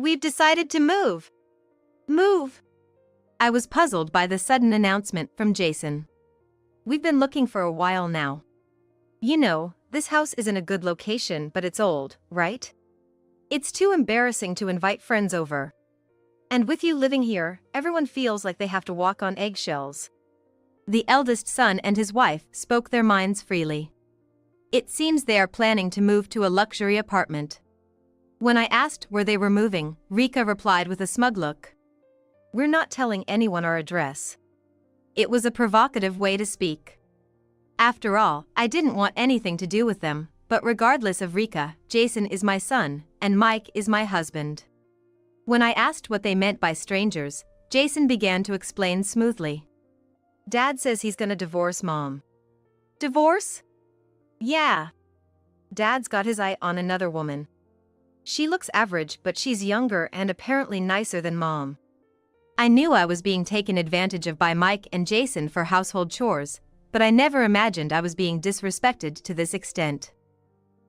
We've decided to move. Move. I was puzzled by the sudden announcement from Jason. We've been looking for a while now. You know, this house isn't a good location, but it's old, right? It's too embarrassing to invite friends over. And with you living here, everyone feels like they have to walk on eggshells. The eldest son and his wife spoke their minds freely. It seems they are planning to move to a luxury apartment. When I asked where they were moving, Rika replied with a smug look. We're not telling anyone our address. It was a provocative way to speak. After all, I didn't want anything to do with them, but regardless of Rika, Jason is my son, and Mike is my husband. When I asked what they meant by strangers, Jason began to explain smoothly. Dad says he's gonna divorce Mom. Divorce? Yeah. Dad's got his eye on another woman. She looks average, but she's younger and apparently nicer than Mom. I knew I was being taken advantage of by Mike and Jason for household chores, but I never imagined I was being disrespected to this extent.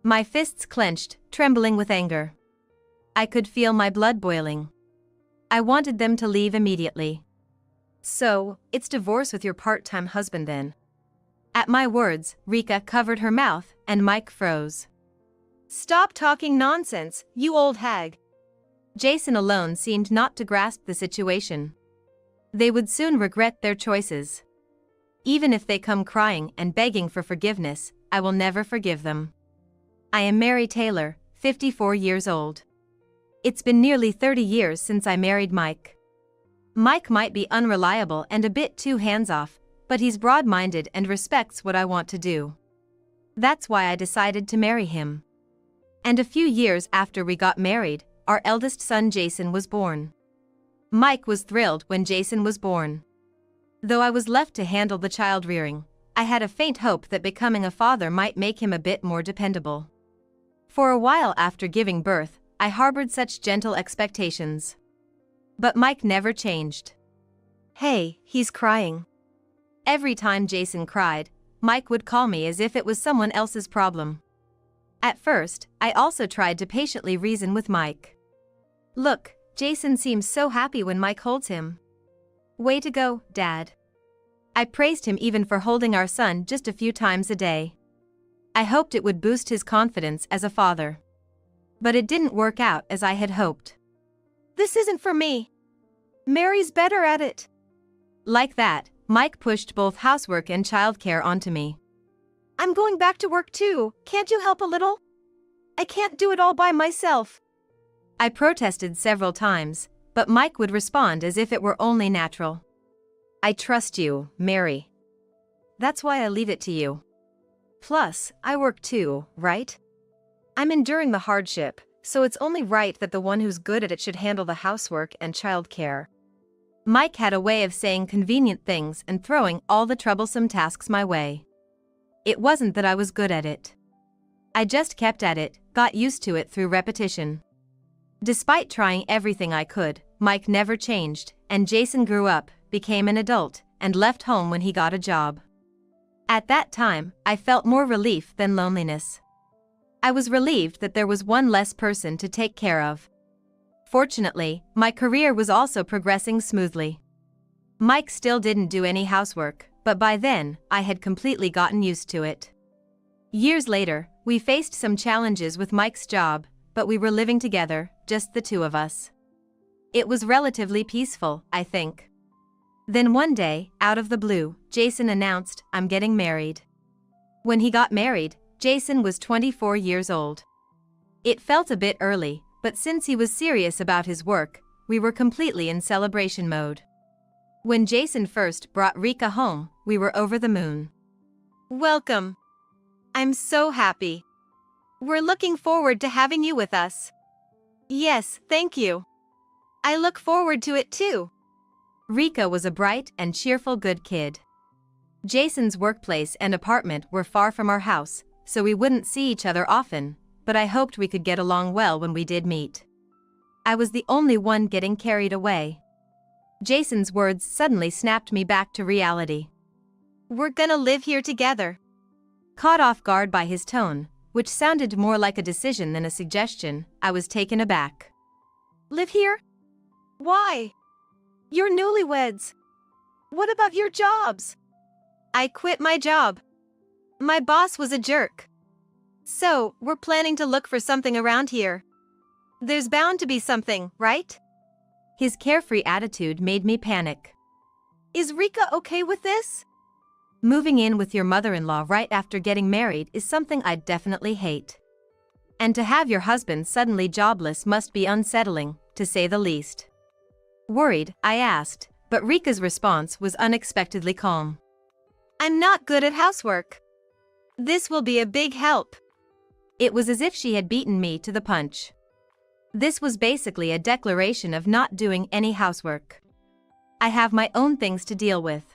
My fists clenched, trembling with anger. I could feel my blood boiling. I wanted them to leave immediately. So, it's divorce with your part-time husband then? At my words, Rika covered her mouth, and Mike froze. Stop talking nonsense, you old hag. Jason alone seemed not to grasp the situation. They would soon regret their choices. Even if they come crying and begging for forgiveness, I will never forgive them. I am Mary Taylor, 54 years old. It's been nearly 30 years since I married Mike. Mike might be unreliable and a bit too hands-off, but he's broad-minded and respects what I want to do. That's why I decided to marry him. And a few years after we got married, our eldest son Jason was born. Mike was thrilled when Jason was born. Though I was left to handle the child rearing, I had a faint hope that becoming a father might make him a bit more dependable. For a while after giving birth, I harbored such gentle expectations. But Mike never changed. Hey, he's crying. Every time Jason cried, Mike would call me as if it was someone else's problem. At first, I also tried to patiently reason with Mike. Look, Jason seems so happy when Mike holds him. Way to go, Dad. I praised him even for holding our son just a few times a day. I hoped it would boost his confidence as a father. But it didn't work out as I had hoped. This isn't for me. Mary's better at it. Like that, Mike pushed both housework and childcare onto me. I'm going back to work too, can't you help a little? I can't do it all by myself. I protested several times, but Mike would respond as if it were only natural. I trust you, Mary. That's why I leave it to you. Plus, I work too, right? I'm enduring the hardship, so it's only right that the one who's good at it should handle the housework and childcare. Mike had a way of saying convenient things and throwing all the troublesome tasks my way. It wasn't that I was good at it. I just kept at it, got used to it through repetition. Despite trying everything I could, Mike never changed, and Jason grew up, became an adult, and left home when he got a job. At that time, I felt more relief than loneliness. I was relieved that there was one less person to take care of. Fortunately, my career was also progressing smoothly. Mike still didn't do any housework, but by then, I had completely gotten used to it. Years later, we faced some challenges with Mike's job, but we were living together, just the two of us. It was relatively peaceful, I think. Then one day, out of the blue, Jason announced, I'm getting married. When he got married, Jason was 24 years old. It felt a bit early, but since he was serious about his work, we were completely in celebration mode. When Jason first brought Rika home, we were over the moon. Welcome. I'm so happy. We're looking forward to having you with us. Yes, thank you. I look forward to it too. Rika was a bright and cheerful good kid. Jason's workplace and apartment were far from our house, so we wouldn't see each other often, but I hoped we could get along well when we did meet. I was the only one getting carried away. Jason's words suddenly snapped me back to reality. We're gonna live here together. Caught off guard by his tone, which sounded more like a decision than a suggestion, I was taken aback. Live here? Why? You're newlyweds. What about your jobs? I quit my job. My boss was a jerk. So, we're planning to look for something around here. There's bound to be something, right? His carefree attitude made me panic. Is Rika okay with this? Moving in with your mother-in-law right after getting married is something I'd definitely hate. And to have your husband suddenly jobless must be unsettling, to say the least. Worried, I asked, but Rika's response was unexpectedly calm. I'm not good at housework. This will be a big help. It was as if she had beaten me to the punch. This was basically a declaration of not doing any housework. I have my own things to deal with.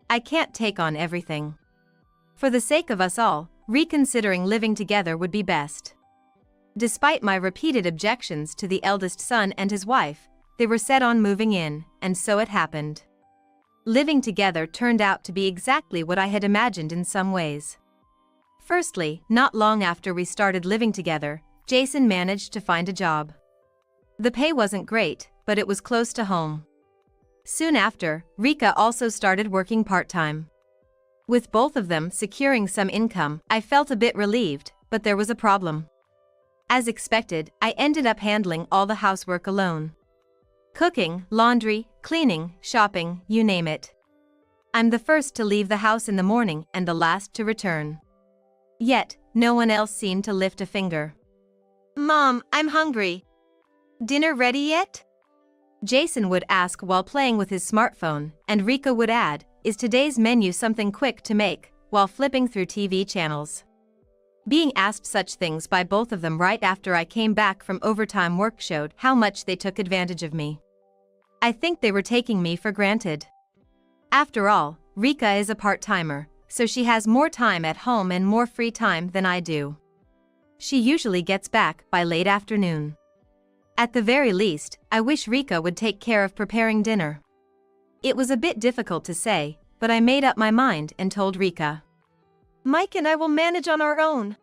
I can't take on everything. For the sake of us all, reconsidering living together would be best. Despite my repeated objections to the eldest son and his wife, they were set on moving in, and so it happened. Living together turned out to be exactly what I had imagined in some ways. Firstly, not long after we started living together, Jason managed to find a job. The pay wasn't great, but it was close to home. Soon after, Rika also started working part-time. With both of them securing some income, I felt a bit relieved, but there was a problem. As expected, I ended up handling all the housework alone. Cooking, laundry, cleaning, shopping, you name it. I'm the first to leave the house in the morning and the last to return. Yet, no one else seemed to lift a finger. Mom, I'm hungry. Dinner ready yet? Jason would ask while playing with his smartphone, and Rika would add, is today's menu something quick to make, while flipping through TV channels. Being asked such things by both of them right after I came back from overtime work showed how much they took advantage of me. I think they were taking me for granted. After all, Rika is a part-timer, so she has more time at home and more free time than I do. She usually gets back by late afternoon. At the very least, I wish Rika would take care of preparing dinner. It was a bit difficult to say, but I made up my mind and told Rika. Mike and I will manage on our own.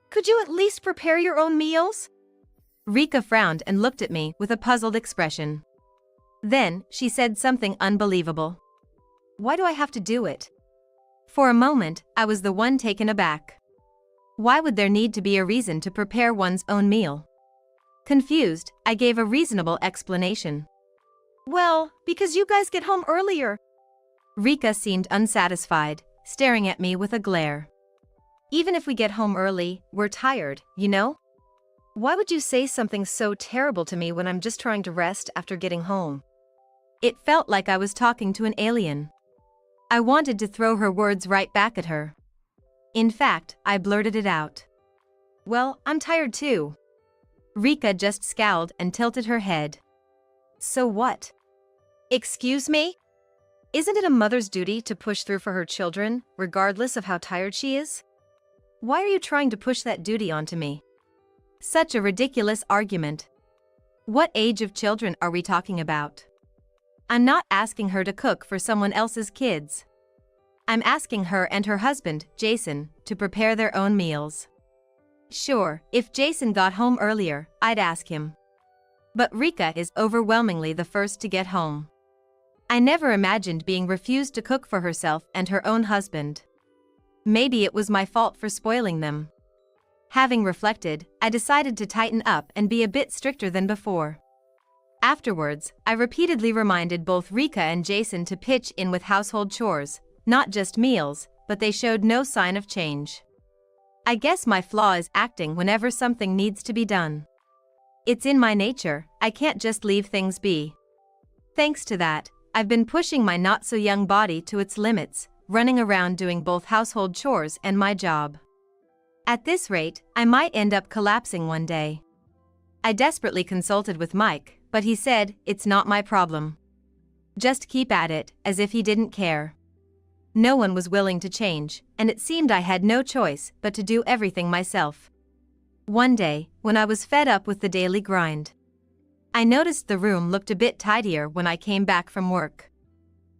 Could you at least prepare your own meals? Rika frowned and looked at me with a puzzled expression. Then, she said something unbelievable. Why do I have to do it? For a moment, I was the one taken aback. Why would there need to be a reason to prepare one's own meal? Confused, I gave a reasonable explanation. Well, because you guys get home earlier. Rika seemed unsatisfied, staring at me with a glare. Even if we get home early, we're tired, you know? Why would you say something so terrible to me when I'm just trying to rest after getting home? It felt like I was talking to an alien. I wanted to throw her words right back at her. In fact, I blurted it out. Well, I'm tired too. Rika just scowled and tilted her head. So what? Excuse me? Isn't it a mother's duty to push through for her children, regardless of how tired she is? Why are you trying to push that duty onto me? Such a ridiculous argument. What age of children are we talking about? I'm not asking her to cook for someone else's kids. I'm asking her and her husband, Jason, to prepare their own meals. Sure, if Jason got home earlier, I'd ask him. But Rika is overwhelmingly the first to get home. I never imagined being refused to cook for herself and her own husband. Maybe it was my fault for spoiling them. Having reflected, I decided to tighten up and be a bit stricter than before. Afterwards, I repeatedly reminded both Rika and Jason to pitch in with household chores, not just meals, but they showed no sign of change. I guess my flaw is acting whenever something needs to be done. It's in my nature, I can't just leave things be. Thanks to that, I've been pushing my not-so-young body to its limits, running around doing both household chores and my job. At this rate, I might end up collapsing one day. I desperately consulted with Mike, but he said, it's not my problem. Just keep at it, as if he didn't care. No one was willing to change, and it seemed I had no choice but to do everything myself. One day, when I was fed up with the daily grind, I noticed the room looked a bit tidier when I came back from work.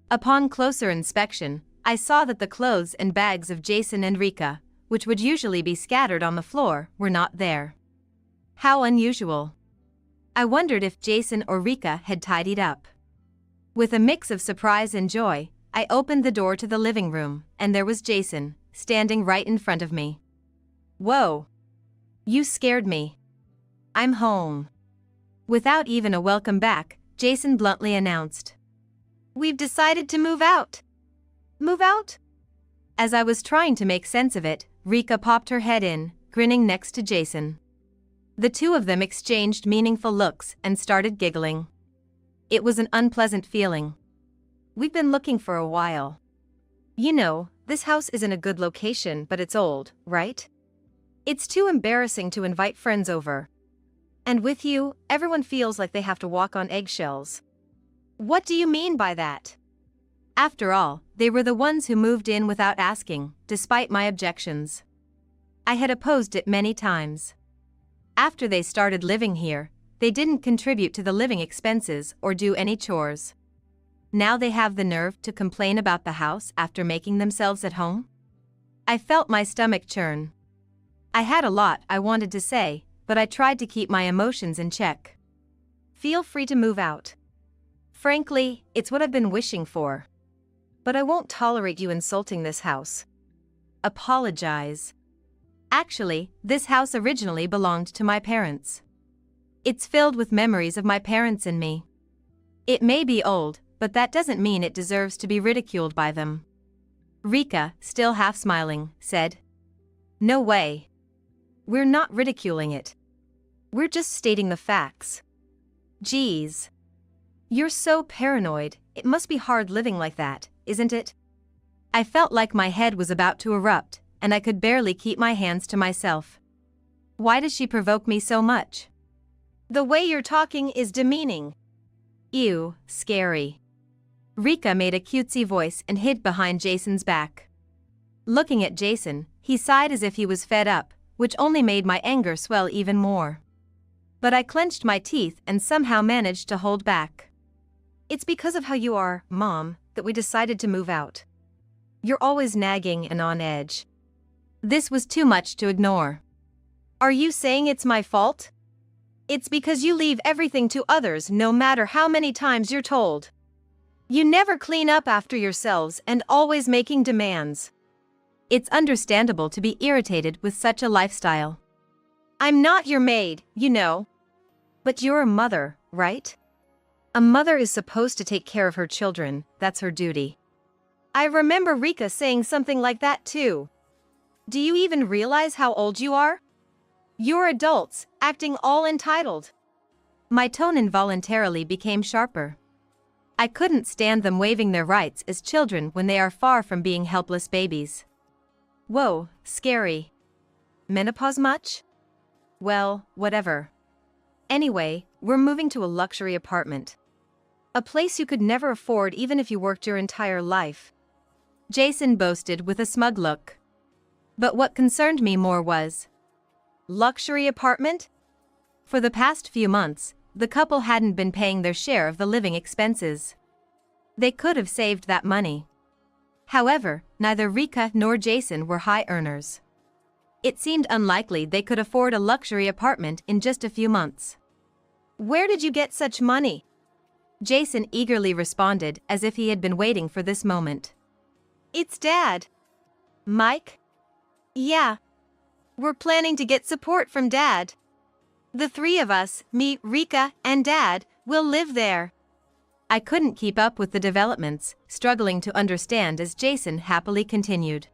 Upon closer inspection, I saw that the clothes and bags of Jason and Rika, which would usually be scattered on the floor, were not there. How unusual. I wondered if Jason or Rika had tidied up. With a mix of surprise and joy, I opened the door to the living room, and there was Jason, standing right in front of me. Whoa! You scared me. I'm home. Without even a welcome back, Jason bluntly announced. We've decided to move out. Move out? As I was trying to make sense of it, Rika popped her head in, grinning next to Jason. The two of them exchanged meaningful looks and started giggling. It was an unpleasant feeling. We've been looking for a while. You know, this house isn't a good location, but it's old, right? It's too embarrassing to invite friends over. And with you, everyone feels like they have to walk on eggshells. What do you mean by that? After all, they were the ones who moved in without asking, despite my objections. I had opposed it many times. After they started living here, they didn't contribute to the living expenses or do any chores. Now they have the nerve to complain about the house after making themselves at home? I felt my stomach churn. I had a lot I wanted to say, but I tried to keep my emotions in check. Feel free to move out. Frankly, it's what I've been wishing for. But I won't tolerate you insulting this house. Apologize. Actually, this house originally belonged to my parents. It's filled with memories of my parents and me. It may be old, but that doesn't mean it deserves to be ridiculed by them. Rika, still half smiling, said. No way. We're not ridiculing it. We're just stating the facts. Geez. You're so paranoid, it must be hard living like that, isn't it? I felt like my head was about to erupt, and I could barely keep my hands to myself. Why does she provoke me so much? The way you're talking is demeaning. Ew, scary. Rika made a cutesy voice and hid behind Jason's back. Looking at Jason, he sighed as if he was fed up, which only made my anger swell even more. But I clenched my teeth and somehow managed to hold back. It's because of how you are, Mom, that we decided to move out. You're always nagging and on edge. This was too much to ignore. Are you saying it's my fault? It's because you leave everything to others no matter how many times you're told. You never clean up after yourselves and always making demands. It's understandable to be irritated with such a lifestyle. I'm not your maid, you know. But you're a mother, right? A mother is supposed to take care of her children, that's her duty. I remember Rika saying something like that too. Do you even realize how old you are? You're adults, acting all entitled. My tone involuntarily became sharper. I couldn't stand them waiving their rights as children when they are far from being helpless babies. Whoa, scary. Menopause much? Well, whatever. Anyway, we're moving to a luxury apartment. A place you could never afford even if you worked your entire life. Jason boasted with a smug look. But what concerned me more was, luxury apartment? For the past few months, the couple hadn't been paying their share of the living expenses. They could have saved that money. However, neither Rika nor Jason were high earners. It seemed unlikely they could afford a luxury apartment in just a few months. Where did you get such money? Jason eagerly responded as if he had been waiting for this moment. It's Dad. Mike? Yeah. We're planning to get support from Dad. The three of us, me, Rika, and Dad, will live there. I couldn't keep up with the developments, struggling to understand as Jason happily continued.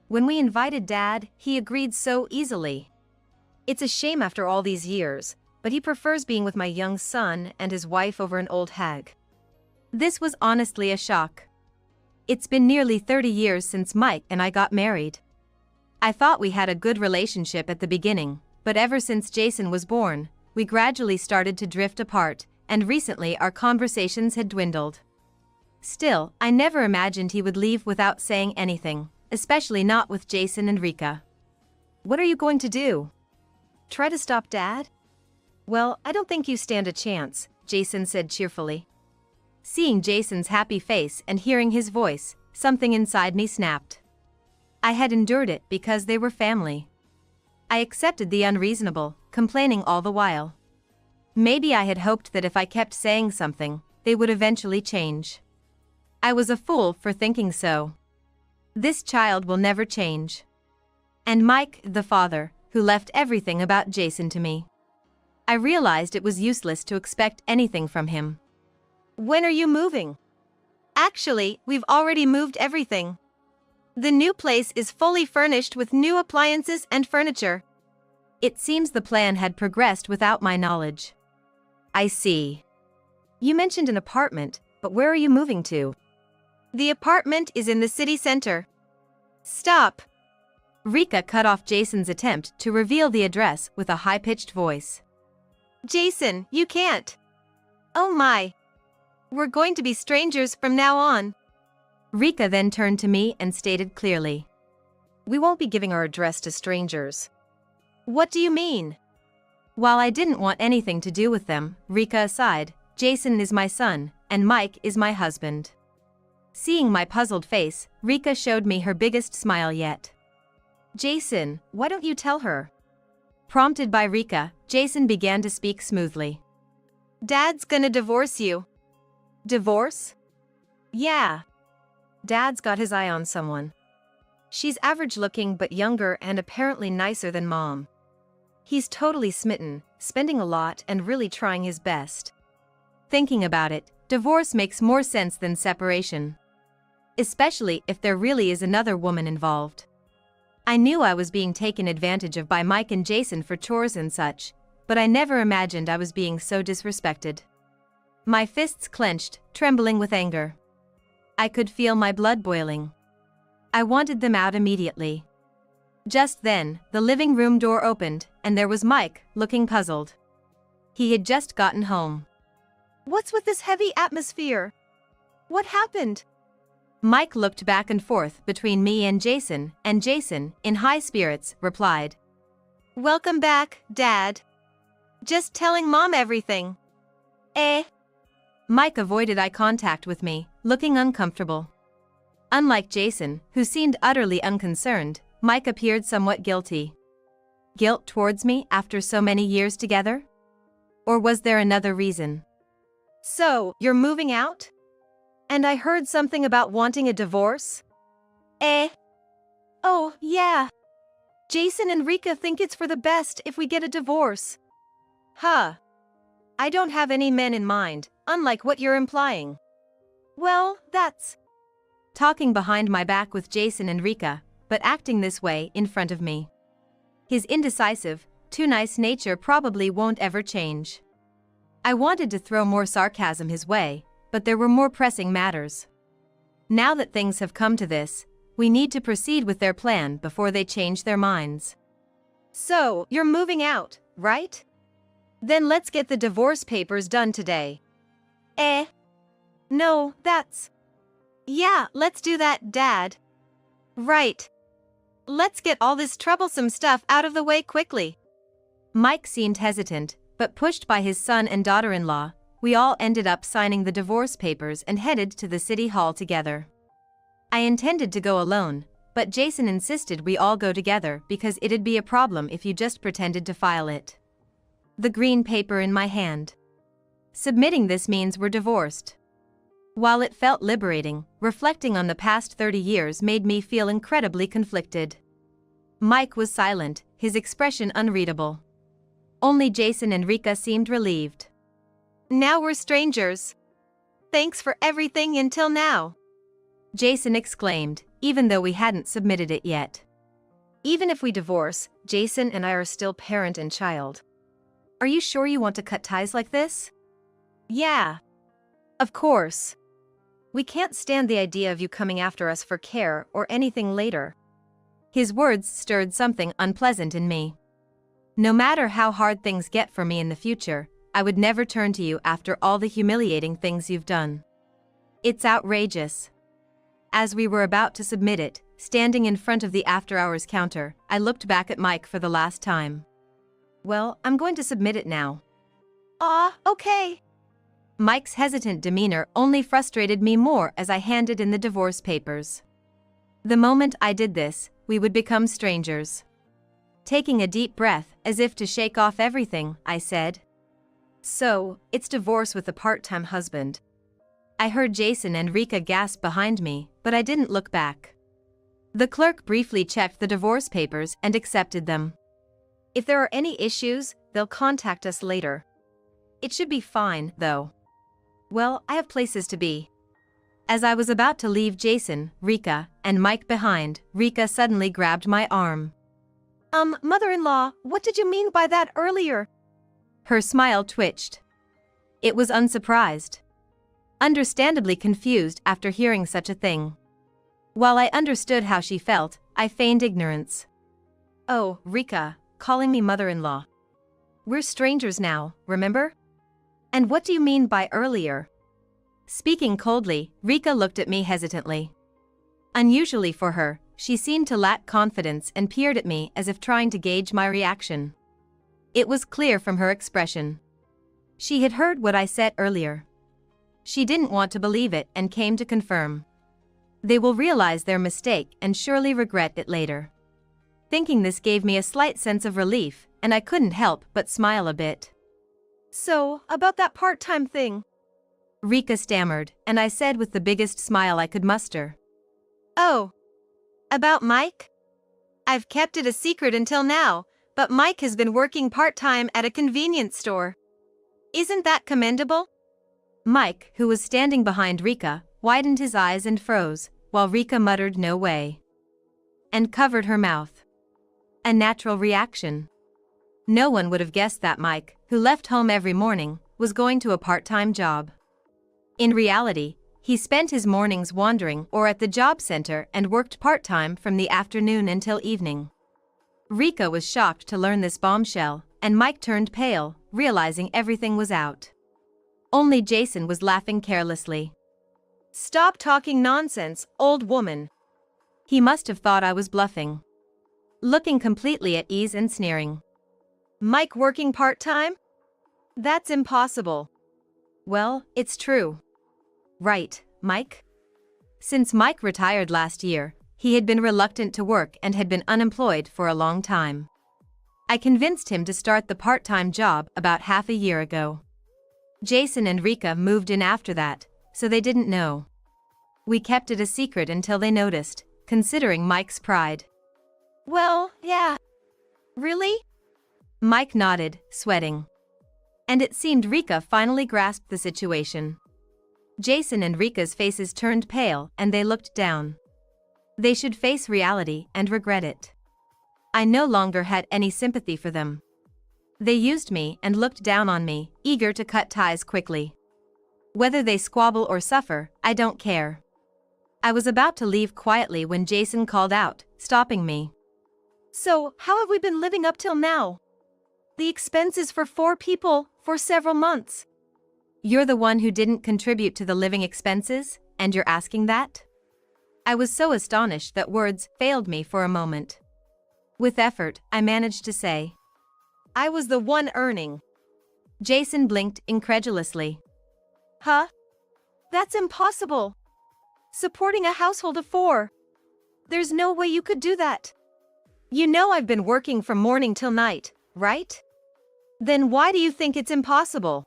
When we invited Dad, he agreed so easily. It's a shame after all these years, but he prefers being with my young son and his wife over an old hag. This was honestly a shock. It's been nearly 30 years since Mike and I got married. I thought we had a good relationship at the beginning, but ever since Jason was born, we gradually started to drift apart, and recently our conversations had dwindled. Still, I never imagined he would leave without saying anything, especially not with Jason and Rika. What are you going to do? Try to stop Dad? Well, I don't think you stand a chance, Jason said cheerfully. Seeing Jason's happy face and hearing his voice, something inside me snapped. I had endured it because they were family. I accepted the unreasonable, complaining all the while. Maybe I had hoped that if I kept saying something, they would eventually change. I was a fool for thinking so. This child will never change. And Mike, the father, who left everything about Jason to me. I realized it was useless to expect anything from him. When are you moving? Actually, we've already moved everything. The new place is fully furnished with new appliances and furniture. It seems the plan had progressed without my knowledge. I see. You mentioned an apartment, but where are you moving to? The apartment is in the city center. Stop! Rika cut off Jason's attempt to reveal the address with a high-pitched voice. Jason, you can't. Oh my. We're going to be strangers from now on. Rika then turned to me and stated clearly. We won't be giving our address to strangers. What do you mean? While I didn't want anything to do with them, Rika aside, Jason is my son, and Mike is my husband. Seeing my puzzled face, Rika showed me her biggest smile yet. Jason, why don't you tell her? Prompted by Rika, Jason began to speak smoothly. Dad's gonna divorce you. Divorce? Yeah. Dad's got his eye on someone. She's average looking but younger and apparently nicer than Mom. He's totally smitten, spending a lot and really trying his best. Thinking about it, divorce makes more sense than separation. Especially if there really is another woman involved. I knew I was being taken advantage of by Mike and Jason for chores and such, but I never imagined I was being so disrespected. My fists clenched, trembling with anger. I could feel my blood boiling. I wanted them out immediately. Just then, the living room door opened, and there was Mike, looking puzzled. He had just gotten home. What's with this heavy atmosphere? What happened? Mike looked back and forth between me and Jason, in high spirits, replied. Welcome back, Dad. Just telling Mom everything. Mike avoided eye contact with me, looking uncomfortable. Unlike Jason, who seemed utterly unconcerned, Mike appeared somewhat guilty. Guilt towards me after so many years together? Or was there another reason? So, you're moving out? And I heard something about wanting a divorce? Oh, yeah. Jason and Rika think it's for the best if we get a divorce. Huh. I don't have any men in mind, unlike what you're implying. Well, that's... Talking behind my back with Jason and Rika, but acting this way in front of me. His indecisive, too nice nature probably won't ever change. I wanted to throw more sarcasm his way, but there were more pressing matters. Now that things have come to this, we need to proceed with their plan before they change their minds. So, you're moving out, right? Then let's get the divorce papers done today. No, that's... Yeah, let's do that, Dad. Right. Let's get all this troublesome stuff out of the way quickly. Mike seemed hesitant, but pushed by his son and daughter-in-law, we all ended up signing the divorce papers and headed to the city hall together. I intended to go alone, but Jason insisted we all go together because it'd be a problem if you just pretended to file it. The green paper in my hand. Submitting this means we're divorced. While it felt liberating, reflecting on the past 30 years made me feel incredibly conflicted. Mike was silent, his expression unreadable. Only Jason and Rika seemed relieved. Now we're strangers. Thanks for everything until now. Jason exclaimed, even though we hadn't submitted it yet. Even if we divorce, Jason and I are still parent and child. Are you sure you want to cut ties like this? Yeah. Of course. We can't stand the idea of you coming after us for care or anything later. His words stirred something unpleasant in me. No matter how hard things get for me in the future, I would never turn to you after all the humiliating things you've done. It's outrageous. As we were about to submit it, standing in front of the after-hours counter, I looked back at Mike for the last time. Well, I'm going to submit it now. Okay. Mike's hesitant demeanor only frustrated me more as I handed in the divorce papers. The moment I did this, we would become strangers. Taking a deep breath, as if to shake off everything, I said, So, it's divorce with a part-time husband. I heard Jason and Rika gasp behind me, but I didn't look back. The clerk briefly checked the divorce papers and accepted them. If there are any issues, they'll contact us later. It should be fine, though. Well, I have places to be. As I was about to leave Jason, Rika, and Mike behind, Rika suddenly grabbed my arm. Mother-in-law, what did you mean by that earlier? Her smile twitched. It was unsurprised. Understandably confused after hearing such a thing. While I understood how she felt, I feigned ignorance. Oh, Rika, calling me mother-in-law. We're strangers now, remember? And what do you mean by earlier? Speaking coldly, Rika looked at me hesitantly. Unusually for her, she seemed to lack confidence and peered at me as if trying to gauge my reaction. It was clear from her expression. She had heard what I said earlier. She didn't want to believe it and came to confirm. They will realize their mistake and surely regret it later. Thinking this gave me a slight sense of relief, and I couldn't help but smile a bit. So, about that part-time thing. Rika stammered, and I said with the biggest smile I could muster. Oh. About Mike? I've kept it a secret until now, but Mike has been working part-time at a convenience store. Isn't that commendable? Mike, who was standing behind Rika, widened his eyes and froze, while Rika muttered no way. And covered her mouth. A natural reaction. No one would have guessed that Mike, who left home every morning, was going to a part-time job. In reality, he spent his mornings wandering or at the job center and worked part-time from the afternoon until evening. Rika was shocked to learn this bombshell, and Mike turned pale, realizing everything was out. Only Jason was laughing carelessly. Stop talking nonsense, old woman. He must have thought I was bluffing. Looking completely at ease and sneering. Mike working part-time? That's impossible. Well, it's true. Right, Mike? Since Mike retired last year, he had been reluctant to work and had been unemployed for a long time. I convinced him to start the part-time job about half a year ago. Jason and Rika moved in after that, so they didn't know. We kept it a secret until they noticed, considering Mike's pride. Well, yeah. Really? Mike nodded, sweating. And it seemed Rika finally grasped the situation. Jason and Rika's faces turned pale and they looked down. They should face reality and regret it. I no longer had any sympathy for them. They used me and looked down on me, eager to cut ties quickly. Whether they squabble or suffer, I don't care. I was about to leave quietly when Jason called out, stopping me. So, how have we been living up till now? The expenses for 4 people, for several months. You're the one who didn't contribute to the living expenses, and you're asking that? I was so astonished that words failed me for a moment. With effort, I managed to say, I was the one earning. Jason blinked incredulously. Huh? That's impossible. Supporting a household of 4. There's no way you could do that. You know I've been working from morning till night, right? Then why do you think it's impossible?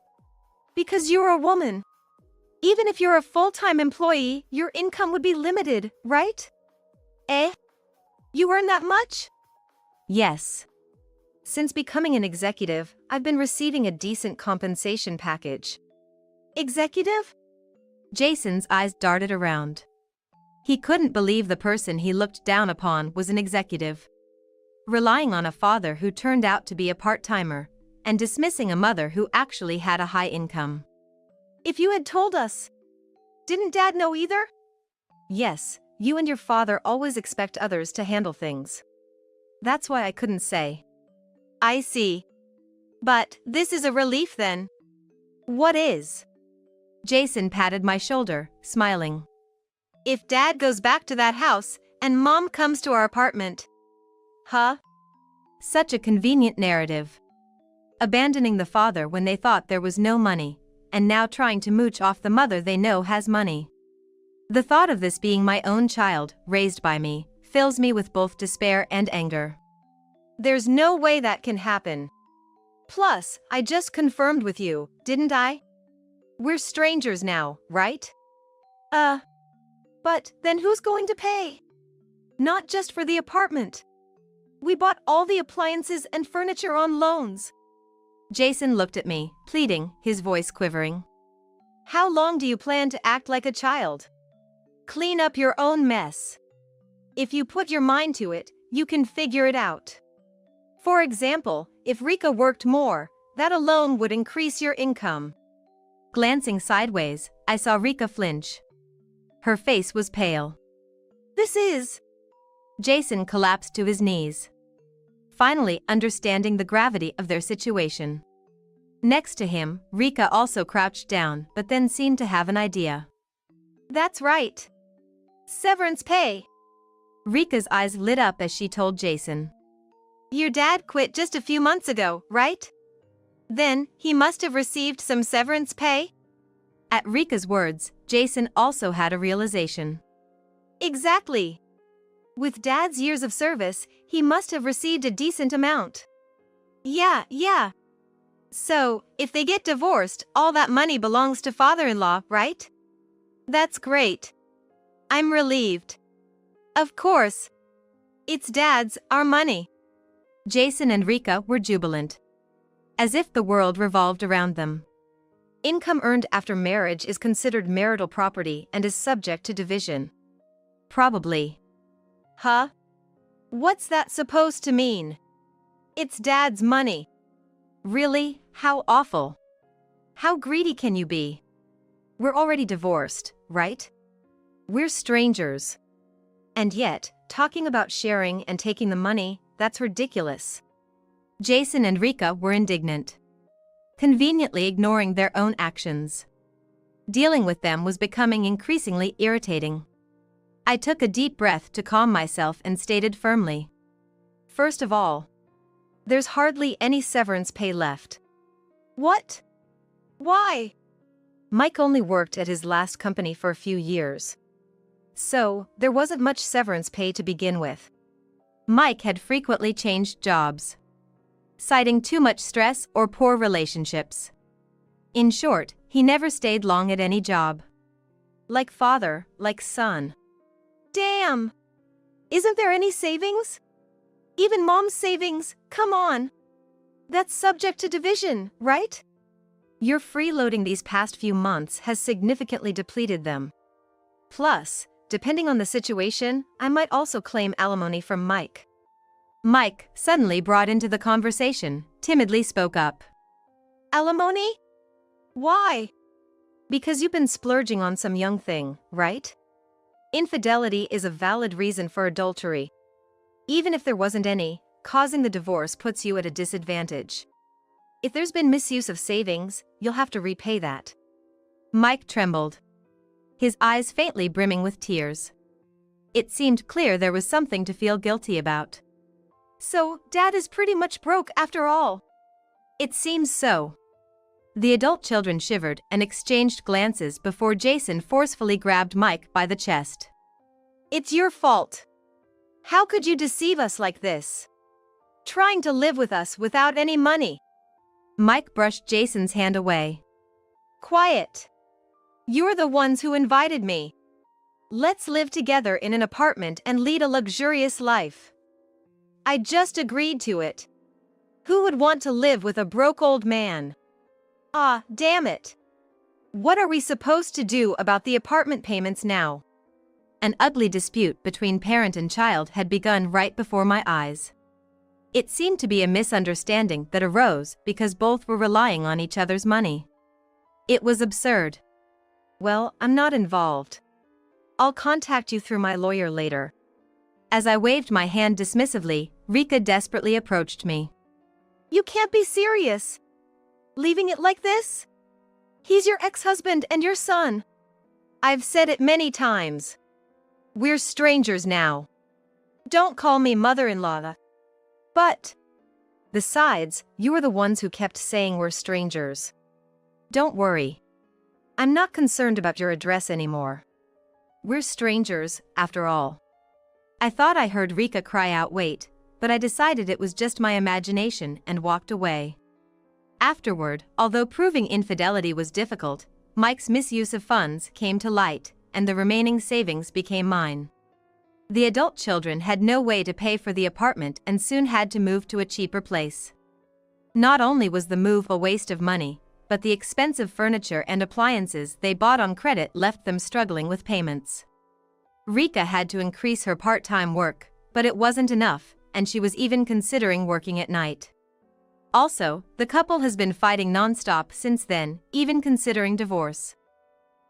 Because you're a woman. Even if you're a full-time employee, your income would be limited, right? Eh? You earn that much? Yes. Since becoming an executive, I've been receiving a decent compensation package. Executive? Jason's eyes darted around. He couldn't believe the person he looked down upon was an executive. Relying on a father who turned out to be a part-timer, and dismissing a mother who actually had a high income. If you had told us. Didn't Dad know either? Yes, you and your father always expect others to handle things. That's why I couldn't say. I see. But this is a relief then. What is? Jason patted my shoulder, smiling. If Dad goes back to that house, and Mom comes to our apartment. Huh? Such a convenient narrative. Abandoning the father when they thought there was no money, and now trying to mooch off the mother they know has money. The thought of this being my own child, raised by me, fills me with both despair and anger. There's no way that can happen. Plus, I just confirmed with you, didn't I? We're strangers now, right? But then who's going to pay? Not just for the apartment. We bought all the appliances and furniture on loans. Jason looked at me, pleading, his voice quivering. How long do you plan to act like a child? Clean up your own mess. If you put your mind to it, you can figure it out. For example, if Rika worked more, that alone would increase your income. Glancing sideways, I saw Rika flinch. Her face was pale. This is... Jason collapsed to his knees, finally understanding the gravity of their situation. Next to him, Rika also crouched down but then seemed to have an idea. That's right. Severance pay. Rika's eyes lit up as she told Jason. Your dad quit just a few months ago, right? Then, he must have received some severance pay? At Rika's words, Jason also had a realization. Exactly. With Dad's years of service, he must have received a decent amount. Yeah. So, if they get divorced, all that money belongs to father-in-law, right? That's great. I'm relieved. Of course. It's Dad's, our money. Jason and Rika were jubilant, as if the world revolved around them. Income earned after marriage is considered marital property and is subject to division. Probably. Huh? What's that supposed to mean? It's Dad's money. Really? How awful. How greedy can you be? We're already divorced, right? We're strangers. And yet, talking about sharing and taking the money, that's ridiculous. Jason and Rika were indignant, conveniently ignoring their own actions. Dealing with them was becoming increasingly irritating. I took a deep breath to calm myself and stated firmly. First of all, there's hardly any severance pay left. What? Why? Mike only worked at his last company for a few years. So, there wasn't much severance pay to begin with. Mike had frequently changed jobs, citing too much stress or poor relationships. In short, he never stayed long at any job. Like father, like son. Damn! Isn't there any savings? Even Mom's savings, come on. That's subject to division, right? Your freeloading these past few months has significantly depleted them. Plus, depending on the situation, I might also claim alimony from Mike. Mike, suddenly brought into the conversation, timidly spoke up. Alimony? Why? Because you've been splurging on some young thing, right? Infidelity is a valid reason for adultery. Even if there wasn't any, causing the divorce puts you at a disadvantage. If there's been misuse of savings, you'll have to repay that. Mike trembled, his eyes faintly brimming with tears. It seemed clear there was something to feel guilty about. So, Dad is pretty much broke after all. It seems so. The adult children shivered and exchanged glances before Jason forcefully grabbed Mike by the chest. It's your fault. How could you deceive us like this? Trying to live with us without any money. Mike brushed Jason's hand away. Quiet. You're the ones who invited me. Let's live together in an apartment and lead a luxurious life. I just agreed to it. Who would want to live with a broke old man? Ah, damn it. What are we supposed to do about the apartment payments now? An ugly dispute between parent and child had begun right before my eyes. It seemed to be a misunderstanding that arose because both were relying on each other's money. It was absurd. Well, I'm not involved. I'll contact you through my lawyer later. As I waved my hand dismissively, Rika desperately approached me. You can't be serious. Leaving it like this? He's your ex-husband and your son. I've said it many times. We're strangers now. Don't call me mother-in-law. But, besides, you were the ones who kept saying we're strangers. Don't worry. I'm not concerned about your address anymore. We're strangers, after all. I thought I heard Rika cry out wait, but I decided it was just my imagination and walked away. Afterward, although proving infidelity was difficult, Mike's misuse of funds came to light, and the remaining savings became mine. The adult children had no way to pay for the apartment and soon had to move to a cheaper place. Not only was the move a waste of money, but the expensive furniture and appliances they bought on credit left them struggling with payments. Rika had to increase her part-time work, but it wasn't enough, and she was even considering working at night. Also, the couple has been fighting non-stop since then, even considering divorce.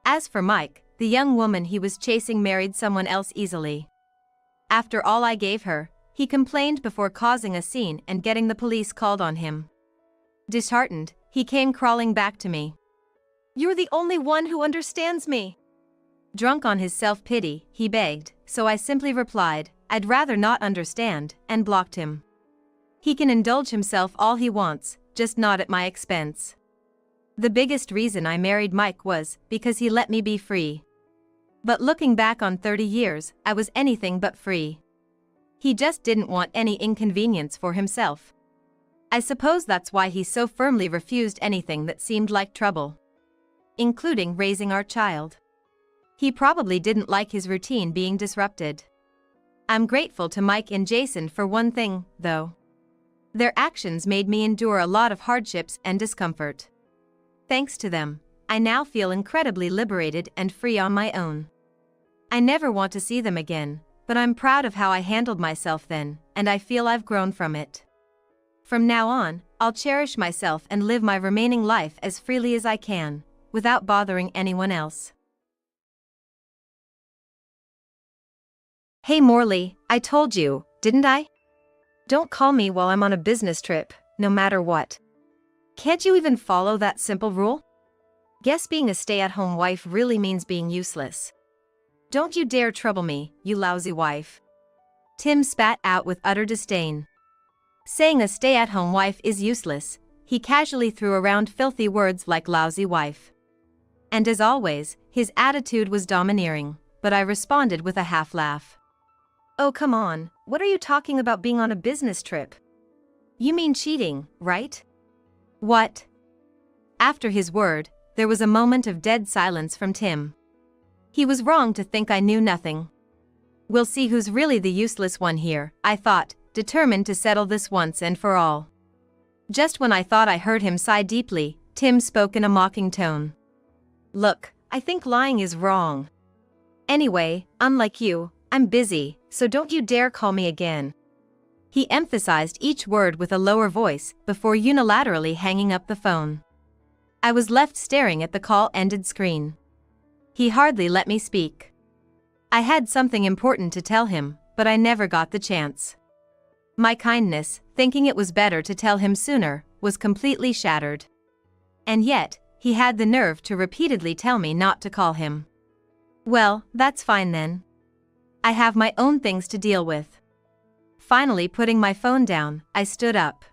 As for Mike, the young woman he was chasing married someone else easily. After all I gave her, he complained before causing a scene and getting the police called on him. Disheartened, he came crawling back to me. You're the only one who understands me. Drunk on his self-pity, he begged, so I simply replied, I'd rather not understand, and blocked him. He can indulge himself all he wants, just not at my expense. The biggest reason I married Mike was because he let me be free. But looking back on 30 years, I was anything but free. He just didn't want any inconvenience for himself. I suppose that's why he so firmly refused anything that seemed like trouble, including raising our child. He probably didn't like his routine being disrupted. I'm grateful to Mike and Jason for one thing, though. Their actions made me endure a lot of hardships and discomfort. Thanks to them, I now feel incredibly liberated and free on my own. I never want to see them again, but I'm proud of how I handled myself then, and I feel I've grown from it. From now on, I'll cherish myself and live my remaining life as freely as I can, without bothering anyone else. Hey Morley, I told you, didn't I? Don't call me while I'm on a business trip, no matter what. Can't you even follow that simple rule? Guess being a stay-at-home wife really means being useless. Don't you dare trouble me, you lousy wife. Tim spat out with utter disdain. Saying a stay-at-home wife is useless, he casually threw around filthy words like lousy wife. And as always, his attitude was domineering, but I responded with a half-laugh. Oh come on, what are you talking about being on a business trip? You mean cheating, right? What? After his word, there was a moment of dead silence from Tim. He was wrong to think I knew nothing. We'll see who's really the useless one here, I thought, determined to settle this once and for all. Just when I thought I heard him sigh deeply, Tim spoke in a mocking tone. Look, I think lying is wrong. Anyway, unlike you, I'm busy, so don't you dare call me again. He emphasized each word with a lower voice before unilaterally hanging up the phone. I was left staring at the call-ended screen. He hardly let me speak. I had something important to tell him, but I never got the chance. My kindness, thinking it was better to tell him sooner, was completely shattered. And yet, he had the nerve to repeatedly tell me not to call him. Well, that's fine then. I have my own things to deal with. Finally putting my phone down, I stood up.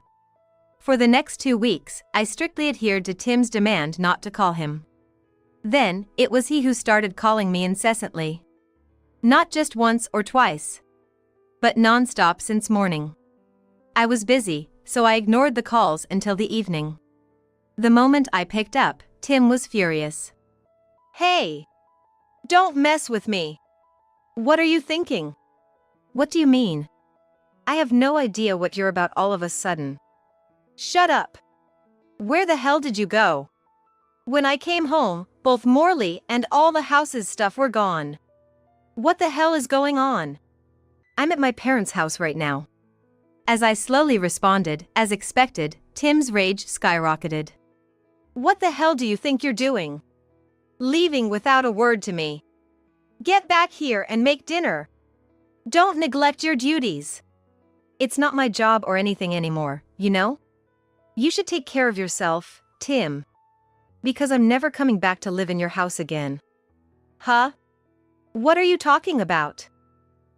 For the next 2 weeks, I strictly adhered to Tim's demand not to call him. Then, it was he who started calling me incessantly. Not just once or twice, but non-stop since morning. I was busy, so I ignored the calls until the evening. The moment I picked up, Tim was furious. Hey! Don't mess with me! What are you thinking? What do you mean? I have no idea what you're about all of a sudden. Shut up! Where the hell did you go? When I came home, both Morley and all the house's stuff were gone. What the hell is going on? I'm at my parents' house right now. As I slowly responded, as expected, Tim's rage skyrocketed. What the hell do you think you're doing? Leaving without a word to me. Get back here and make dinner. Don't neglect your duties. It's not my job or anything anymore, you know? You should take care of yourself, Tim. Because I'm never coming back to live in your house again. Huh? What are you talking about?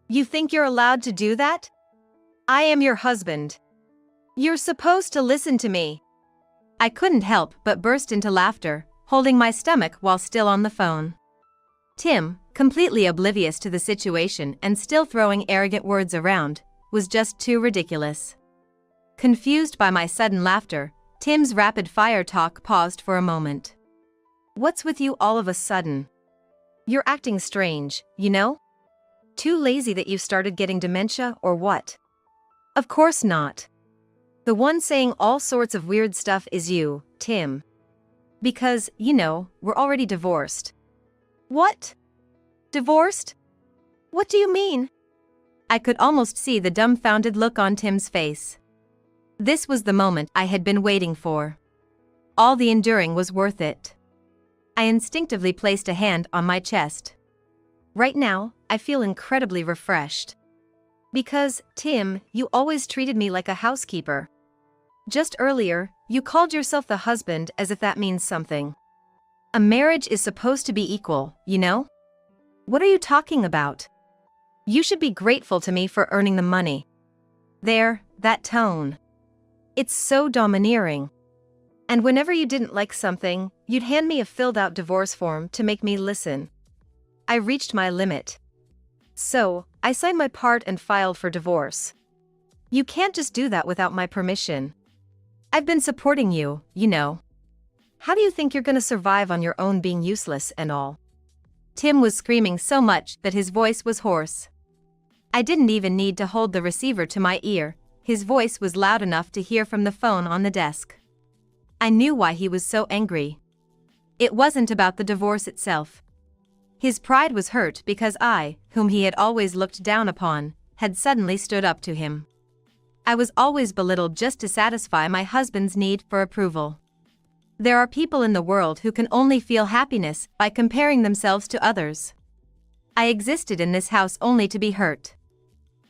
You think you're allowed to do that? I am your husband. You're supposed to listen to me. I couldn't help but burst into laughter, holding my stomach while still on the phone. Tim, completely oblivious to the situation and still throwing arrogant words around, was just too ridiculous. Confused by my sudden laughter, Tim's rapid-fire talk paused for a moment. What's with you all of a sudden? You're acting strange, you know? Too lazy that you've started getting dementia or what? Of course not. The one saying all sorts of weird stuff is you, Tim. Because, you know, we're already divorced. What? Divorced? What do you mean? I could almost see the dumbfounded look on Tim's face. This was the moment I had been waiting for. All the enduring was worth it. I instinctively placed a hand on my chest. Right now, I feel incredibly refreshed. Because, Tim, you always treated me like a housekeeper. Just earlier, you called yourself the husband as if that means something. A marriage is supposed to be equal, you know? What are you talking about? You should be grateful to me for earning the money. There, that tone. It's so domineering. And whenever you didn't like something, you'd hand me a filled-out divorce form to make me listen. I reached my limit. So, I signed my part and filed for divorce. You can't just do that without my permission. I've been supporting you, you know. How do you think you're gonna survive on your own being useless and all? Tim was screaming so much that his voice was hoarse. I didn't even need to hold the receiver to my ear, his voice was loud enough to hear from the phone on the desk. I knew why he was so angry. It wasn't about the divorce itself. His pride was hurt because I, whom he had always looked down upon, had suddenly stood up to him. I was always belittled just to satisfy my husband's need for approval. There are people in the world who can only feel happiness by comparing themselves to others. I existed in this house only to be hurt.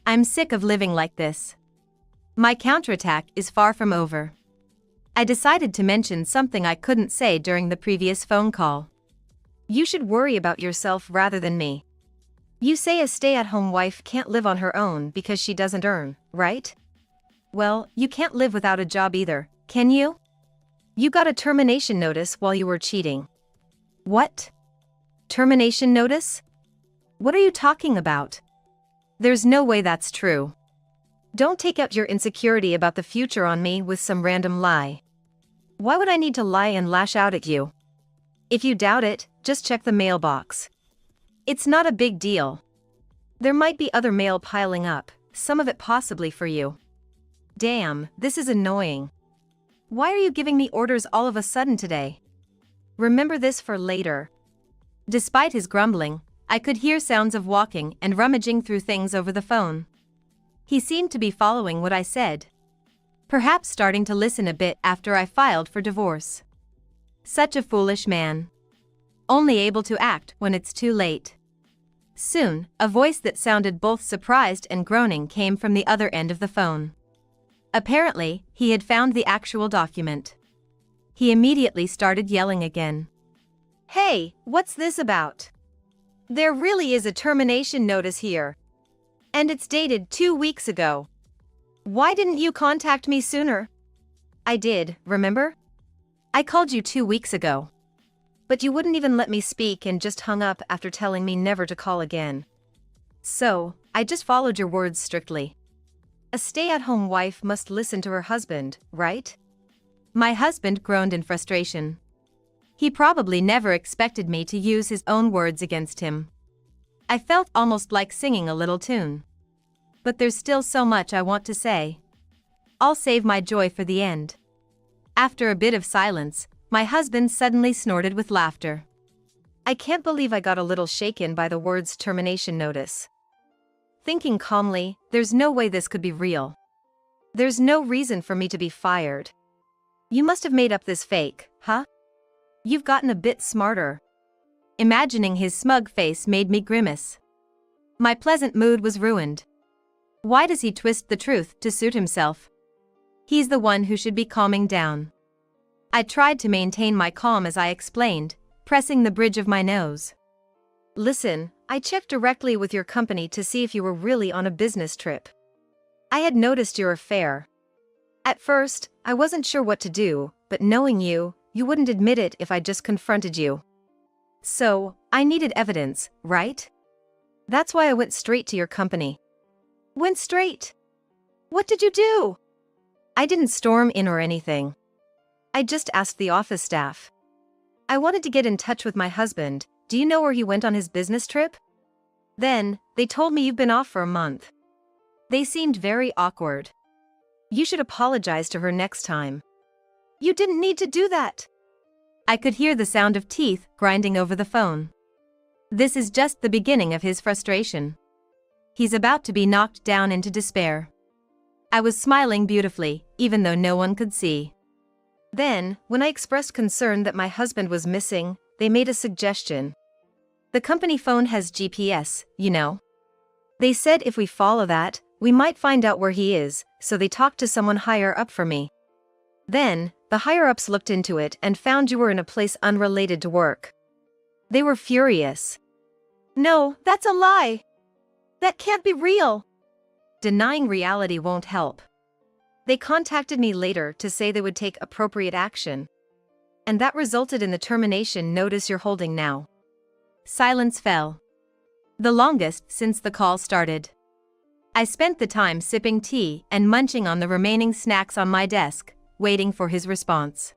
I'm sick of living like this. My counterattack is far from over. I decided to mention something I couldn't say during the previous phone call. You should worry about yourself rather than me. You say a stay-at-home wife can't live on her own because she doesn't earn, right? Well, you can't live without a job either, can you? You got a termination notice while you were cheating. What? Termination notice? What are you talking about? There's no way that's true. Don't take out your insecurity about the future on me with some random lie. Why would I need to lie and lash out at you? If you doubt it, just check the mailbox. It's not a big deal. There might be other mail piling up, some of it possibly for you. Damn, this is annoying. Why are you giving me orders all of a sudden today? Remember this for later. Despite his grumbling, I could hear sounds of walking and rummaging through things over the phone. He seemed to be following what I said. Perhaps starting to listen a bit after I filed for divorce. Such a foolish man. Only able to act when it's too late. Soon, a voice that sounded both surprised and groaning came from the other end of the phone. Apparently, he had found the actual document. He immediately started yelling again. Hey, what's this about? There really is a termination notice here. And it's dated 2 weeks ago. Why didn't you contact me sooner? I did, remember? I called you 2 weeks ago. But you wouldn't even let me speak and just hung up after telling me never to call again. So, I just followed your words strictly. A stay-at-home wife must listen to her husband, right? My husband groaned in frustration. He probably never expected me to use his own words against him. I felt almost like singing a little tune. But there's still so much I want to say. I'll save my joy for the end. After a bit of silence, my husband suddenly snorted with laughter. I can't believe I got a little shaken by the words termination notice. Thinking calmly, there's no way this could be real. There's no reason for me to be fired. You must have made up this fake, huh? You've gotten a bit smarter. Imagining his smug face made me grimace. My pleasant mood was ruined. Why does he twist the truth to suit himself? He's the one who should be calming down. I tried to maintain my calm as I explained, pressing the bridge of my nose. Listen, I checked directly with your company to see if you were really on a business trip. I had noticed your affair. At first, I wasn't sure what to do, but knowing you, you wouldn't admit it if I just confronted you. So, I needed evidence, right? That's why I went straight to your company. Went straight? What did you do? I didn't storm in or anything. I just asked the office staff. I wanted to get in touch with my husband. Do you know where he went on his business trip? Then, they told me you've been off for a month. They seemed very awkward. You should apologize to her next time. You didn't need to do that. I could hear the sound of teeth grinding over the phone. This is just the beginning of his frustration. He's about to be knocked down into despair. I was smiling beautifully, even though no one could see. Then, when I expressed concern that my husband was missing, they made a suggestion. The company phone has GPS, you know. They said if we follow that, we might find out where he is, so they talked to someone higher up for me. Then, the higher-ups looked into it and found you were in a place unrelated to work. They were furious. No, that's a lie. That can't be real. Denying reality won't help. They contacted me later to say they would take appropriate action. And that resulted in the termination notice you're holding now. Silence fell. The longest since the call started. I spent the time sipping tea and munching on the remaining snacks on my desk, waiting for his response.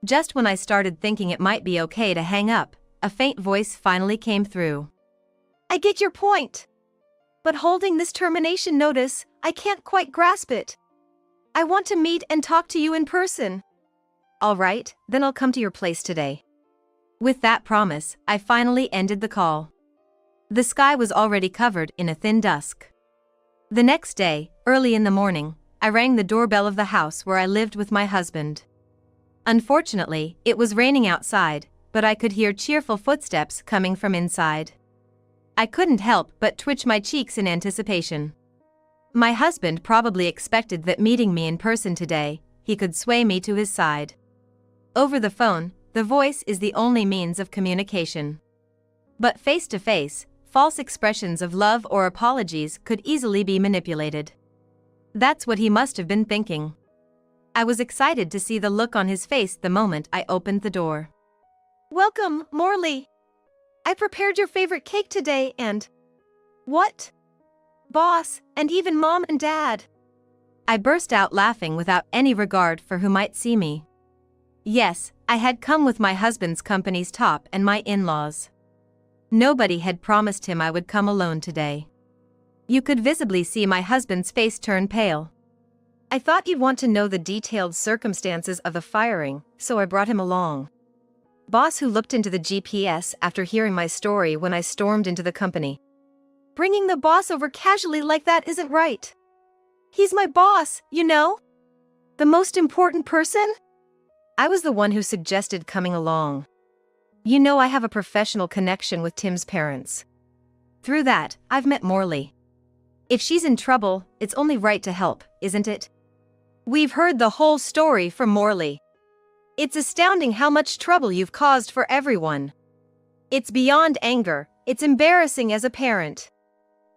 Just when I started thinking it might be okay to hang up, a faint voice finally came through. I get your point. But holding this termination notice, I can't quite grasp it. I want to meet and talk to you in person. All right, then I'll come to your place today. With that promise, I finally ended the call. The sky was already covered in a thin dusk. The next day, early in the morning, I rang the doorbell of the house where I lived with my husband. Unfortunately, it was raining outside, but I could hear cheerful footsteps coming from inside. I couldn't help but twitch my cheeks in anticipation. My husband probably expected that meeting me in person today, he could sway me to his side. Over the phone, the voice is the only means of communication. But face-to-face, false expressions of love or apologies could easily be manipulated. That's what he must have been thinking. I was excited to see the look on his face the moment I opened the door. Welcome, Morley. I prepared your favorite cake today and... What? Boss, and even Mom and Dad. I burst out laughing without any regard for who might see me. Yes, I had come with my husband's company's top and my in-laws. Nobody had promised him I would come alone today. You could visibly see my husband's face turn pale. I thought you'd want to know the detailed circumstances of the firing, so I brought him along. Boss who looked into the GPS after hearing my story when I stormed into the company. Bringing the boss over casually like that isn't right. He's my boss, you know? The most important person? I was the one who suggested coming along. You know I have a professional connection with Tim's parents. Through that, I've met Morley. If she's in trouble, it's only right to help, isn't it? We've heard the whole story from Morley. It's astounding how much trouble you've caused for everyone. It's beyond anger, it's embarrassing as a parent.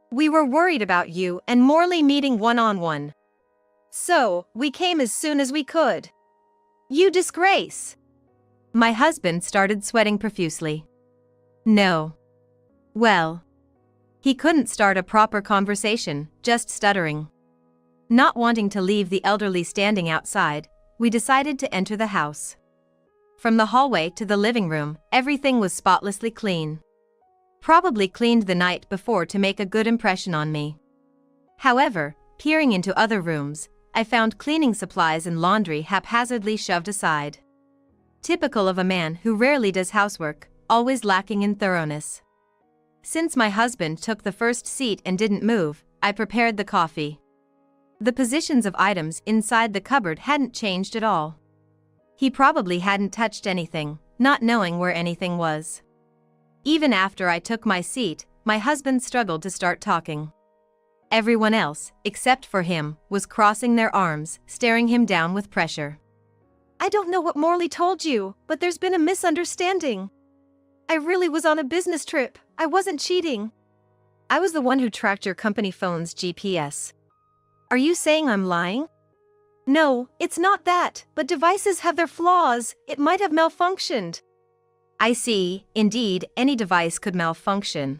We were worried about you and Morley meeting one-on-one. So, we came as soon as we could. You disgrace. My husband started sweating profusely. No. Well. He couldn't start a proper conversation, just stuttering. Not wanting to leave the elderly standing outside, we decided to enter the house. From the hallway to the living room, everything was spotlessly clean. Probably cleaned the night before to make a good impression on me. However, peering into other rooms, I found cleaning supplies and laundry haphazardly shoved aside. Typical of a man who rarely does housework, always lacking in thoroughness. Since my husband took the first seat and didn't move, I prepared the coffee. The positions of items inside the cupboard hadn't changed at all. He probably hadn't touched anything, not knowing where anything was. Even after I took my seat, my husband struggled to start talking. Everyone else, except for him, was crossing their arms, staring him down with pressure. I don't know what Morley told you, but there's been a misunderstanding. I really was on a business trip, I wasn't cheating. I was the one who tracked your company phone's GPS. Are you saying I'm lying? No, it's not that, but devices have their flaws, it might have malfunctioned. I see, indeed, any device could malfunction.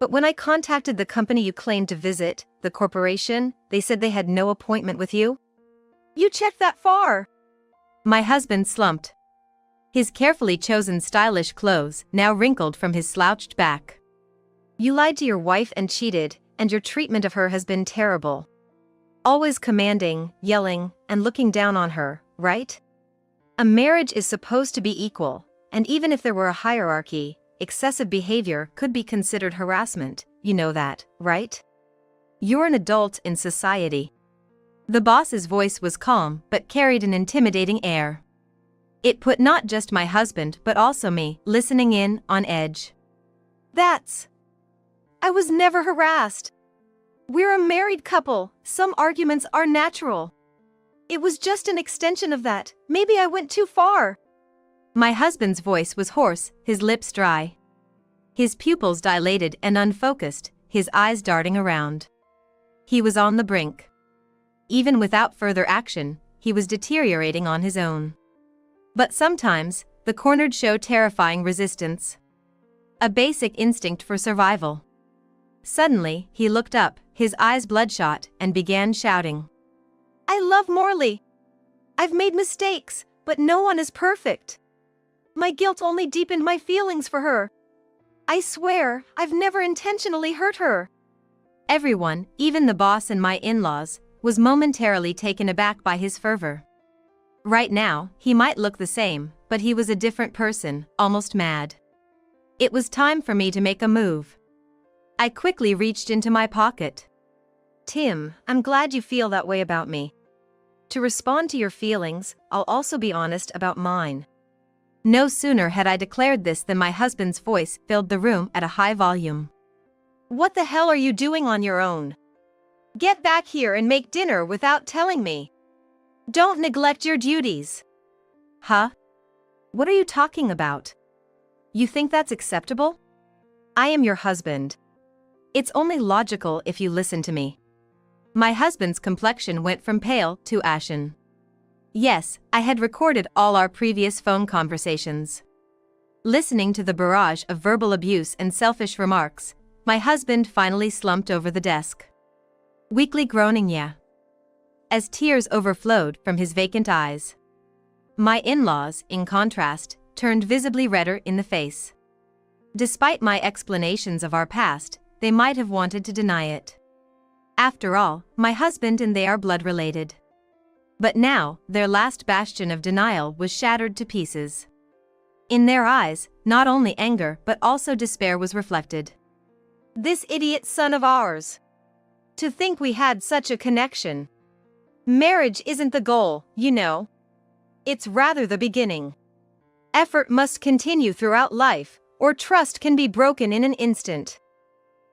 But when I contacted the company you claimed to visit, the corporation, they said they had no appointment with you? You checked that far. My husband slumped. His carefully chosen stylish clothes now wrinkled from his slouched back. You lied to your wife and cheated, and your treatment of her has been terrible. Always commanding, yelling, and looking down on her, right? A marriage is supposed to be equal, and even if there were a hierarchy, excessive behavior could be considered harassment, you know that, right? You're an adult in society. The boss's voice was calm but carried an intimidating air. It put not just my husband but also me, listening in, on edge. I was never harassed. We're a married couple, some arguments are natural. It was just an extension of that, maybe I went too far. My husband's voice was hoarse, his lips dry. His pupils dilated and unfocused, his eyes darting around. He was on the brink. Even without further action, he was deteriorating on his own. But sometimes, the cornered show terrifying resistance. A basic instinct for survival. Suddenly, he looked up, his eyes bloodshot, and began shouting. I love Morley. I've made mistakes, but no one is perfect. My guilt only deepened my feelings for her. I swear, I've never intentionally hurt her. Everyone, even the boss and my in-laws, was momentarily taken aback by his fervor. Right now, he might look the same, but he was a different person, almost mad. It was time for me to make a move. I quickly reached into my pocket. Tim, I'm glad you feel that way about me. To respond to your feelings, I'll also be honest about mine. No sooner had I declared this than my husband's voice filled the room at a high volume. What the hell are you doing on your own? Get back here and make dinner without telling me. Don't neglect your duties. Huh? What are you talking about? You think that's acceptable? I am your husband. It's only logical if you listen to me. My husband's complexion went from pale to ashen. Yes, I had recorded all our previous phone conversations. Listening to the barrage of verbal abuse and selfish remarks, my husband finally slumped over the desk. Weakly groaning as tears overflowed from his vacant eyes. My in-laws, in contrast, turned visibly redder in the face. Despite my explanations of our past, they might have wanted to deny it. After all, my husband and they are blood-related. But now, their last bastion of denial was shattered to pieces. In their eyes, not only anger but also despair was reflected. This idiot son of ours. To think we had such a connection. Marriage isn't the goal, you know. It's rather the beginning. Effort must continue throughout life, or trust can be broken in an instant.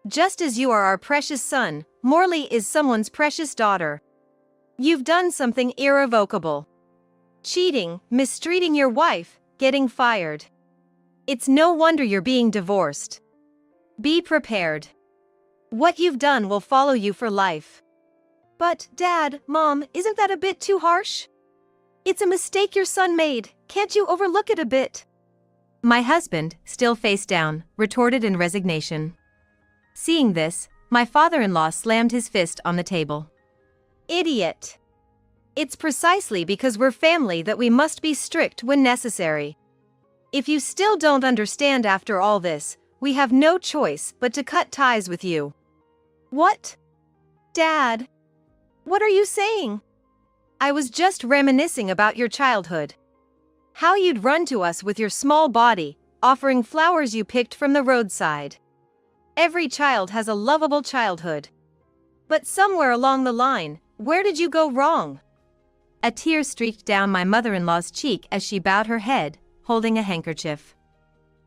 Just as you are our precious son, Morley is someone's precious daughter. You've done something irrevocable. Cheating, mistreating your wife, getting fired. It's no wonder you're being divorced. Be prepared. What you've done will follow you for life. But, Dad, Mom, isn't that a bit too harsh? It's a mistake your son made, can't you overlook it a bit? My husband, still face down, retorted in resignation. Seeing this, my father-in-law slammed his fist on the table. Idiot. It's precisely because we're family that we must be strict when necessary. If you still don't understand after all this, we have no choice but to cut ties with you. What? Dad? What are you saying? I was just reminiscing about your childhood. How you'd run to us with your small body, offering flowers you picked from the roadside. Every child has a lovable childhood. But somewhere along the line, where did you go wrong? A tear streaked down my mother-in-law's cheek as she bowed her head, holding a handkerchief.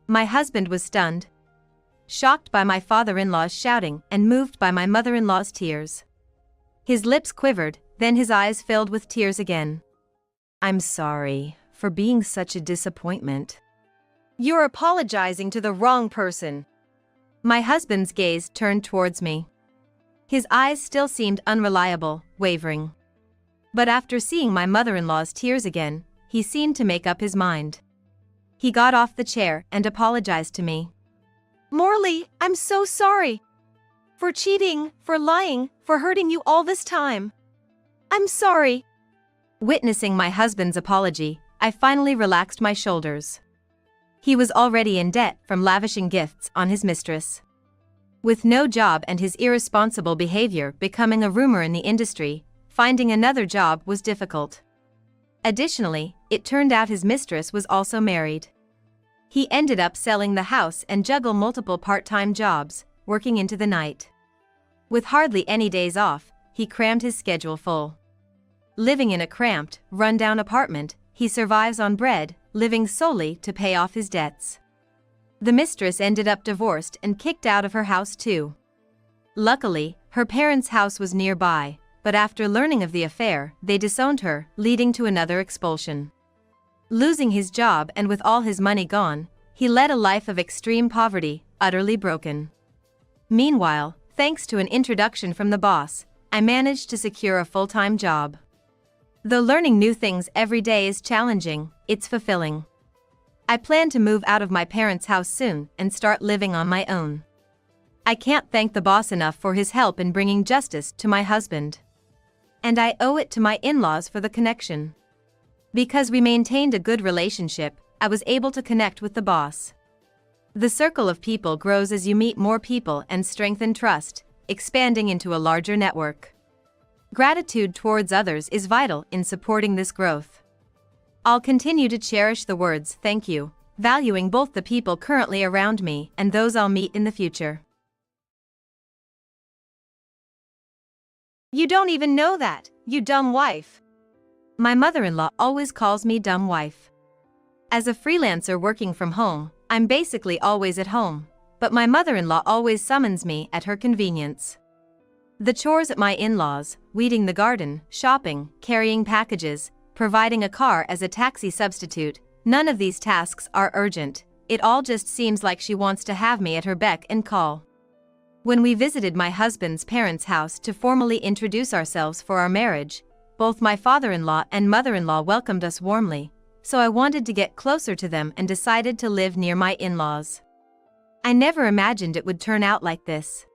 My husband was stunned, shocked by my father-in-law's shouting and moved by my mother-in-law's tears. His lips quivered, then his eyes filled with tears again. I'm sorry for being such a disappointment. You're apologizing to the wrong person. My husband's gaze turned towards me. His eyes still seemed unreliable, wavering. But after seeing my mother-in-law's tears again, he seemed to make up his mind. He got off the chair and apologized to me. Morley, I'm so sorry. For cheating, for lying, for hurting you all this time. I'm sorry. Witnessing my husband's apology, I finally relaxed my shoulders. He was already in debt from lavishing gifts on his mistress. With no job and his irresponsible behavior becoming a rumor in the industry, finding another job was difficult. Additionally, it turned out his mistress was also married. He ended up selling the house and juggle multiple part-time jobs, working into the night. With hardly any days off, he crammed his schedule full. Living in a cramped, run-down apartment, he survives on bread, living solely to pay off his debts. The mistress ended up divorced and kicked out of her house too. Luckily, her parents' house was nearby, but after learning of the affair, they disowned her, leading to another expulsion. Losing his job and with all his money gone, he led a life of extreme poverty, utterly broken. Meanwhile, thanks to an introduction from the boss, I managed to secure a full-time job. Though learning new things every day is challenging, it's fulfilling. I plan to move out of my parents' house soon and start living on my own. I can't thank the boss enough for his help in bringing justice to my husband. And I owe it to my in-laws for the connection. Because we maintained a good relationship, I was able to connect with the boss. The circle of people grows as you meet more people and strengthen trust, expanding into a larger network. Gratitude towards others is vital in supporting this growth. I'll continue to cherish the words "thank you," valuing both the people currently around me and those I'll meet in the future. You don't even know that, you dumb wife. My mother-in-law always calls me dumb wife. As a freelancer working from home, I'm basically always at home, but my mother-in-law always summons me at her convenience. The chores at my in-laws, weeding the garden, shopping, carrying packages, providing a car as a taxi substitute, none of these tasks are urgent, it all just seems like she wants to have me at her beck and call. When we visited my husband's parents' house to formally introduce ourselves for our marriage, both my father-in-law and mother-in-law welcomed us warmly, so I wanted to get closer to them and decided to live near my in-laws. I never imagined it would turn out like this.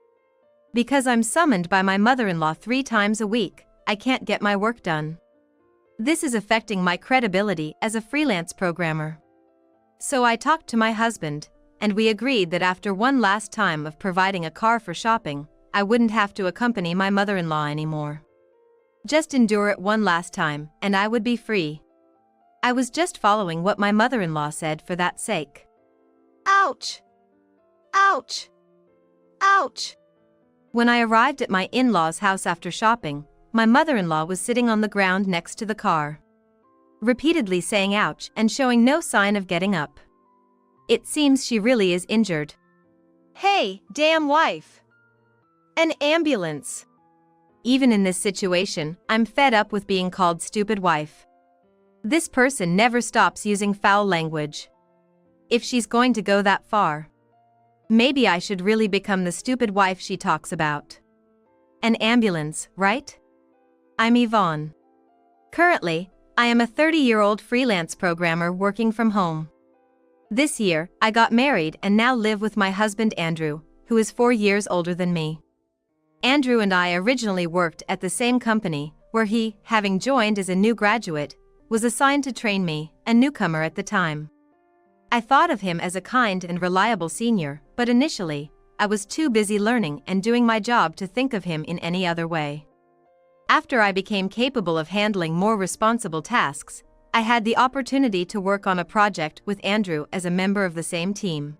Because I'm summoned by my mother-in-law 3 times a week, I can't get my work done. This is affecting my credibility as a freelance programmer. So I talked to my husband, and we agreed that after one last time of providing a car for shopping, I wouldn't have to accompany my mother-in-law anymore. Just endure it one last time, and I would be free. I was just following what my mother-in-law said for that sake. Ouch! Ouch! Ouch! When I arrived at my in-laws' house after shopping, my mother-in-law was sitting on the ground next to the car, repeatedly saying ouch and showing no sign of getting up. It seems she really is injured. Hey, damn wife! An ambulance! Even in this situation, I'm fed up with being called stupid wife. This person never stops using foul language. If she's going to go that far, maybe I should really become the stupid wife she talks about. An ambulance, right? I'm Yvonne. Currently, I am a 30-year-old freelance programmer working from home. This year, I got married and now live with my husband Andrew, who is 4 years older than me. Andrew and I originally worked at the same company, where he, having joined as a new graduate, was assigned to train me, a newcomer at the time. I thought of him as a kind and reliable senior, but initially, I was too busy learning and doing my job to think of him in any other way. After I became capable of handling more responsible tasks, I had the opportunity to work on a project with Andrew as a member of the same team.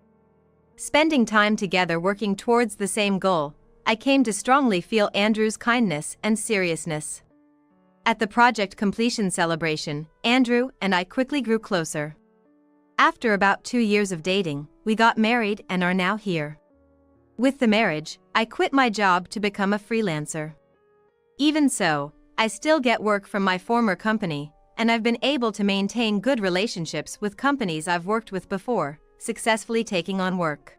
Spending time together working towards the same goal, I came to strongly feel Andrew's kindness and seriousness. At the project completion celebration, Andrew and I quickly grew closer. After about 2 years of dating, we got married and are now here. With the marriage, I quit my job to become a freelancer. Even so, I still get work from my former company, and I've been able to maintain good relationships with companies I've worked with before, successfully taking on work.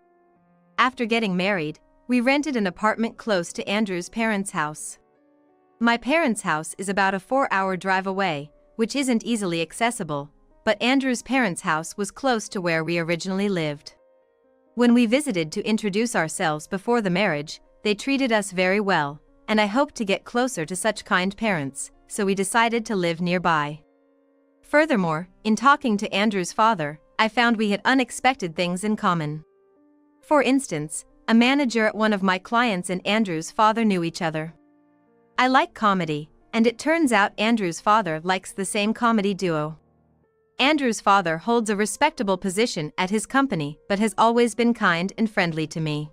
After getting married, we rented an apartment close to Andrew's parents' house. My parents' house is about a 4-hour drive away, which isn't easily accessible, but Andrew's parents' house was close to where we originally lived. When we visited to introduce ourselves before the marriage, they treated us very well, and I hope to get closer to such kind parents, so we decided to live nearby. Furthermore, in talking to Andrew's father, I found we had unexpected things in common. For instance, a manager at one of my clients and Andrew's father knew each other. I like comedy, and it turns out Andrew's father likes the same comedy duo. Andrew's father holds a respectable position at his company but has always been kind and friendly to me.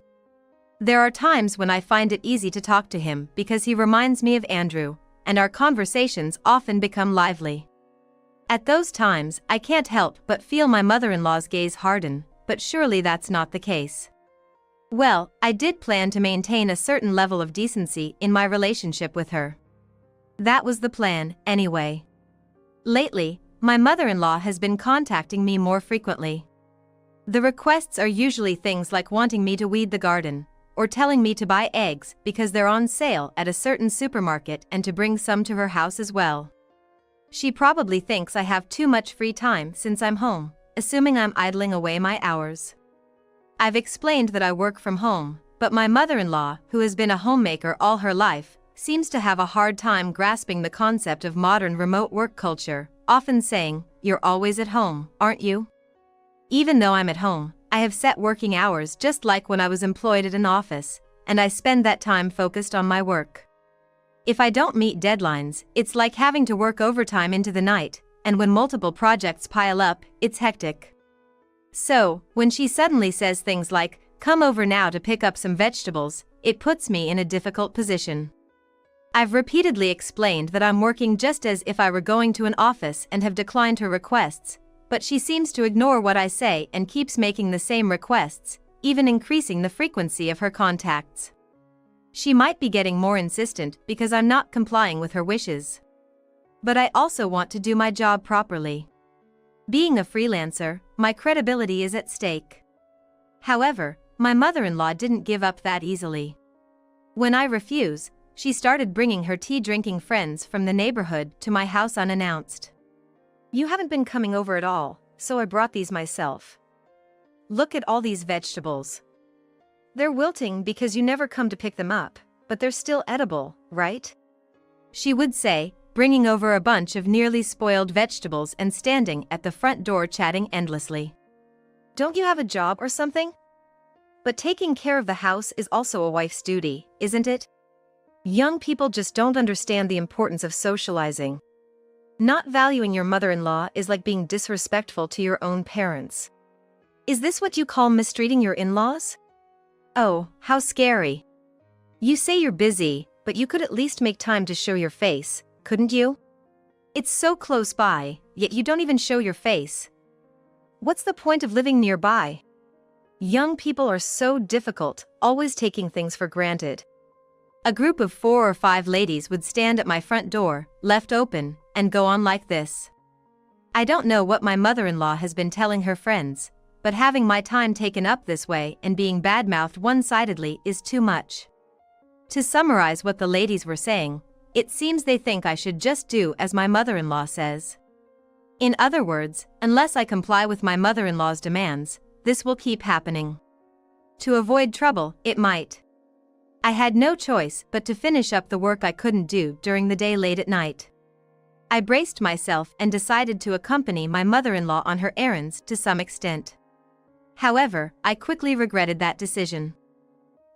There are times when I find it easy to talk to him because he reminds me of Andrew, and our conversations often become lively. At those times, I can't help but feel my mother-in-law's gaze harden, but surely that's not the case. Well, I did plan to maintain a certain level of decency in my relationship with her. That was the plan, anyway. Lately, my mother-in-law has been contacting me more frequently. The requests are usually things like wanting me to weed the garden, or telling me to buy eggs because they're on sale at a certain supermarket and to bring some to her house as well. She probably thinks I have too much free time since I'm home, assuming I'm idling away my hours. I've explained that I work from home, but my mother-in-law, who has been a homemaker all her life, seems to have a hard time grasping the concept of modern remote work culture, often saying, "You're always at home, aren't you?" Even though I'm at home, I have set working hours just like when I was employed at an office, and I spend that time focused on my work. If I don't meet deadlines, it's like having to work overtime into the night, and when multiple projects pile up, it's hectic. So, when she suddenly says things like, "Come over now to pick up some vegetables," it puts me in a difficult position. I've repeatedly explained that I'm working just as if I were going to an office and have declined her requests, but she seems to ignore what I say and keeps making the same requests, even increasing the frequency of her contacts. She might be getting more insistent because I'm not complying with her wishes. But I also want to do my job properly. Being a freelancer, my credibility is at stake. However, my mother-in-law didn't give up that easily. When I refuse, she started bringing her tea-drinking friends from the neighborhood to my house unannounced. You haven't been coming over at all, so I brought these myself. Look at all these vegetables. They're wilting because you never come to pick them up, but they're still edible, right? She would say, bringing over a bunch of nearly spoiled vegetables and standing at the front door chatting endlessly. Don't you have a job or something? But taking care of the house is also a wife's duty, isn't it? Young people just don't understand the importance of socializing. Not valuing your mother-in-law is like being disrespectful to your own parents. Is this what you call mistreating your in-laws? Oh, how scary. You say you're busy, but you could at least make time to show your face, couldn't you? It's so close by, yet you don't even show your face. What's the point of living nearby? Young people are so difficult, always taking things for granted. A group of 4 or 5 ladies would stand at my front door, left open, and go on like this. I don't know what my mother-in-law has been telling her friends, but having my time taken up this way and being badmouthed one-sidedly is too much. To summarize what the ladies were saying, it seems they think I should just do as my mother-in-law says. In other words, unless I comply with my mother-in-law's demands, this will keep happening. To avoid trouble, it might. I had no choice but to finish up the work I couldn't do during the day late at night. I braced myself and decided to accompany my mother-in-law on her errands to some extent. However, I quickly regretted that decision.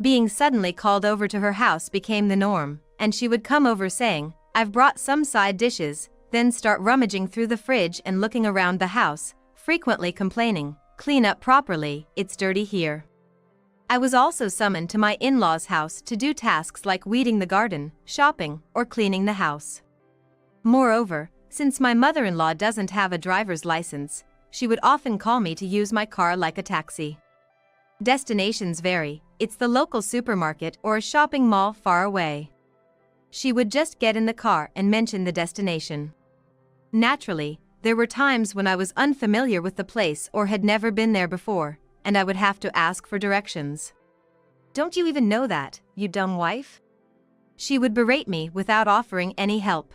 Being suddenly called over to her house became the norm, and she would come over saying, "I've brought some side dishes," then start rummaging through the fridge and looking around the house, frequently complaining, "Clean up properly, it's dirty here." I was also summoned to my in-laws' house to do tasks like weeding the garden, shopping, or cleaning the house. Moreover, since my mother-in-law doesn't have a driver's license, she would often call me to use my car like a taxi. Destinations vary, it's the local supermarket or a shopping mall far away. She would just get in the car and mention the destination. Naturally, there were times when I was unfamiliar with the place or had never been there before, and I would have to ask for directions. "Don't you even know that, you dumb wife?" She would berate me without offering any help.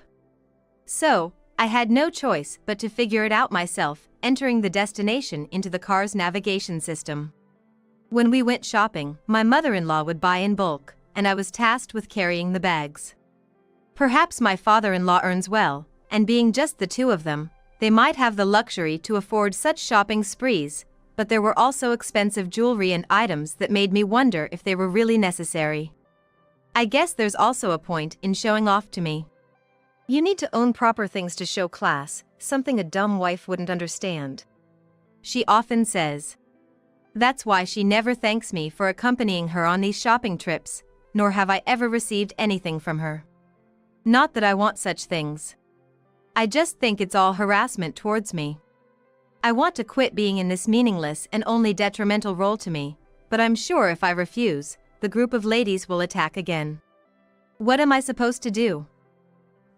So, I had no choice but to figure it out myself, entering the destination into the car's navigation system. When we went shopping, my mother-in-law would buy in bulk, and I was tasked with carrying the bags. Perhaps my father-in-law earns well, and being just the two of them, they might have the luxury to afford such shopping sprees, but there were also expensive jewelry and items that made me wonder if they were really necessary. I guess there's also a point in showing off to me. You need to own proper things to show class, something a dumb wife wouldn't understand. She often says. That's why she never thanks me for accompanying her on these shopping trips, nor have I ever received anything from her. Not that I want such things. I just think it's all harassment towards me. I want to quit being in this meaningless and only detrimental role to me, but I'm sure if I refuse, the group of ladies will attack again. What am I supposed to do?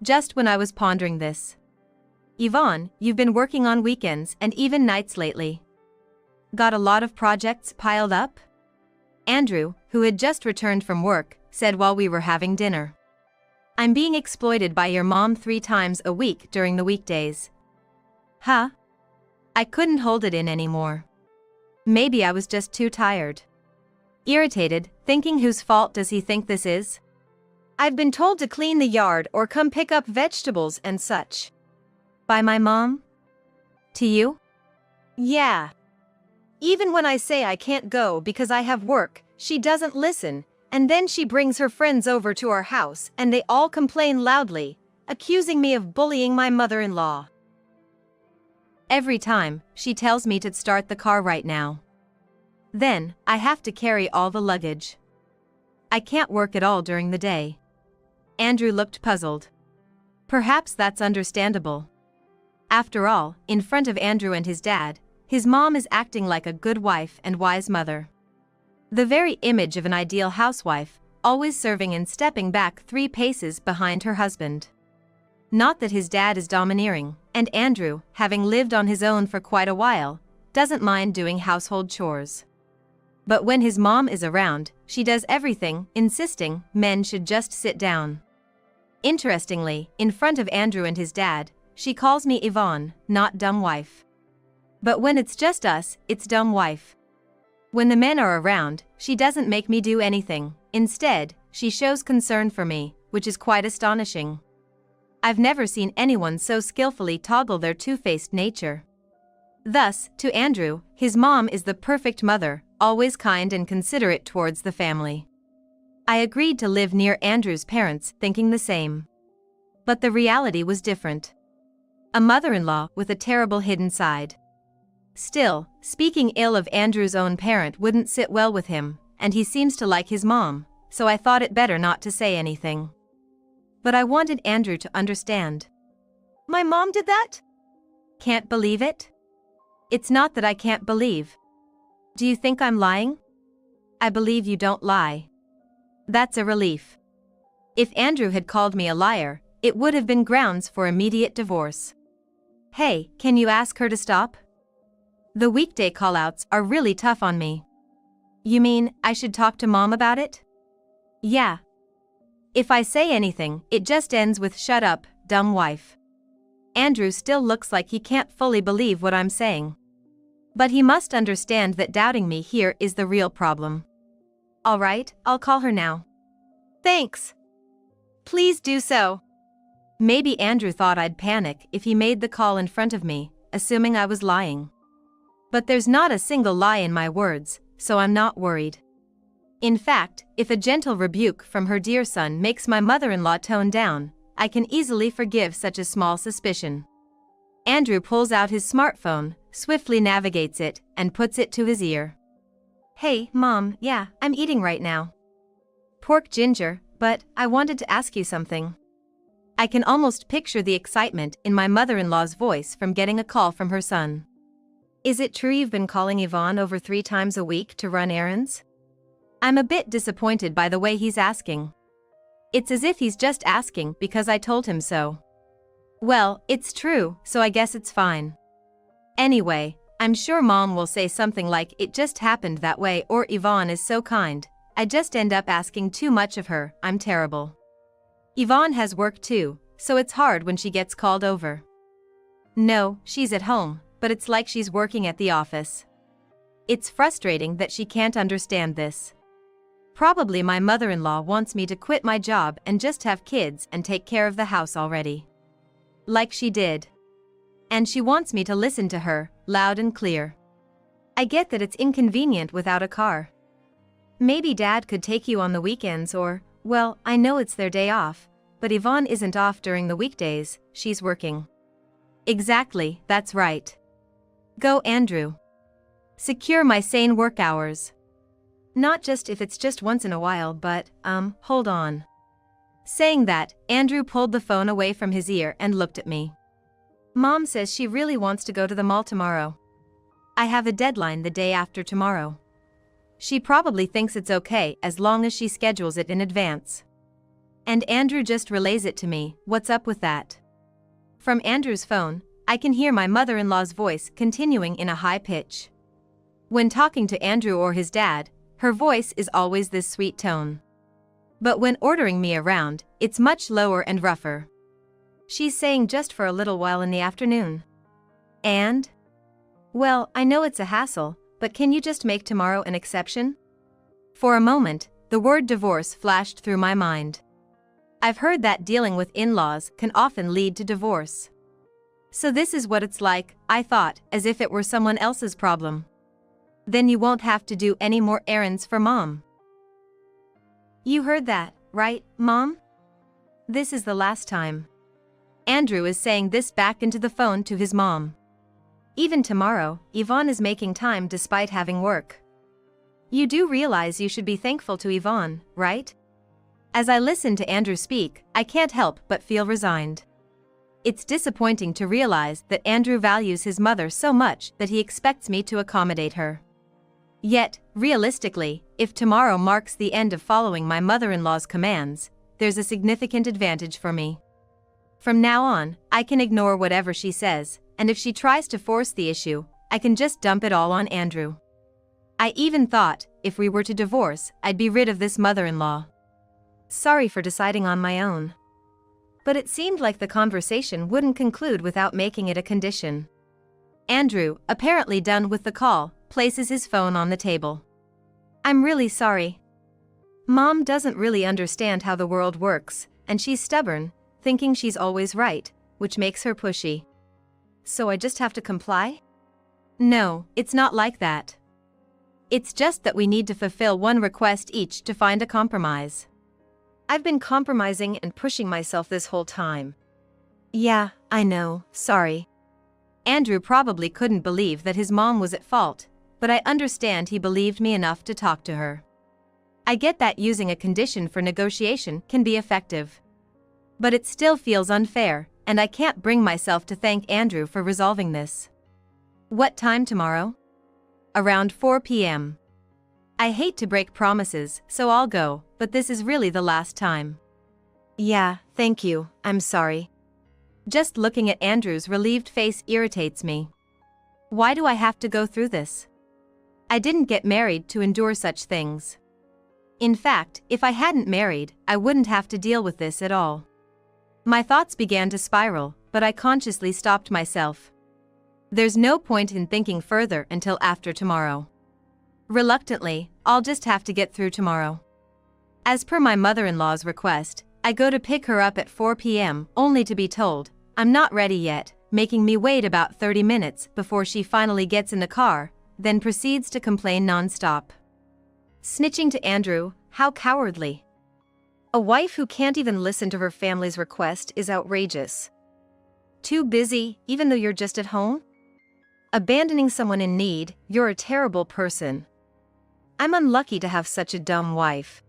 Just when I was pondering this. Yvonne, you've been working on weekends and even nights lately. Got a lot of projects piled up? Andrew, who had just returned from work, said while we were having dinner. I'm being exploited by your mom 3 times a week during the weekdays. Huh? I couldn't hold it in anymore. Maybe I was just too tired. Irritated, thinking whose fault does he think this is? I've been told to clean the yard or come pick up vegetables and such. By my mom? To you? Yeah. Even when I say I can't go because I have work, she doesn't listen, and then she brings her friends over to our house and they all complain loudly, accusing me of bullying my mother-in-law. Every time, she tells me to start the car right now. Then, I have to carry all the luggage. I can't work at all during the day. Andrew looked puzzled. Perhaps that's understandable. After all, in front of Andrew and his dad, his mom is acting like a good wife and wise mother. The very image of an ideal housewife, always serving and stepping back 3 paces behind her husband. Not that his dad is domineering, and Andrew, having lived on his own for quite a while, doesn't mind doing household chores. But when his mom is around, she does everything, insisting men should just sit down. Interestingly, in front of Andrew and his dad, she calls me Yvonne, not dumb wife. But when it's just us, it's dumb wife. When the men are around, she doesn't make me do anything. Instead, she shows concern for me, which is quite astonishing. I've never seen anyone so skillfully toggle their two-faced nature. Thus, to Andrew, his mom is the perfect mother, always kind and considerate towards the family. I agreed to live near Andrew's parents, thinking the same. But the reality was different. A mother-in-law with a terrible hidden side. Still, speaking ill of Andrew's own parent wouldn't sit well with him, and he seems to like his mom, so I thought it better not to say anything. But I wanted Andrew to understand. My mom did that? Can't believe it? It's not that I can't believe. Do you think I'm lying? I believe you don't lie. That's a relief. If Andrew had called me a liar, it would have been grounds for immediate divorce. Hey, can you ask her to stop? The weekday callouts are really tough on me. You mean, I should talk to mom about it? Yeah. If I say anything, it just ends with shut up, dumb wife. Andrew still looks like he can't fully believe what I'm saying. But he must understand that doubting me here is the real problem. All right, I'll call her now. Thanks. Please do so. Maybe Andrew thought I'd panic if he made the call in front of me, assuming I was lying. But there's not a single lie in my words, so I'm not worried. In fact, if a gentle rebuke from her dear son makes my mother-in-law tone down, I can easily forgive such a small suspicion. Andrew pulls out his smartphone, swiftly navigates it, and puts it to his ear. Hey, Mom, yeah, I'm eating right now. Pork ginger, but I wanted to ask you something. I can almost picture the excitement in my mother-in-law's voice from getting a call from her son. Is it true you've been calling Yvonne over 3 times a week to run errands? I'm a bit disappointed by the way he's asking. It's as if he's just asking because I told him so. Well, it's true, so I guess it's fine. Anyway, I'm sure Mom will say something like it just happened that way or Yvonne is so kind. I just end up asking too much of her, I'm terrible. Yvonne has work too, so it's hard when she gets called over. No, she's at home, but it's like she's working at the office. It's frustrating that she can't understand this. Probably my mother-in-law wants me to quit my job and just have kids and take care of the house already. Like she did. And she wants me to listen to her, loud and clear. I get that it's inconvenient without a car. Maybe Dad could take you on the weekends or, well, I know it's their day off, but Yvonne isn't off during the weekdays, she's working. Exactly, that's right. Go, Andrew. Secure my sane work hours. Not just if it's just once in a while, but, hold on. Saying that, Andrew pulled the phone away from his ear and looked at me. Mom says she really wants to go to the mall tomorrow. I have a deadline the day after tomorrow. She probably thinks it's okay as long as she schedules it in advance. And Andrew just relays it to me, what's up with that? From Andrew's phone, I can hear my mother-in-law's voice continuing in a high pitch. When talking to Andrew or his dad, her voice is always this sweet tone. But when ordering me around, it's much lower and rougher. She's saying just for a little while in the afternoon. And? Well, I know it's a hassle, but can you just make tomorrow an exception? For a moment, the word divorce flashed through my mind. I've heard that dealing with in-laws can often lead to divorce. So this is what it's like, I thought, as if it were someone else's problem. Then you won't have to do any more errands for Mom. You heard that, right, Mom? This is the last time. Andrew is saying this back into the phone to his mom. Even tomorrow, Yvonne is making time despite having work. You do realize you should be thankful to Yvonne, right? As I listen to Andrew speak, I can't help but feel resigned. It's disappointing to realize that Andrew values his mother so much that he expects me to accommodate her. Yet, realistically, if tomorrow marks the end of following my mother-in-law's commands, there's a significant advantage for me. From now on, I can ignore whatever she says, and if she tries to force the issue, I can just dump it all on Andrew. I even thought, if we were to divorce, I'd be rid of this mother-in-law. Sorry for deciding on my own. But it seemed like the conversation wouldn't conclude without making it a condition. Andrew, apparently done with the call, places his phone on the table. I'm really sorry. Mom doesn't really understand how the world works, and she's stubborn, thinking she's always right, which makes her pushy. So I just have to comply? No, it's not like that. It's just that we need to fulfill one request each to find a compromise. I've been compromising and pushing myself this whole time. Yeah, I know, sorry. Andrew probably couldn't believe that his mom was at fault, but I understand he believed me enough to talk to her. I get that using a condition for negotiation can be effective. But it still feels unfair, and I can't bring myself to thank Andrew for resolving this. What time tomorrow? Around 4 p.m. I hate to break promises, so I'll go, but this is really the last time. Yeah, thank you, I'm sorry. Just looking at Andrew's relieved face irritates me. Why do I have to go through this? I didn't get married to endure such things. In fact, if I hadn't married, I wouldn't have to deal with this at all. My thoughts began to spiral, but I consciously stopped myself. There's no point in thinking further until after tomorrow. Reluctantly, I'll just have to get through tomorrow. As per my mother-in-law's request, I go to pick her up at 4 p.m. only to be told, I'm not ready yet, making me wait about 30 minutes before she finally gets in the car, then proceeds to complain non-stop. Snitching to Andrew, how cowardly. A wife who can't even listen to her family's request is outrageous. Too busy, even though you're just at home? Abandoning someone in need, you're a terrible person. I'm unlucky to have such a dumb wife.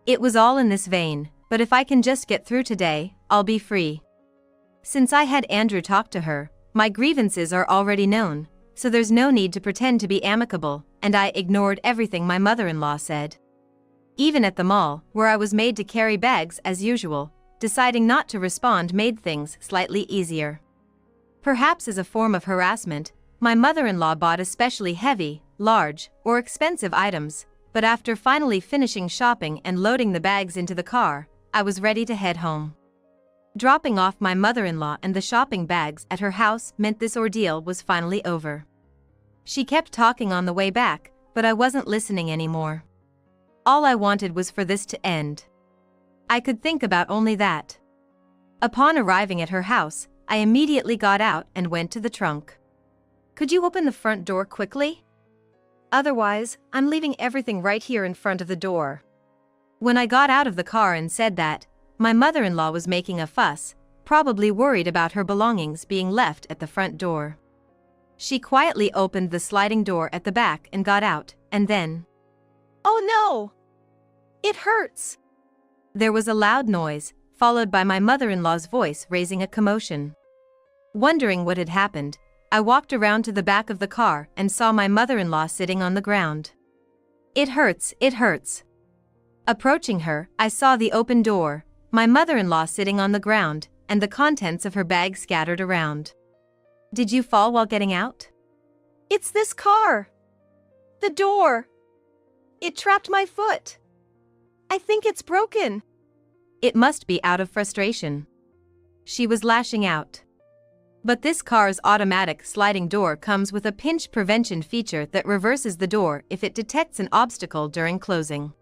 It was all in this vein, but if I can just get through today, I'll be free. Since I had Andrew talk to her, my grievances are already known, so there's no need to pretend to be amicable, and I ignored everything my mother-in-law said. Even at the mall, where I was made to carry bags as usual, deciding not to respond made things slightly easier. Perhaps as a form of harassment, my mother-in-law bought especially heavy, large, or expensive items, but after finally finishing shopping and loading the bags into the car, I was ready to head home. Dropping off my mother-in-law and the shopping bags at her house meant this ordeal was finally over. She kept talking on the way back, but I wasn't listening anymore. All I wanted was for this to end. I could think about only that. Upon arriving at her house, I immediately got out and went to the trunk. Could you open the front door quickly? Otherwise, I'm leaving everything right here in front of the door. When I got out of the car and said that, my mother-in-law was making a fuss, probably worried about her belongings being left at the front door. She quietly opened the sliding door at the back and got out, and then... Oh no! It hurts! There was a loud noise, followed by my mother-in-law's voice raising a commotion. Wondering what had happened, I walked around to the back of the car and saw my mother-in-law sitting on the ground. It hurts, it hurts. Approaching her, I saw the open door, my mother-in-law sitting on the ground, and the contents of her bag scattered around. Did you fall while getting out? It's this car! The door! It trapped my foot! I think it's broken. It must be out of frustration. She was lashing out. But this car's automatic sliding door comes with a pinch prevention feature that reverses the door if it detects an obstacle during closing.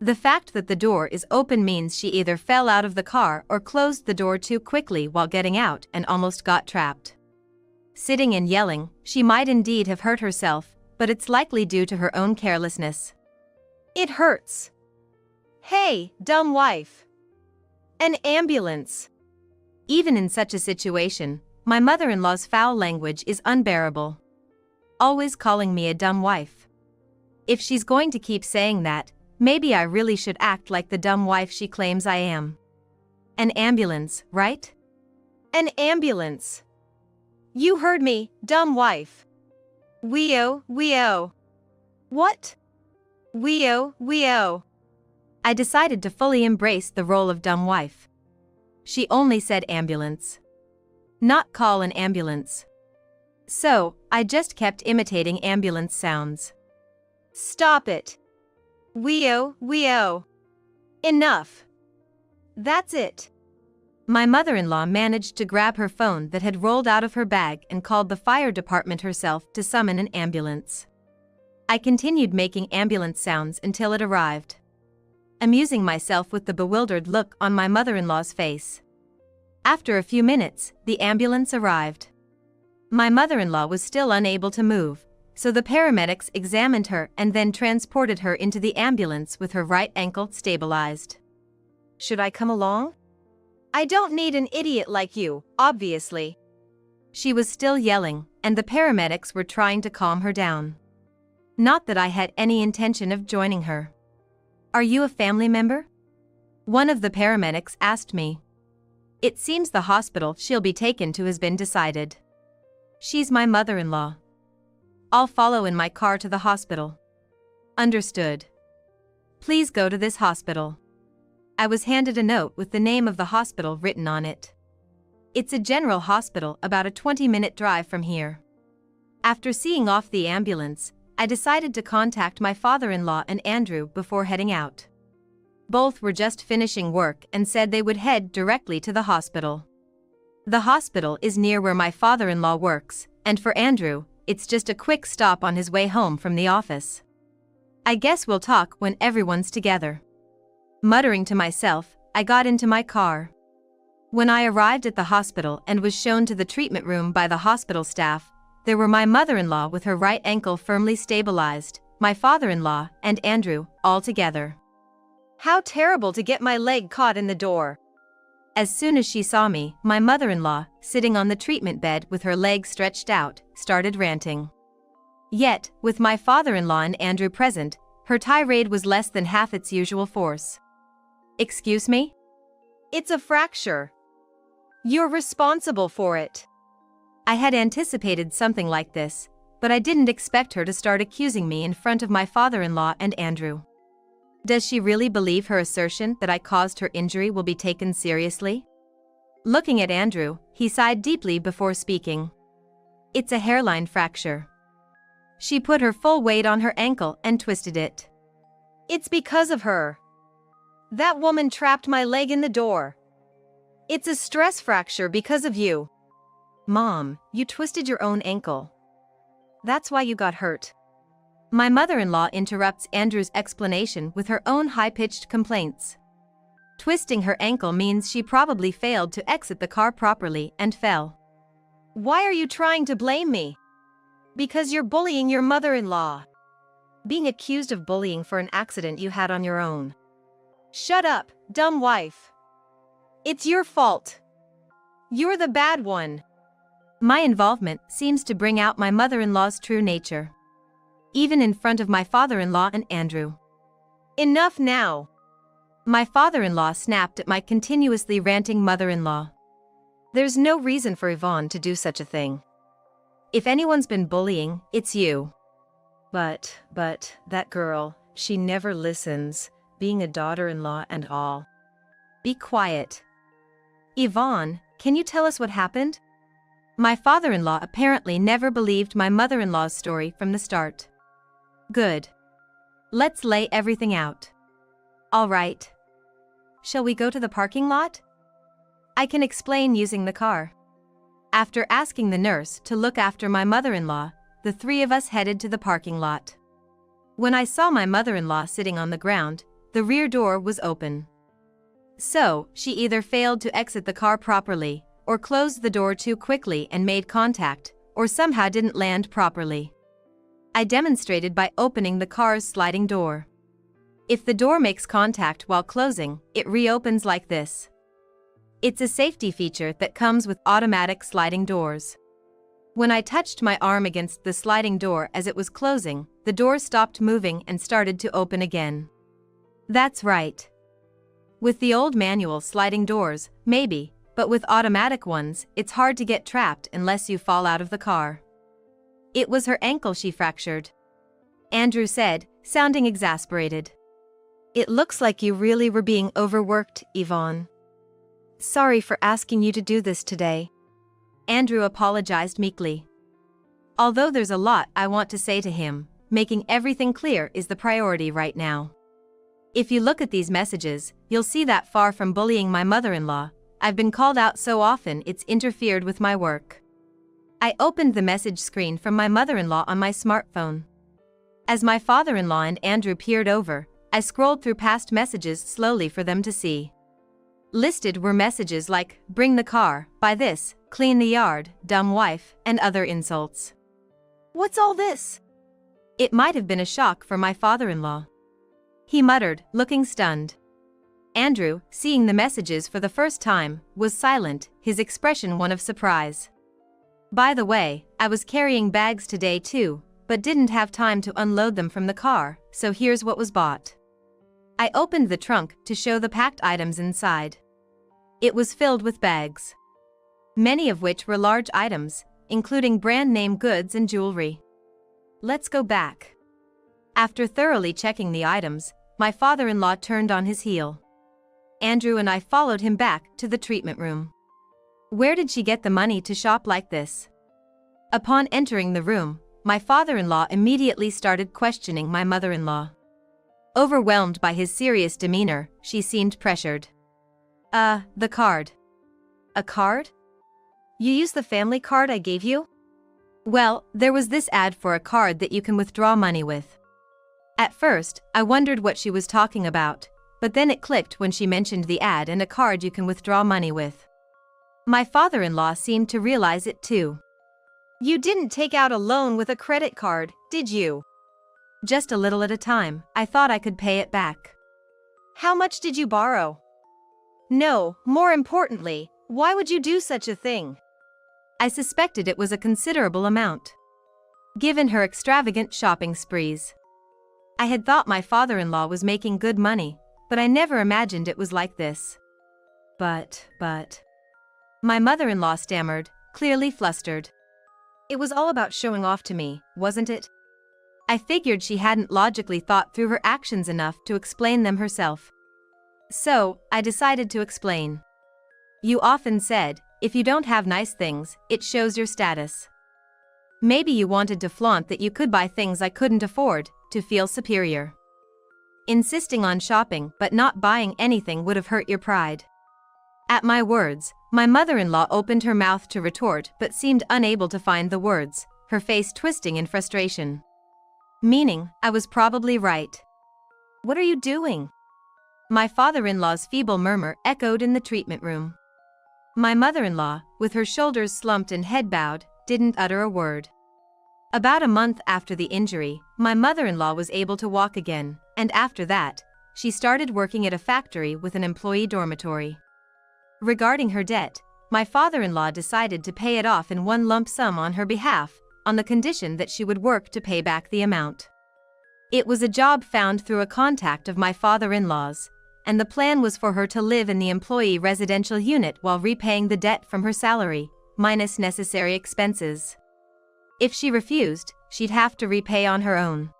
The fact that the door is open means she either fell out of the car or closed the door too quickly while getting out and almost got trapped. Sitting and yelling, she might indeed have hurt herself, but it's likely due to her own carelessness. It hurts. Hey, dumb wife. An ambulance. Even in such a situation, my mother-in-law's foul language is unbearable. Always calling me a dumb wife. If she's going to keep saying that, maybe I really should act like the dumb wife she claims I am. An ambulance, right? An ambulance. You heard me, dumb wife. Wee-oh. What? Wee-oh. I decided to fully embrace the role of dumb wife. She only said ambulance. Not call an ambulance. So, I just kept imitating ambulance sounds. Stop it. Wee-oh. Enough. That's it. My mother-in-law managed to grab her phone that had rolled out of her bag and called the fire department herself to summon an ambulance. I continued making ambulance sounds until it arrived, amusing myself with the bewildered look on my mother-in-law's face. After a few minutes, the ambulance arrived. My mother-in-law was still unable to move, so the paramedics examined her and then transported her into the ambulance with her right ankle stabilized. Should I come along? I don't need an idiot like you, obviously. She was still yelling, and the paramedics were trying to calm her down. Not that I had any intention of joining her. Are you a family member? One of the paramedics asked me. It seems the hospital she'll be taken to has been decided. She's my mother-in-law. I'll follow in my car to the hospital. Understood. Please go to this hospital. I was handed a note with the name of the hospital written on it. It's a general hospital about a 20-minute drive from here. After seeing off the ambulance, I decided to contact my father-in-law and Andrew before heading out. Both were just finishing work and said they would head directly to the hospital. The hospital is near where my father-in-law works, and for Andrew, it's just a quick stop on his way home from the office. I guess we'll talk when everyone's together. Muttering to myself, I got into my car. When I arrived at the hospital and was shown to the treatment room by the hospital staff, there were my mother-in-law with her right ankle firmly stabilized, my father-in-law, and Andrew, all together. How terrible to get my leg caught in the door. As soon as she saw me, my mother-in-law, sitting on the treatment bed with her legs stretched out, started ranting. Yet, with my father-in-law and Andrew present, her tirade was less than half its usual force. Excuse me? It's a fracture. You're responsible for it. I had anticipated something like this, but I didn't expect her to start accusing me in front of my father-in-law and Andrew. Does she really believe her assertion that I caused her injury will be taken seriously? Looking at Andrew, he sighed deeply before speaking. It's a hairline fracture. She put her full weight on her ankle and twisted it. It's because of her. That woman trapped my leg in the door. It's a stress fracture because of you. Mom, you twisted your own ankle. That's why you got hurt. My mother-in-law interrupts Andrew's explanation with her own high-pitched complaints. Twisting her ankle means she probably failed to exit the car properly and fell. Why are you trying to blame me? Because you're bullying your mother-in-law. Being accused of bullying for an accident you had on your own. Shut up, dumb wife. It's your fault. You're the bad one. My involvement seems to bring out my mother-in-law's true nature. Even in front of my father-in-law and Andrew. Enough now. My father-in-law snapped at my continuously ranting mother-in-law. There's no reason for Yvonne to do such a thing. If anyone's been bullying, it's you. But, that girl, she never listens, being a daughter-in-law and all. Be quiet. Yvonne, can you tell us what happened? My father-in-law apparently never believed my mother-in-law's story from the start. Good. Let's lay everything out. All right. Shall we go to the parking lot? I can explain using the car. After asking the nurse to look after my mother-in-law, the three of us headed to the parking lot. When I saw my mother-in-law sitting on the ground, the rear door was open. So, she either failed to exit the car properly, or closed the door too quickly and made contact, or somehow didn't land properly. I demonstrated by opening the car's sliding door. If the door makes contact while closing, it reopens like this. It's a safety feature that comes with automatic sliding doors. When I touched my arm against the sliding door as it was closing, the door stopped moving and started to open again. That's right. With the old manual sliding doors, maybe, but with automatic ones, it's hard to get trapped unless you fall out of the car. It was her ankle she fractured. Andrew said, sounding exasperated. It looks like you really were being overworked, Yvonne. Sorry for asking you to do this today. Andrew apologized meekly. Although there's a lot I want to say to him, making everything clear is the priority right now. If you look at these messages, you'll see that far from bullying my mother-in-law, I've been called out so often it's interfered with my work. I opened the message screen from my mother-in-law on my smartphone. As my father-in-law and Andrew peered over, I scrolled through past messages slowly for them to see. Listed were messages like, bring the car, buy this, clean the yard, dumb wife, and other insults. What's all this? It might have been a shock for my father-in-law. He muttered, looking stunned. Andrew, seeing the messages for the first time, was silent, his expression one of surprise. By the way, I was carrying bags today too, but didn't have time to unload them from the car, so here's what was bought. I opened the trunk to show the packed items inside. It was filled with bags. Many of which were large items, including brand-name goods and jewelry. Let's go back. After thoroughly checking the items, my father-in-law turned on his heel. Andrew and I followed him back to the treatment room. Where did she get the money to shop like this? Upon entering the room, my father-in-law immediately started questioning my mother-in-law. Overwhelmed by his serious demeanor, she seemed pressured. The card. A card? You used the family card I gave you? Well, there was this ad for a card that you can withdraw money with. At first, I wondered what she was talking about, but then it clicked when she mentioned the ad and a card you can withdraw money with. My father-in-law seemed to realize it too. You didn't take out a loan with a credit card, did you? Just a little at a time, I thought I could pay it back. How much did you borrow? No, more importantly, why would you do such a thing? I suspected it was a considerable amount. Given her extravagant shopping sprees. I had thought my father-in-law was making good money, but I never imagined it was like this. But. My mother-in-law stammered, clearly flustered. It was all about showing off to me, wasn't it? I figured she hadn't logically thought through her actions enough to explain them herself. So, I decided to explain. You often said, if you don't have nice things, it shows your status. Maybe you wanted to flaunt that you could buy things I couldn't afford, to feel superior. Insisting on shopping but not buying anything would have hurt your pride. At my words, my mother-in-law opened her mouth to retort but seemed unable to find the words, her face twisting in frustration. Meaning, I was probably right. What are you doing? My father-in-law's feeble murmur echoed in the treatment room. My mother-in-law, with her shoulders slumped and head bowed, didn't utter a word. About a month after the injury, my mother-in-law was able to walk again, and after that, she started working at a factory with an employee dormitory. Regarding her debt, my father-in-law decided to pay it off in one lump sum on her behalf, on the condition that she would work to pay back the amount. It was a job found through a contact of my father-in-law's, and the plan was for her to live in the employee residential unit while repaying the debt from her salary, minus necessary expenses. If she refused, she'd have to repay on her own.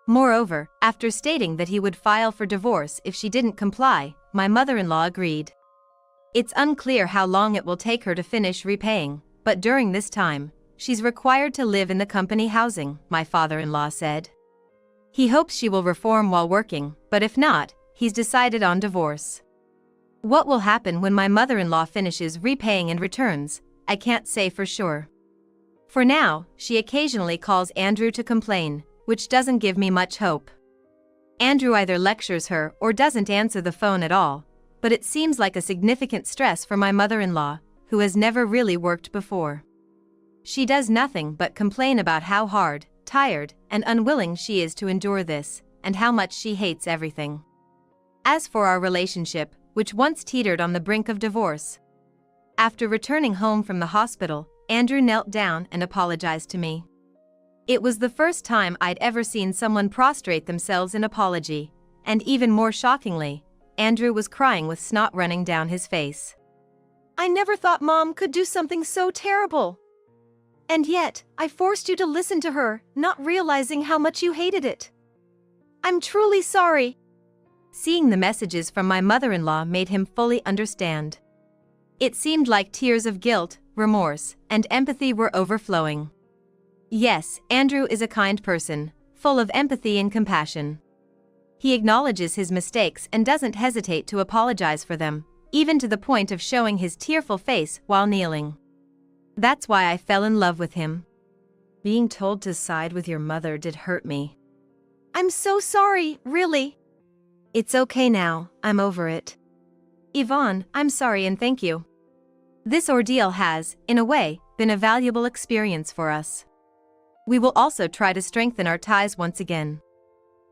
Moreover, after stating that he would file for divorce if she didn't comply, my mother-in-law agreed. It's unclear how long it will take her to finish repaying, but during this time, she's required to live in the company housing, my father-in-law said. He hopes she will reform while working, but if not, he's decided on divorce. What will happen when my mother-in-law finishes repaying and returns, I can't say for sure. For now, she occasionally calls Andrew to complain, which doesn't give me much hope. Andrew either lectures her or doesn't answer the phone at all, but it seems like a significant stress for my mother-in-law, who has never really worked before. She does nothing but complain about how hard, tired, and unwilling she is to endure this, and how much she hates everything. As for our relationship, which once teetered on the brink of divorce, after returning home from the hospital, Andrew knelt down and apologized to me. It was the first time I'd ever seen someone prostrate themselves in apology, and even more shockingly, Andrew was crying with snot running down his face. I never thought Mom could do something so terrible. And yet, I forced you to listen to her, not realizing how much you hated it. I'm truly sorry. Seeing the messages from my mother-in-law made him fully understand. It seemed like tears of guilt, remorse, and empathy were overflowing. Yes, Andrew is a kind person, full of empathy and compassion. He acknowledges his mistakes and doesn't hesitate to apologize for them, even to the point of showing his tearful face while kneeling. That's why I fell in love with him. Being told to side with your mother did hurt me. I'm so sorry, really. It's okay now, I'm over it. Yvonne, I'm sorry and thank you. This ordeal has, in a way, been a valuable experience for us. We will also try to strengthen our ties once again.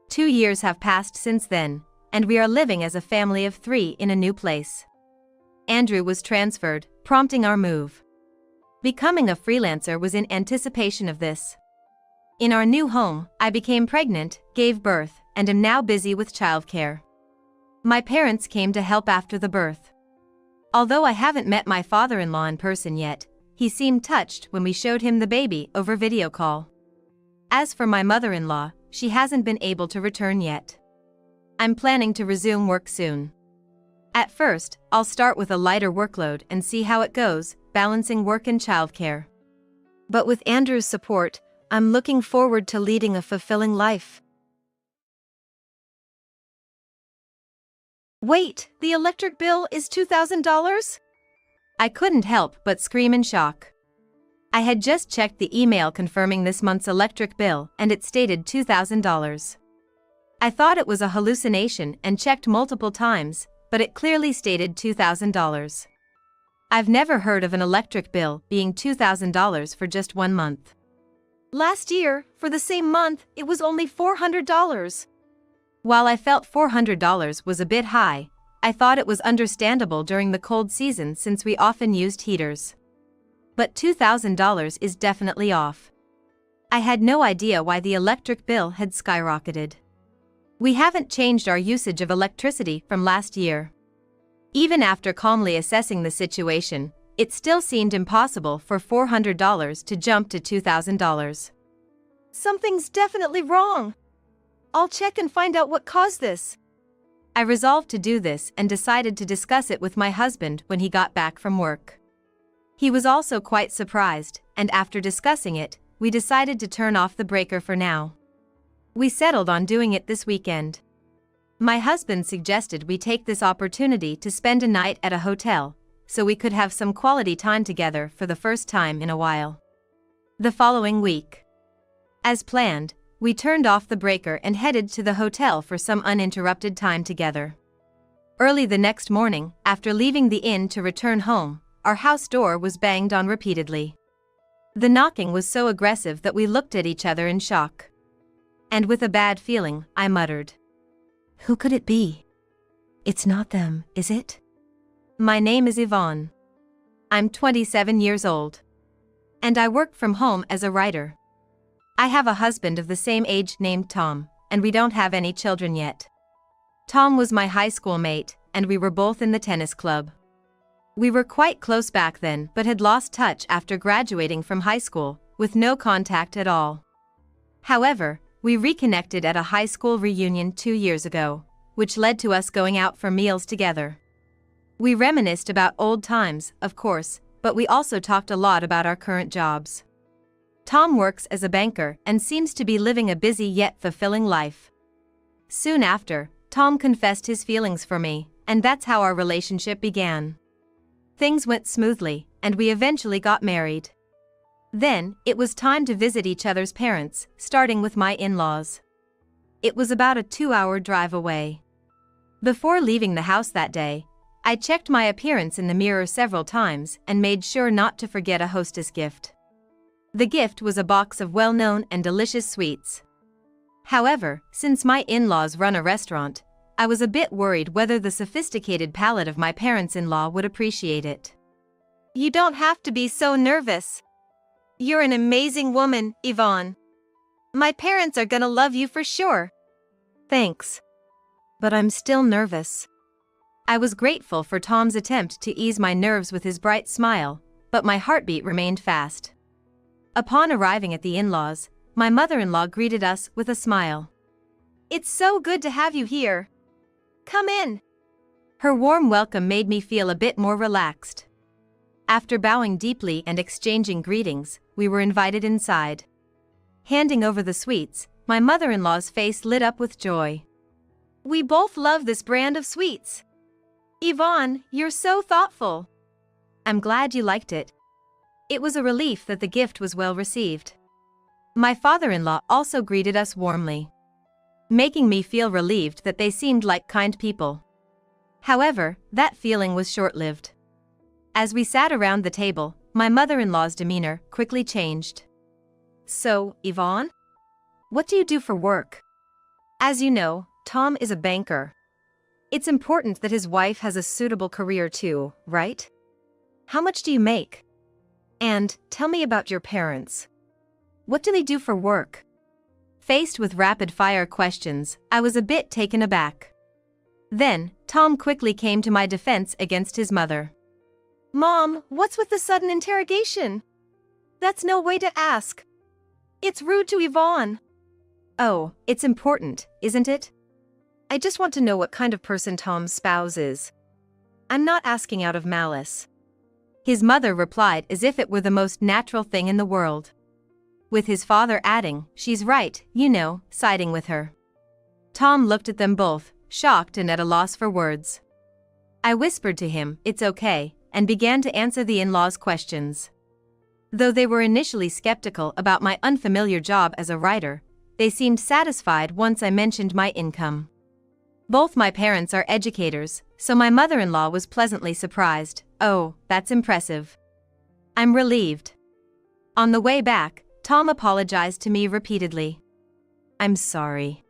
2 years have passed since then, and we are living as a family of 3 in a new place. Andrew was transferred, prompting our move. Becoming a freelancer was in anticipation of this. In our new home, I became pregnant, gave birth, and am now busy with childcare. My parents came to help after the birth. Although I haven't met my father-in-law in person yet, he seemed touched when we showed him the baby over video call. As for my mother-in-law, she hasn't been able to return yet. I'm planning to resume work soon. At first, I'll start with a lighter workload and see how it goes, balancing work and childcare. But with Andrew's support, I'm looking forward to leading a fulfilling life. Wait, the electric bill is $2,000? I couldn't help but scream in shock. I had just checked the email confirming this month's electric bill and it stated $2,000. I thought it was a hallucination and checked multiple times, but it clearly stated $2,000. I've never heard of an electric bill being $2,000 for just 1 month. Last year, for the same month, it was only $400. While I felt $400 was a bit high, I thought it was understandable during the cold season since we often used heaters. But $2,000 is definitely off. I had no idea why the electric bill had skyrocketed. We haven't changed our usage of electricity from last year. Even after calmly assessing the situation, it still seemed impossible for $400 to jump to $2,000. Something's definitely wrong. I'll check and find out what caused this. I resolved to do this and decided to discuss it with my husband when he got back from work. He was also quite surprised, and after discussing it, we decided to turn off the breaker for now. We settled on doing it this weekend. My husband suggested we take this opportunity to spend a night at a hotel, so we could have some quality time together for the first time in a while. The following week, as planned, We turned off the breaker and headed to the hotel for some uninterrupted time together. Early the next morning, after leaving the inn to return home, our house door was banged on repeatedly. The knocking was so aggressive that we looked at each other in shock. And with a bad feeling, I muttered, "Who could it be? It's not them, is it?" My name is Yvonne. I'm 27 years old. And I work from home as a writer. I have a husband of the same age named Tom, and we don't have any children yet. Tom was my high school mate, and we were both in the tennis club. We were quite close back then but had lost touch after graduating from high school, with no contact at all. However, we reconnected at a high school reunion 2 years ago, which led to us going out for meals together. We reminisced about old times, of course, but we also talked a lot about our current jobs. Tom works as a banker and seems to be living a busy yet fulfilling life. Soon after, Tom confessed his feelings for me, and that's how our relationship began. Things went smoothly, and we eventually got married. Then, it was time to visit each other's parents, starting with my in-laws. It was about a 2-hour drive away. Before leaving the house that day, I checked my appearance in the mirror several times and made sure not to forget a hostess gift. The gift was a box of well-known and delicious sweets. However, since my in-laws run a restaurant, I was a bit worried whether the sophisticated palate of my parents-in-law would appreciate it. You don't have to be so nervous. You're an amazing woman, Yvonne. My parents are gonna love you for sure. Thanks. But I'm still nervous. I was grateful for Tom's attempt to ease my nerves with his bright smile, but my heartbeat remained fast. Upon arriving at the in-laws, my mother-in-law greeted us with a smile. "It's so good to have you here. Come in." Her warm welcome made me feel a bit more relaxed. After bowing deeply and exchanging greetings, we were invited inside. Handing over the sweets, my mother-in-law's face lit up with joy. "We both love this brand of sweets. Yvonne, you're so thoughtful." "I'm glad you liked it." It was a relief that the gift was well received. My father-in-law also greeted us warmly, making me feel relieved that they seemed like kind people. However, that feeling was short-lived. As we sat around the table, my mother-in-law's demeanor quickly changed. "So, Yvonne, what do you do for work?" As you know, Tom is a banker. It's important that his wife has a suitable career too, right? How much do you make? And tell me about your parents. What do they do for work?" Faced with rapid-fire questions, I was a bit taken aback. Then, Tom quickly came to my defense against his mother. "Mom, what's with the sudden interrogation? That's no way to ask. It's rude to Yvonne." "Oh, it's important, isn't it?" "I just want to know what kind of person Tom's spouse is. I'm not asking out of malice." His mother replied as if it were the most natural thing in the world, with his father adding, "She's right, you know," siding with her. Tom looked at them both, shocked and at a loss for words. I whispered to him, "It's okay," and began to answer the in-laws' questions. Though they were initially skeptical about my unfamiliar job as a writer, they seemed satisfied once I mentioned my income. Both my parents are educators, so my mother-in-law was pleasantly surprised. "Oh, that's impressive." I'm relieved. On the way back, Tom apologized to me repeatedly. "I'm sorry.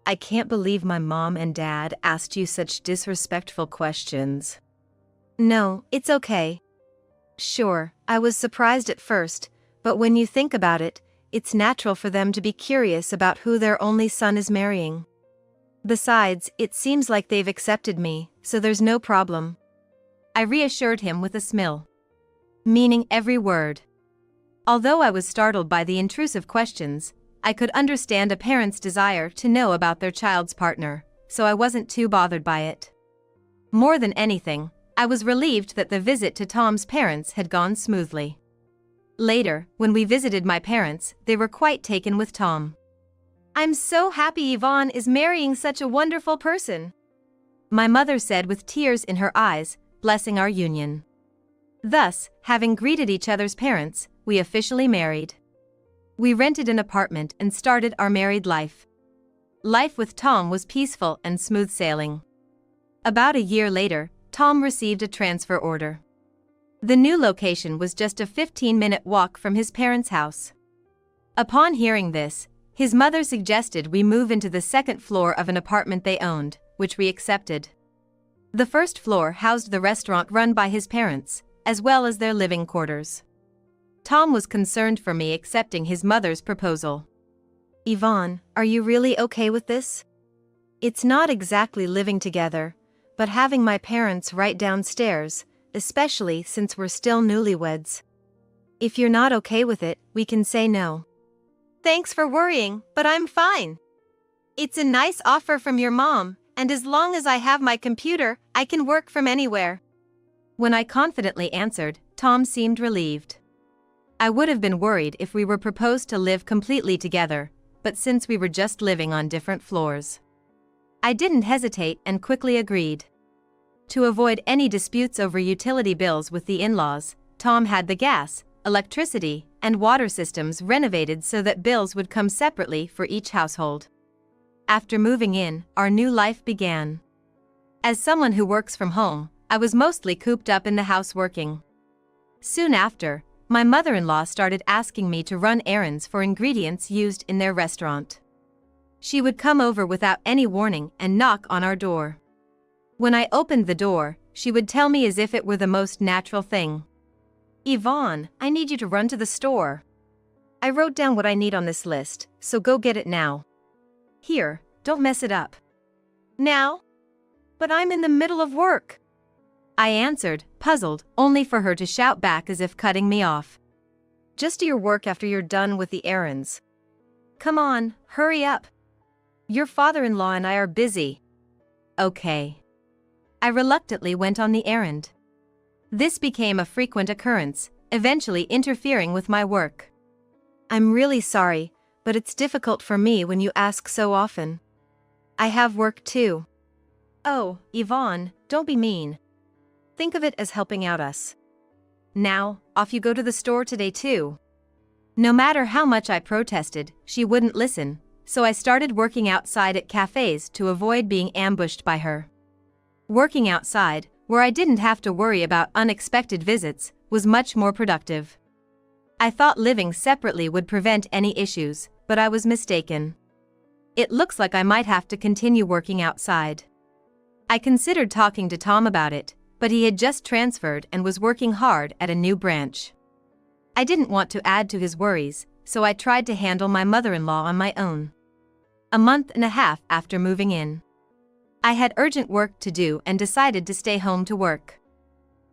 I can't believe my mom and dad asked you such disrespectful questions." "No, it's okay. Sure, I was surprised at first, but when you think about it, it's natural for them to be curious about who their only son is marrying. Besides, it seems like they've accepted me, so there's no problem." I reassured him with a smile, meaning every word. Although I was startled by the intrusive questions, I could understand a parent's desire to know about their child's partner, so I wasn't too bothered by it. More than anything, I was relieved that the visit to Tom's parents had gone smoothly. Later, when we visited my parents, they were quite taken with Tom. "I'm so happy Yvonne is marrying such a wonderful person," my mother said with tears in her eyes, blessing our union. Thus, having greeted each other's parents, we officially married. We rented an apartment and started our married life. Life with Tom was peaceful and smooth sailing. About a year later, Tom received a transfer order. The new location was just a 15-minute walk from his parents' house. Upon hearing this, his mother suggested we move into the second floor of an apartment they owned, which we accepted. The first floor housed the restaurant run by his parents, as well as their living quarters. Tom was concerned for me accepting his mother's proposal. Yvonne, are you really okay with this? It's not exactly living together, but having my parents right downstairs, especially since we're still newlyweds. If you're not okay with it, we can say no. Thanks for worrying, but I'm fine. It's a nice offer from your mom, and as long as I have my computer, I can work from anywhere. When I confidently answered, Tom seemed relieved. I would have been worried if we were proposed to live completely together, but since we were just living on different floors, I didn't hesitate and quickly agreed. To avoid any disputes over utility bills with the in-laws, Tom had the gas, electricity, and water systems renovated so that bills would come separately for each household. After moving in, our new life began. As someone who works from home, I was mostly cooped up in the house working. Soon after, my mother-in-law started asking me to run errands for ingredients used in their restaurant. She would come over without any warning and knock on our door. When I opened the door, she would tell me as if it were the most natural thing. Yvonne, I need you to run to the store. I wrote down what I need on this list, so go get it now. Here, don't mess it up. Now? But I'm in the middle of work. I answered, puzzled, only for her to shout back as if cutting me off. Just do your work after you're done with the errands. Come on, hurry up. Your father-in-law and I are busy. Okay. I reluctantly went on the errand. This became a frequent occurrence, eventually interfering with my work. I'm really sorry, but it's difficult for me when you ask so often. I have work too. Oh, Yvonne, don't be mean. Think of it as helping out us. Now, off you go to the store today too. No matter how much I protested, she wouldn't listen, so I started working outside at cafes to avoid being ambushed by her. Working outside, where I didn't have to worry about unexpected visits, was much more productive. I thought living separately would prevent any issues, but I was mistaken. It looks like I might have to continue working outside. I considered talking to Tom about it, but he had just transferred and was working hard at a new branch. I didn't want to add to his worries, so I tried to handle my mother-in-law on my own. A month and a half after moving in, I had urgent work to do and decided to stay home to work,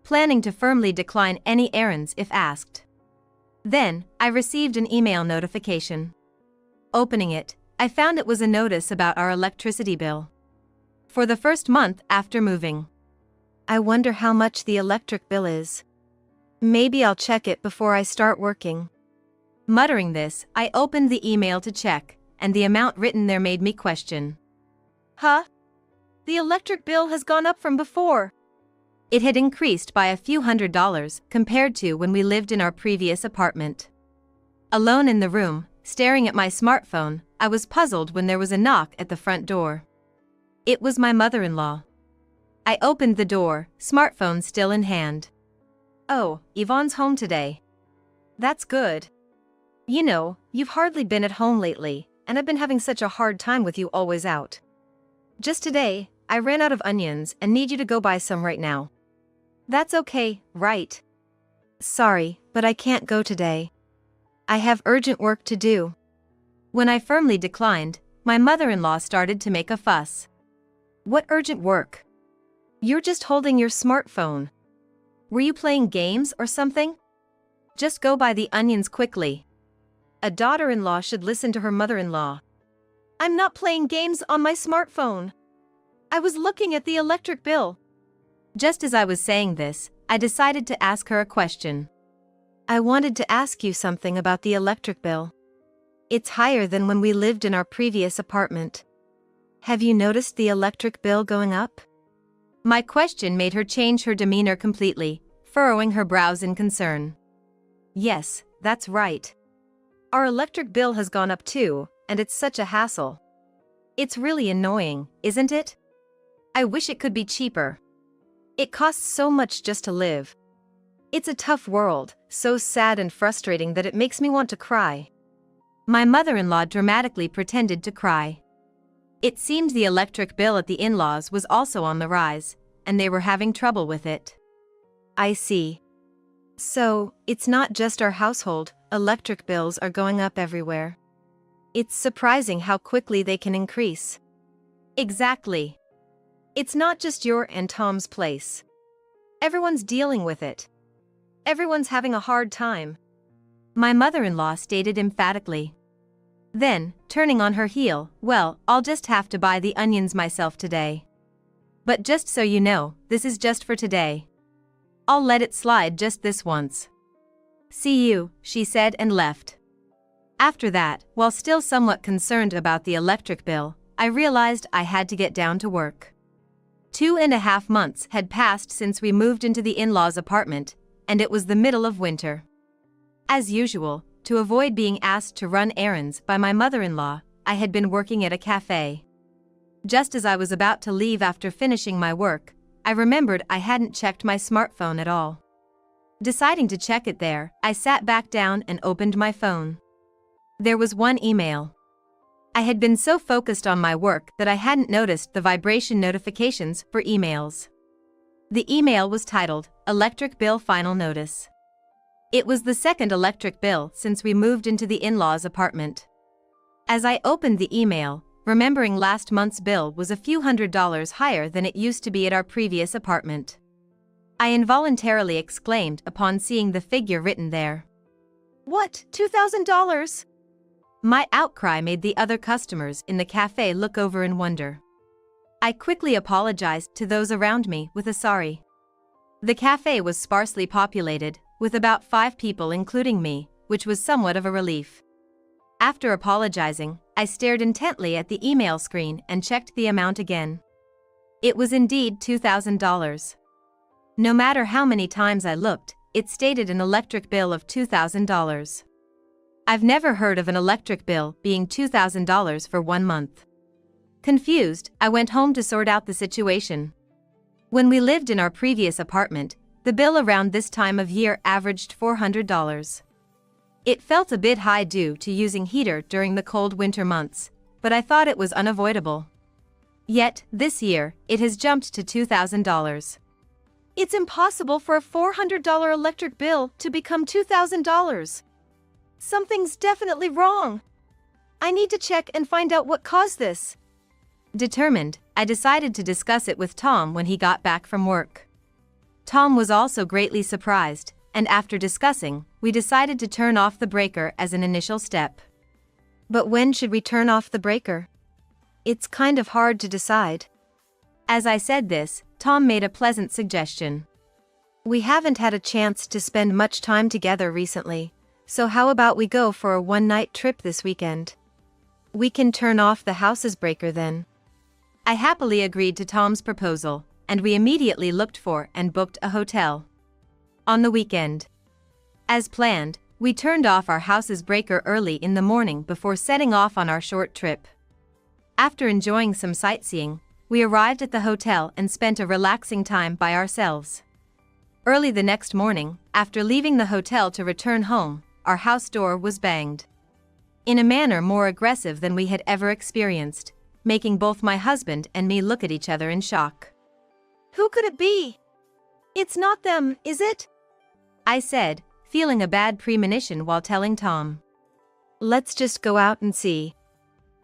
planning to firmly decline any errands if asked. Then, I received an email notification. Opening it, I found it was a notice about our electricity bill for the first month after moving. I wonder how much the electric bill is. Maybe I'll check it before I start working. Muttering this, I opened the email to check, and the amount written there made me question. Huh? The electric bill has gone up from before. It had increased by a few $100s compared to when we lived in our previous apartment. Alone in the room, staring at my smartphone, I was puzzled when there was a knock at the front door. It was my mother-in-law. I opened the door, smartphone still in hand. Oh, Yvonne's home today. That's good. You know, you've hardly been at home lately, and I've been having such a hard time with you always out. Just today, I ran out of onions and need you to go buy some right now. That's okay, right? Sorry, but I can't go today. I have urgent work to do. When I firmly declined, my mother-in-law started to make a fuss. What urgent work? You're just holding your smartphone. Were you playing games or something? Just go buy the onions quickly. A daughter-in-law should listen to her mother-in-law. I'm not playing games on my smartphone. I was looking at the electric bill. Just as I was saying this, I decided to ask her a question. I wanted to ask you something about the electric bill. It's higher than when we lived in our previous apartment. Have you noticed the electric bill going up? My question made her change her demeanor completely, furrowing her brows in concern. Yes, that's right. Our electric bill has gone up too, and it's such a hassle. It's really annoying, isn't it? I wish it could be cheaper. It costs so much just to live. It's a tough world, so sad and frustrating that it makes me want to cry. My mother-in-law dramatically pretended to cry. It seemed the electric bill at the in-laws was also on the rise, and they were having trouble with it. I see. So, it's not just our household, electric bills are going up everywhere. It's surprising how quickly they can increase. Exactly. It's not just your and Tom's place. Everyone's dealing with it. Everyone's having a hard time. My mother-in-law stated emphatically. Then, turning on her heel, well, I'll just have to buy the onions myself today. But just so you know, this is just for today. I'll let it slide just this once. See you, she said and left. After that, while still somewhat concerned about the electric bill, I realized I had to get down to work. 2.5 months had passed since we moved into the in-laws' apartment, and it was the middle of winter. As usual, to avoid being asked to run errands by my mother-in-law, I had been working at a cafe. Just as I was about to leave after finishing my work, I remembered I hadn't checked my smartphone at all. Deciding to check it there, I sat back down and opened my phone. There was one email. I had been so focused on my work that I hadn't noticed the vibration notifications for emails. The email was titled, Electric Bill Final Notice. It was the second electric bill since we moved into the in-laws' apartment. As I opened the email, remembering last month's bill was a few $100s higher than it used to be at our previous apartment, I involuntarily exclaimed upon seeing the figure written there. What, $2,000? My outcry made the other customers in the cafe look over in wonder. I quickly apologized to those around me with a sorry. The cafe was sparsely populated, with about 5 people including me, which was somewhat of a relief. After apologizing, I stared intently at the email screen and checked the amount again. It was indeed $2,000. No matter how many times I looked, it stated an electric bill of $2,000. I've never heard of an electric bill being $2,000 for 1 month. Confused, I went home to sort out the situation. When we lived in our previous apartment, the bill around this time of year averaged $400. It felt a bit high due to using heater during the cold winter months, but I thought it was unavoidable. Yet, this year, it has jumped to $2,000. It's impossible for a $400 electric bill to become $2,000. Something's definitely wrong. I need to check and find out what caused this. Determined, I decided to discuss it with Tom when he got back from work. Tom was also greatly surprised, and after discussing, we decided to turn off the breaker as an initial step. But when should we turn off the breaker? It's kind of hard to decide. As I said this, Tom made a pleasant suggestion. We haven't had a chance to spend much time together recently, so how about we go for a one-night trip this weekend? We can turn off the house's breaker then. I happily agreed to Tom's proposal, and we immediately looked for and booked a hotel. On the weekend, as planned, we turned off our house's breaker early in the morning before setting off on our short trip. After enjoying some sightseeing, we arrived at the hotel and spent a relaxing time by ourselves. Early the next morning, after leaving the hotel to return home, our house door was banged. In a manner more aggressive than we had ever experienced, making both my husband and me look at each other in shock. Who could it be? It's not them, is it? I said, feeling a bad premonition while telling Tom. Let's just go out and see.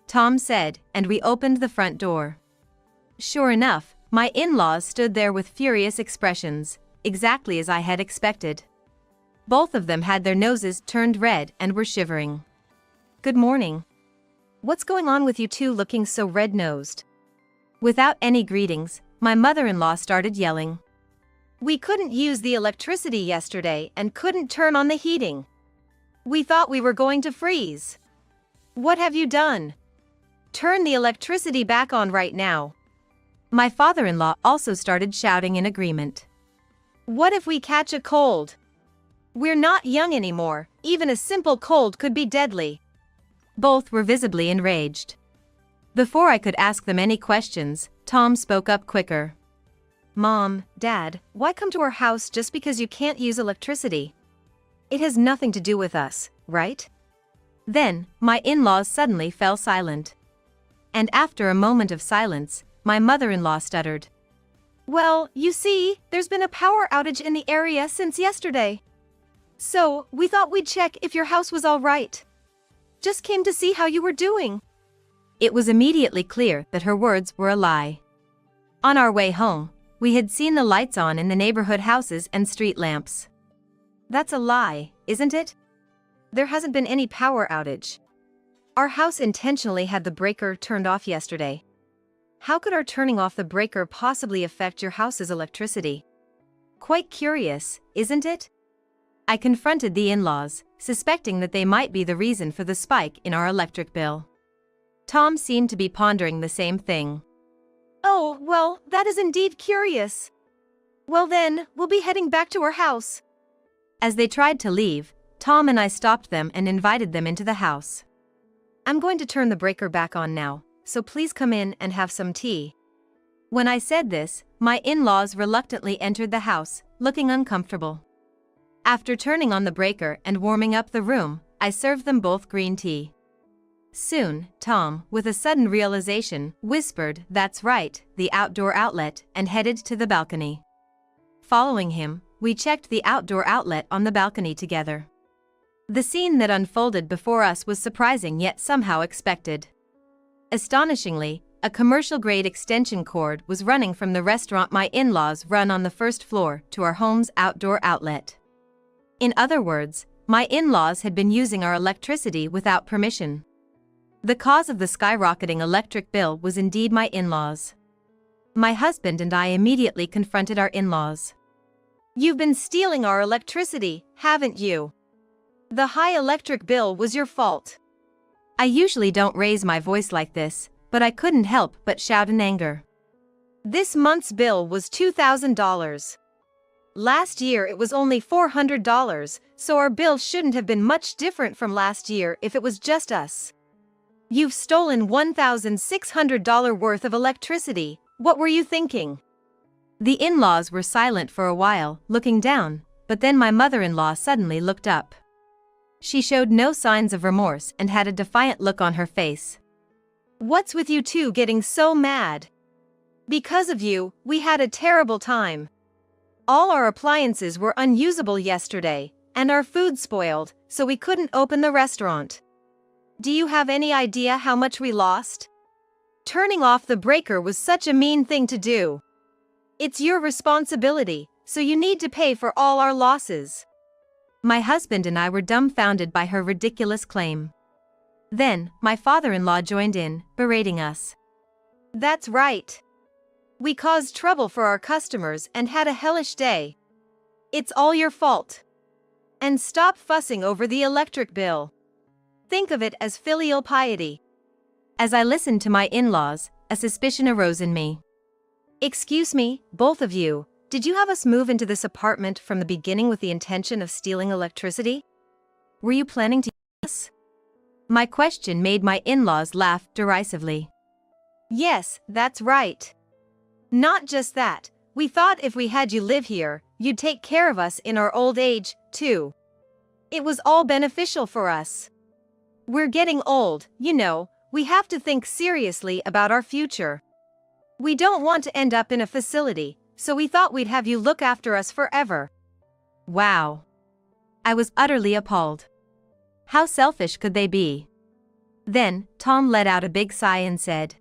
Tom said, and we opened the front door. Sure enough, my in-laws stood there with furious expressions, exactly as I had expected. Both of them had their noses turned red and were shivering. Good morning. What's going on with you two looking so red-nosed? Without any greetings, my mother-in-law started yelling. We couldn't use the electricity yesterday and couldn't turn on the heating. We thought we were going to freeze. What have you done? Turn the electricity back on right now. My father-in-law also started shouting in agreement. What if we catch a cold? We're not young anymore, Even a simple cold could be deadly. Both were visibly enraged. Before I could ask them any questions, Tom spoke up quicker. Mom, Dad, why come to our house just because you can't use electricity? It has nothing to do with us, right? Then, my in-laws suddenly fell silent. And after a moment of silence, my mother-in-law stuttered. Well, you see, there's been a power outage in the area since yesterday. So, we thought we'd check if your house was all right. Just came to see how you were doing. It was immediately clear that her words were a lie. On our way home, we had seen the lights on in the neighborhood houses and street lamps. That's a lie, isn't it? There hasn't been any power outage. Our house intentionally had the breaker turned off yesterday. How could our turning off the breaker possibly affect your house's electricity? Quite curious, isn't it? I confronted the in-laws, suspecting that they might be the reason for the spike in our electric bill. Tom seemed to be pondering the same thing. Oh, well, that is indeed curious. Well then, we'll be heading back to our house. As they tried to leave, Tom and I stopped them and invited them into the house. I'm going to turn the breaker back on now, so please come in and have some tea. When I said this, my in-laws reluctantly entered the house, looking uncomfortable. After turning on the breaker and warming up the room, I served them both green tea. Soon, Tom, with a sudden realization, whispered, "That's right, the outdoor outlet," and headed to the balcony. Following him, we checked the outdoor outlet on the balcony together. The scene that unfolded before us was surprising yet somehow expected. Astonishingly, a commercial-grade extension cord was running from the restaurant my in-laws run on the first floor to our home's outdoor outlet. In other words, my in-laws had been using our electricity without permission. The cause of the skyrocketing electric bill was indeed my in-laws. My husband and I immediately confronted our in-laws. You've been stealing our electricity, haven't you? The high electric bill was your fault. I usually don't raise my voice like this, but I couldn't help but shout in anger. This month's bill was $2,000. Last year it was only $400, so our bill shouldn't have been much different from last year if it was just us. You've stolen $1,600 worth of electricity. What were you thinking? The in-laws were silent for a while, looking down, but then my mother-in-law suddenly looked up. She showed no signs of remorse and had a defiant look on her face. What's with you two getting so mad? Because of you, we had a terrible time. All our appliances were unusable yesterday, and our food spoiled, so we couldn't open the restaurant. Do you have any idea how much we lost? Turning off the breaker was such a mean thing to do. It's your responsibility, so you need to pay for all our losses. My husband and I were dumbfounded by her ridiculous claim. Then, my father-in-law joined in, berating us. That's right. We caused trouble for our customers and had a hellish day. It's all your fault. And stop fussing over the electric bill. Think of it as filial piety. As I listened to my in-laws, a suspicion arose in me. Excuse me, both of you, did you have us move into this apartment from the beginning with the intention of stealing electricity? Were you planning to use us? My question made my in-laws laugh derisively. Yes, that's right. Not just that, we thought if we had you live here, you'd take care of us in our old age, too. It was all beneficial for us. We're getting old, you know, we have to think seriously about our future. We don't want to end up in a facility, so we thought we'd have you look after us forever. Wow. I was utterly appalled. How selfish could they be? Then, Tom let out a big sigh and said,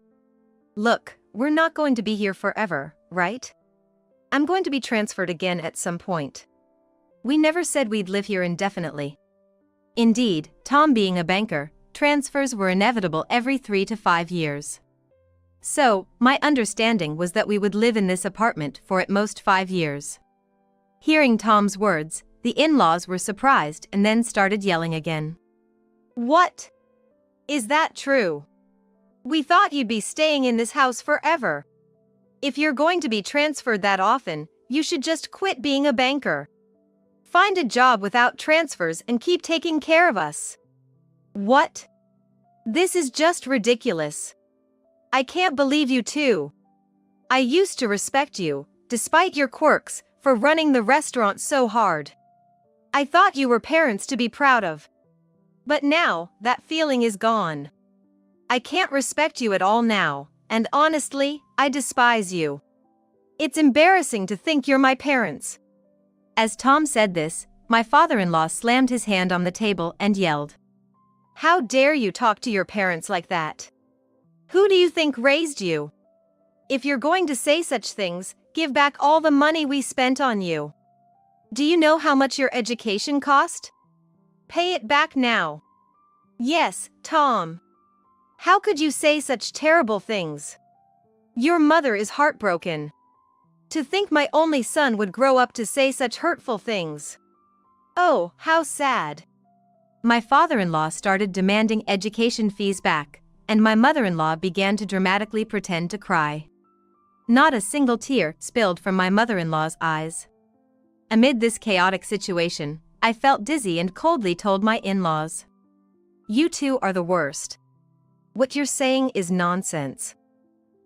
Look, we're not going to be here forever, right? I'm going to be transferred again at some point. We never said we'd live here indefinitely. Indeed, Tom being a banker, transfers were inevitable every 3 to 5 years. So, my understanding was that we would live in this apartment for at most 5 years. Hearing Tom's words, the in-laws were surprised and then started yelling again. What? Is that true? We thought you'd be staying in this house forever. If you're going to be transferred that often, you should just quit being a banker. Find a job without transfers and keep taking care of us. What? This is just ridiculous. I can't believe you too. I used to respect you, despite your quirks, for running the restaurant so hard. I thought you were parents to be proud of. But now, that feeling is gone. I can't respect you at all now, and honestly, I despise you. It's embarrassing to think you're my parents. As Tom said this, my father-in-law slammed his hand on the table and yelled, How dare you talk to your parents like that? Who do you think raised you? If you're going to say such things, give back all the money we spent on you. Do you know how much your education cost? Pay it back now. Yes, Tom. How could you say such terrible things? Your mother is heartbroken. To think my only son would grow up to say such hurtful things. Oh, how sad. My father-in-law started demanding education fees back, and my mother-in-law began to dramatically pretend to cry. Not a single tear spilled from my mother-in-law's eyes. Amid this chaotic situation, I felt dizzy and coldly told my in-laws, You two are the worst. What you're saying is nonsense.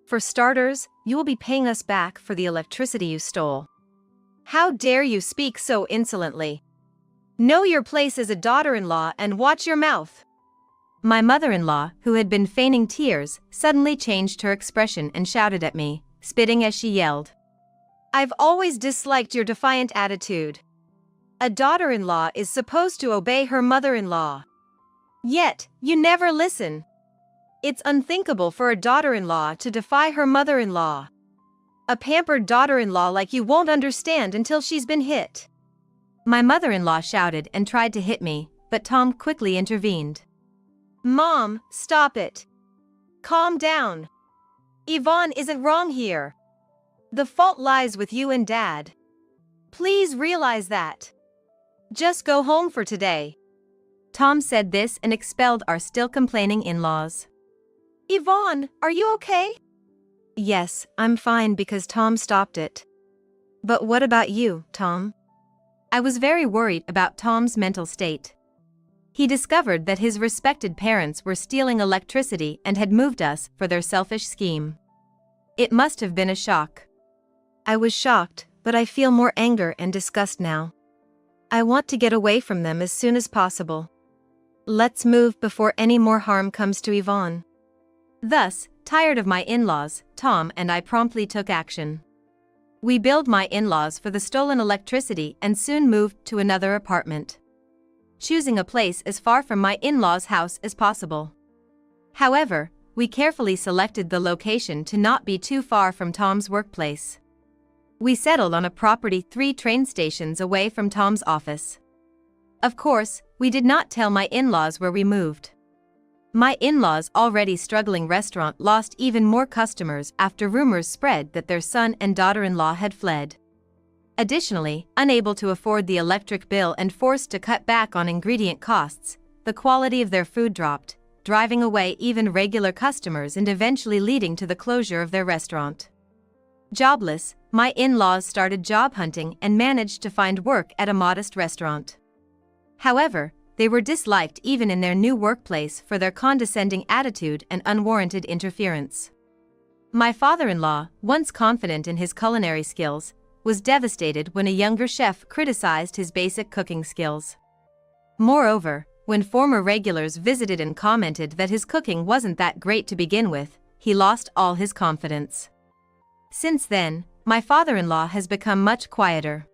For starters, you will be paying us back for the electricity you stole. How dare you speak so insolently? Know your place as a daughter-in-law and watch your mouth. My mother-in-law, who had been feigning tears, suddenly changed her expression and shouted at me, spitting as she yelled, I've always disliked your defiant attitude. A daughter-in-law is supposed to obey her mother-in-law. Yet, you never listen. It's unthinkable for a daughter-in-law to defy her mother-in-law. A pampered daughter-in-law like you won't understand until she's been hit. My mother-in-law shouted and tried to hit me, but Tom quickly intervened. Mom, stop it. Calm down. Yvonne isn't wrong here. The fault lies with you and Dad. Please realize that. Just go home for today. Tom said this and expelled our still complaining in-laws. Yvonne, are you okay? Yes, I'm fine because Tom stopped it. But what about you, Tom? I was very worried about Tom's mental state. He discovered that his respected parents were stealing electricity and had moved us for their selfish scheme. It must have been a shock. I was shocked, but I feel more anger and disgust now. I want to get away from them as soon as possible. Let's move before any more harm comes to Yvonne. Thus, tired of my in-laws, Tom and I promptly took action. We billed my in-laws for the stolen electricity and soon moved to another apartment, choosing a place as far from my in-laws' house as possible. However, we carefully selected the location to not be too far from Tom's workplace. We settled on a property 3 train stations away from Tom's office. Of course, we did not tell my in-laws where we moved. My in-laws' already struggling restaurant lost even more customers after rumors spread that their son and daughter-in-law had fled. Additionally, unable to afford the electric bill and forced to cut back on ingredient costs, the quality of their food dropped, driving away even regular customers and eventually leading to the closure of their restaurant. Jobless, my in-laws started job hunting and managed to find work at a modest restaurant. However, they were disliked even in their new workplace for their condescending attitude and unwarranted interference. My father-in-law, once confident in his culinary skills, was devastated when a younger chef criticized his basic cooking skills. Moreover, when former regulars visited and commented that his cooking wasn't that great to begin with, he lost all his confidence. Since then, my father-in-law has become much quieter.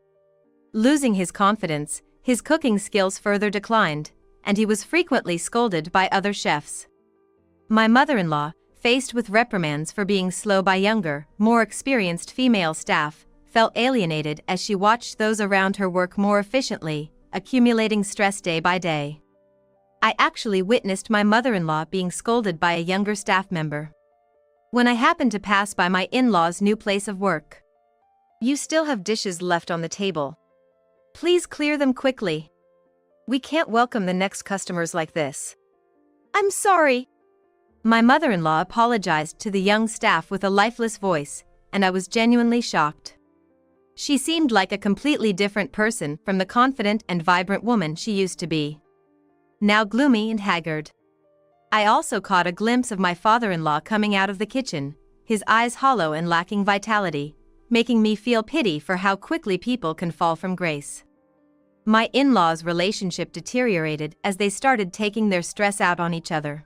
Losing his confidence, his cooking skills further declined, and he was frequently scolded by other chefs. My mother-in-law, faced with reprimands for being slow by younger, more experienced female staff, felt alienated as she watched those around her work more efficiently, accumulating stress day by day. I actually witnessed my mother-in-law being scolded by a younger staff member when I happened to pass by my in-laws' new place of work. You still have dishes left on the table. Please clear them quickly. We can't welcome the next customers like this. I'm sorry. My mother-in-law apologized to the young staff with a lifeless voice, and I was genuinely shocked. She seemed like a completely different person from the confident and vibrant woman she used to be. Now gloomy and haggard. I also caught a glimpse of my father-in-law coming out of the kitchen, his eyes hollow and lacking vitality, making me feel pity for how quickly people can fall from grace. My in-laws' relationship deteriorated as they started taking their stress out on each other,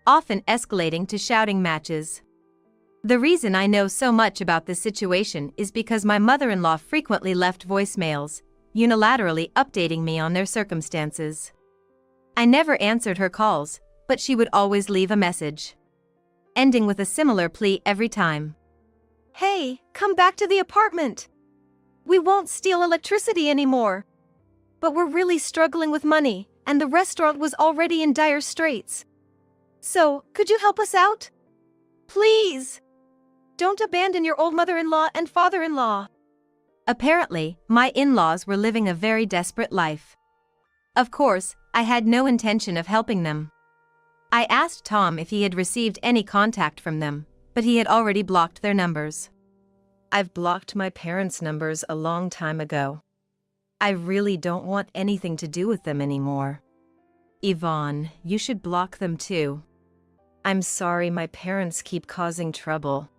often escalating to shouting matches. The reason I know so much about this situation is because my mother-in-law frequently left voicemails, unilaterally updating me on their circumstances. I never answered her calls, but she would always leave a message, ending with a similar plea every time. Hey, come back to the apartment. We won't steal electricity anymore. But we're really struggling with money, and the restaurant was already in dire straits. So, could you help us out? Please! Don't abandon your old mother-in-law and father-in-law. Apparently, my in-laws were living a very desperate life. Of course, I had no intention of helping them. I asked Tom if he had received any contact from them, but he had already blocked their numbers. I've blocked my parents' numbers a long time ago. I really don't want anything to do with them anymore. Yvonne, you should block them too. I'm sorry my parents keep causing trouble.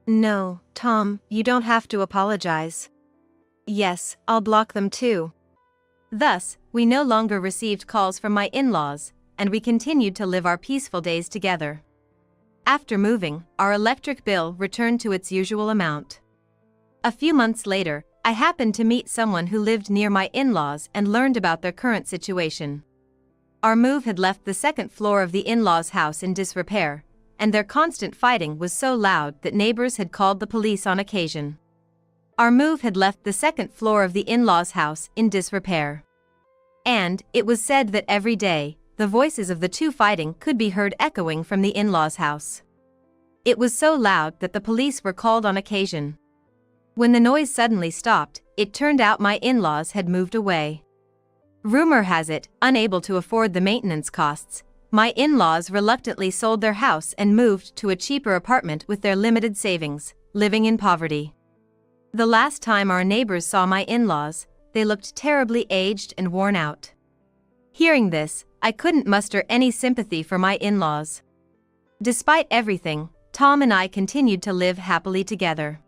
No, Tom, you don't have to apologize. Yes, I'll block them too. Thus, we no longer received calls from my in-laws, and we continued to live our peaceful days together. After moving, our electric bill returned to its usual amount. A few months later, I happened to meet someone who lived near my in-laws and learned about their current situation. Our move had left the second floor of the in-laws' house in disrepair, and their constant fighting was so loud that neighbors had called the police on occasion. Our move had left the second floor of the in-laws' house in disrepair. And, it was said that every day, the voices of the two fighting could be heard echoing from the in-laws' house. It was so loud that the police were called on occasion. When the noise suddenly stopped, it turned out my in-laws had moved away. Rumor has it, unable to afford the maintenance costs, my in-laws reluctantly sold their house and moved to a cheaper apartment with their limited savings, living in poverty. The last time our neighbors saw my in-laws, they looked terribly aged and worn out. Hearing this, I couldn't muster any sympathy for my in-laws. Despite everything, Tom and I continued to live happily together.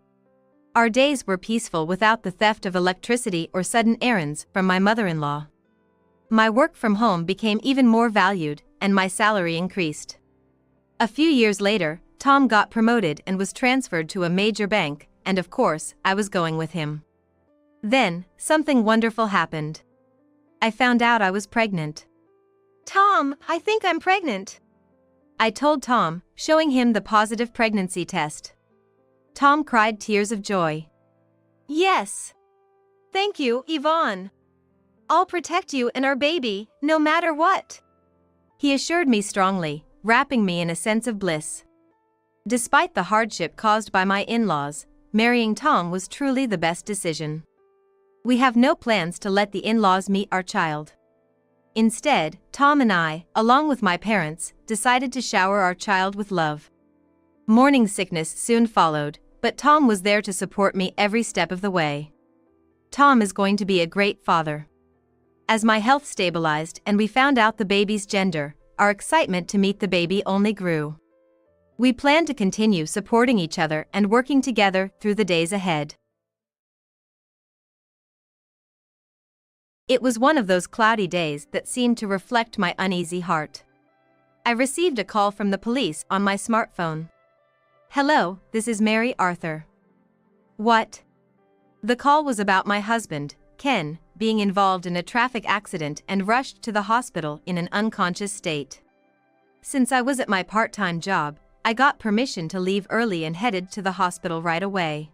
Our days were peaceful without the theft of electricity or sudden errands from my mother-in-law. My work from home became even more valued, and my salary increased. A few years later, Tom got promoted and was transferred to a major bank, and of course, I was going with him. Then, something wonderful happened. I found out I was pregnant. Tom, I think I'm pregnant. I told Tom, showing him the positive pregnancy test. Tom cried tears of joy. Yes. Thank you, Yvonne. I'll protect you and our baby, no matter what. He assured me strongly, wrapping me in a sense of bliss. Despite the hardship caused by my in-laws, marrying Tom was truly the best decision. We have no plans to let the in-laws meet our child. Instead, Tom and I, along with my parents, decided to shower our child with love. Morning sickness soon followed, but Tom was there to support me every step of the way. Tom is going to be a great father. As my health stabilized and we found out the baby's gender, our excitement to meet the baby only grew. We plan to continue supporting each other and working together through the days ahead. It was one of those cloudy days that seemed to reflect my uneasy heart. I received a call from the police on my smartphone. Hello, this is Mary Arthur. What? The call was about my husband, Ken, being involved in a traffic accident and rushed to the hospital in an unconscious state. Since I was at my part-time job, I got permission to leave early and headed to the hospital right away.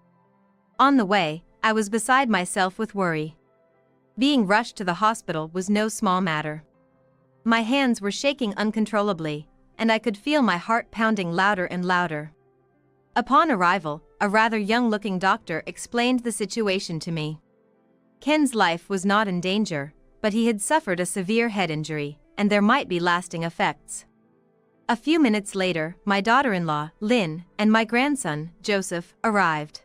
On the way, I was beside myself with worry. Being rushed to the hospital was no small matter. My hands were shaking uncontrollably, and I could feel my heart pounding louder and louder. Upon arrival, a rather young-looking doctor explained the situation to me. Ken's life was not in danger, but he had suffered a severe head injury, and there might be lasting effects. A few minutes later, my daughter-in-law, Lynn, and my grandson, Joseph, arrived.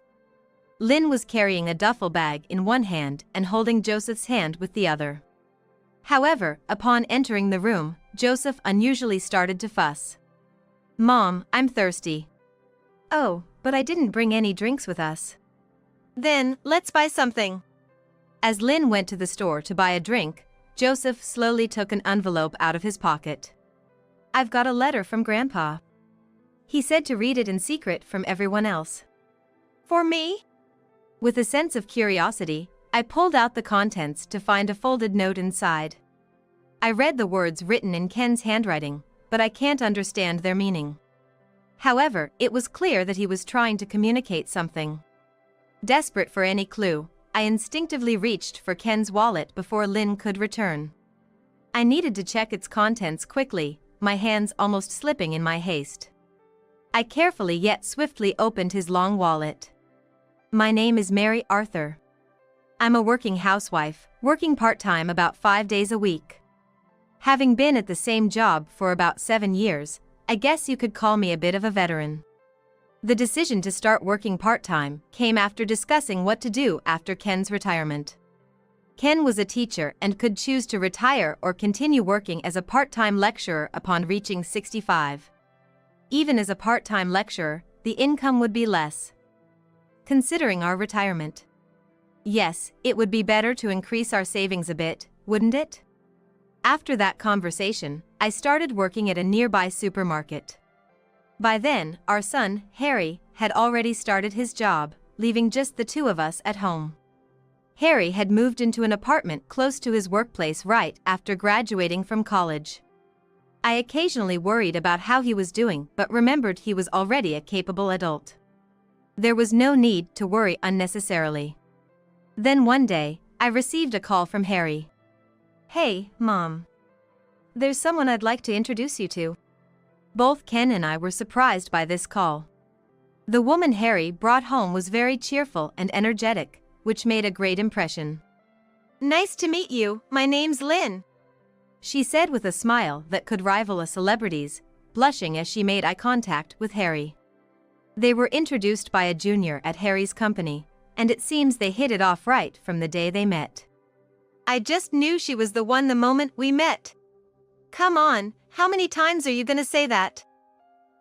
Lynn was carrying a duffel bag in one hand and holding Joseph's hand with the other. However, upon entering the room, Joseph unusually started to fuss. "Mom, I'm thirsty." "Oh, but I didn't bring any drinks with us." "Then, let's buy something." As Lynn went to the store to buy a drink, Joseph slowly took an envelope out of his pocket. "I've got a letter from Grandpa. He said to read it in secret from everyone else." "For me?" With a sense of curiosity, I pulled out the contents to find a folded note inside. I read the words written in Ken's handwriting, but I can't understand their meaning. However, it was clear that he was trying to communicate something. Desperate for any clue, I instinctively reached for Ken's wallet before Lynn could return. I needed to check its contents quickly, my hands almost slipping in my haste. I carefully yet swiftly opened his long wallet. "My name is Mary Arthur. I'm a working housewife, working part-time about 5 days a week. Having been at the same job for about 7 years, I guess you could call me a bit of a veteran." The decision to start working part-time came after discussing what to do after Ken's retirement. Ken was a teacher and could choose to retire or continue working as a part-time lecturer upon reaching 65. Even as a part-time lecturer, the income would be less. Considering our retirement. Yes, it would be better to increase our savings a bit, wouldn't it? After that conversation, I started working at a nearby supermarket. By then, our son, Harry, had already started his job, leaving just the two of us at home. Harry had moved into an apartment close to his workplace right after graduating from college. I occasionally worried about how he was doing but remembered he was already a capable adult. There was no need to worry unnecessarily. Then one day, I received a call from Harry. "Hey, Mom. There's someone I'd like to introduce you to." Both Ken and I were surprised by this call. The woman Harry brought home was very cheerful and energetic, which made a great impression. "Nice to meet you, my name's Lynn," she said with a smile that could rival a celebrity's, blushing as she made eye contact with Harry. They were introduced by a junior at Harry's company, and it seems they hit it off right from the day they met. "I just knew she was the one the moment we met." "Come on, how many times are you gonna say that?"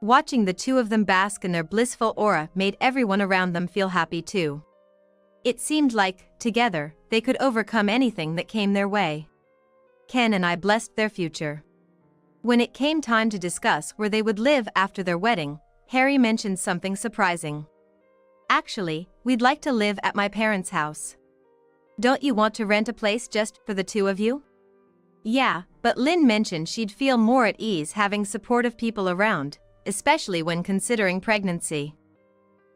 Watching the two of them bask in their blissful aura made everyone around them feel happy too. It seemed like, together, they could overcome anything that came their way. Ken and I blessed their future. When it came time to discuss where they would live after their wedding, Harry mentioned something surprising. "Actually, we'd like to live at my parents' house. Don't you want to rent a place just for the two of you?" "Yeah, but Lynn mentioned she'd feel more at ease having supportive people around, especially when considering pregnancy."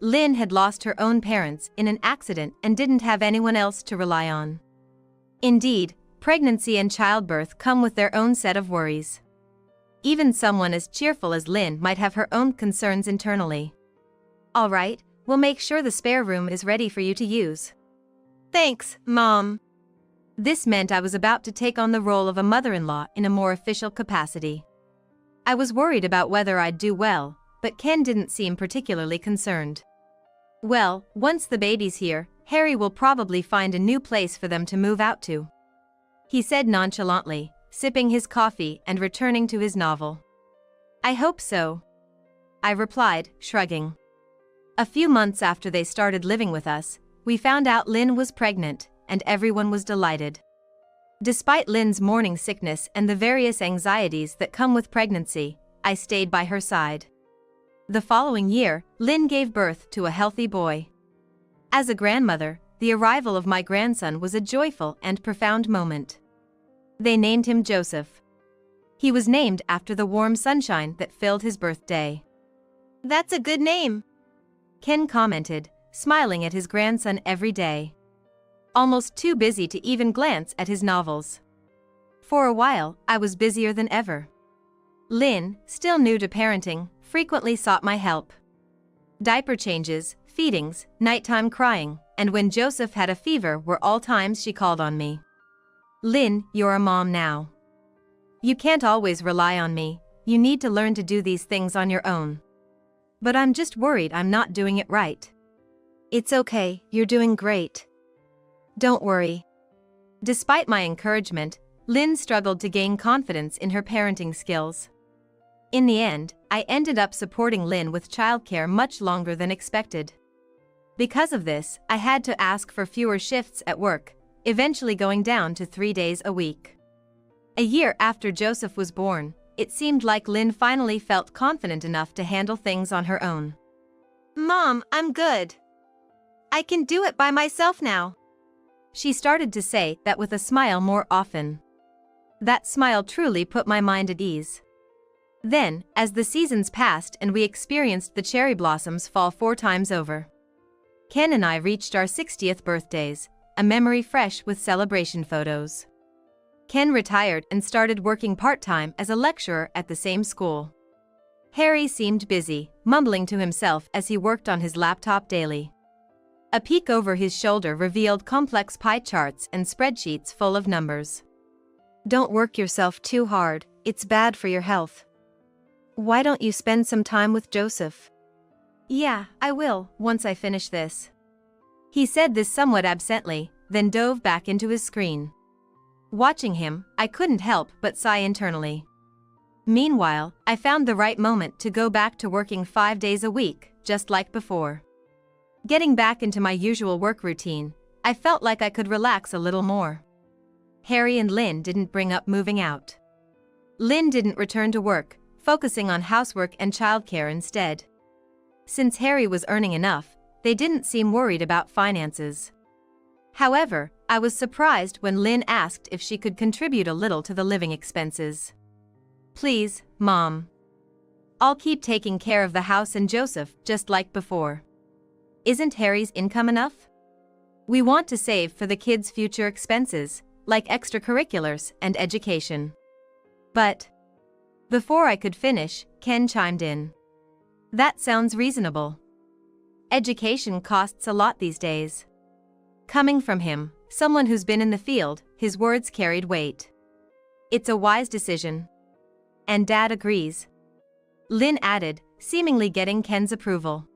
Lynn had lost her own parents in an accident and didn't have anyone else to rely on. Indeed, pregnancy and childbirth come with their own set of worries. Even someone as cheerful as Lynn might have her own concerns internally. "All right, we'll make sure the spare room is ready for you to use." "Thanks, Mom." This meant I was about to take on the role of a mother-in-law in a more official capacity. I was worried about whether I'd do well, but Ken didn't seem particularly concerned. "Well, once the baby's here, Harry will probably find a new place for them to move out to," he said nonchalantly, sipping his coffee and returning to his novel. "I hope so," I replied, shrugging. A few months after they started living with us, we found out Lynn was pregnant, and everyone was delighted. Despite Lynn's morning sickness and the various anxieties that come with pregnancy, I stayed by her side. The following year, Lynn gave birth to a healthy boy. As a grandmother, the arrival of my grandson was a joyful and profound moment. They named him Joseph. He was named after the warm sunshine that filled his birthday. "That's a good name," Ken commented, smiling at his grandson every day. Almost too busy to even glance at his novels. For a while, I was busier than ever. Lynn, still new to parenting, frequently sought my help. Diaper changes, feedings, nighttime crying, and when Joseph had a fever were all times she called on me. "Lynn, you're a mom now. You can't always rely on me, you need to learn to do these things on your own. But I'm just worried I'm not doing it right." It's okay, you're doing great. Don't worry. Despite my encouragement, Lynn struggled to gain confidence in her parenting skills. In the end, I ended up supporting Lynn with childcare much longer than expected. Because of this, I had to ask for fewer shifts at work, eventually going down to 3 days a week. A year after Joseph was born, it seemed like Lynn finally felt confident enough to handle things on her own. Mom, I'm good. I can do it by myself now. She started to say that with a smile more often. That smile truly put my mind at ease. Then, as the seasons passed and we experienced the cherry blossoms fall 4 times over, Ken and I reached our 60th birthdays, a memory fresh with celebration photos. Ken retired and started working part-time as a lecturer at the same school. Harry seemed busy, mumbling to himself as he worked on his laptop daily. A peek over his shoulder revealed complex pie charts and spreadsheets full of numbers. Don't work yourself too hard, it's bad for your health. Why don't you spend some time with Joseph? Yeah, I will, once I finish this. He said this somewhat absently, then dove back into his screen. Watching him, I couldn't help but sigh internally. Meanwhile, I found the right moment to go back to working 5 days a week, just like before. Getting back into my usual work routine, I felt like I could relax a little more. Harry and Lynn didn't bring up moving out. Lynn didn't return to work, focusing on housework and childcare instead. Since Harry was earning enough, they didn't seem worried about finances. However, I was surprised when Lynn asked if she could contribute a little to the living expenses. Please, Mom. I'll keep taking care of the house and Joseph just like before. Isn't Harry's income enough? We want to save for the kids' future expenses, like extracurriculars and education. But before I could finish, Ken chimed in. That sounds reasonable. Education costs a lot these days. Coming from him, someone who's been in the field, his words carried weight. It's a wise decision. And Dad agrees. Lynn added, seemingly getting Ken's approval.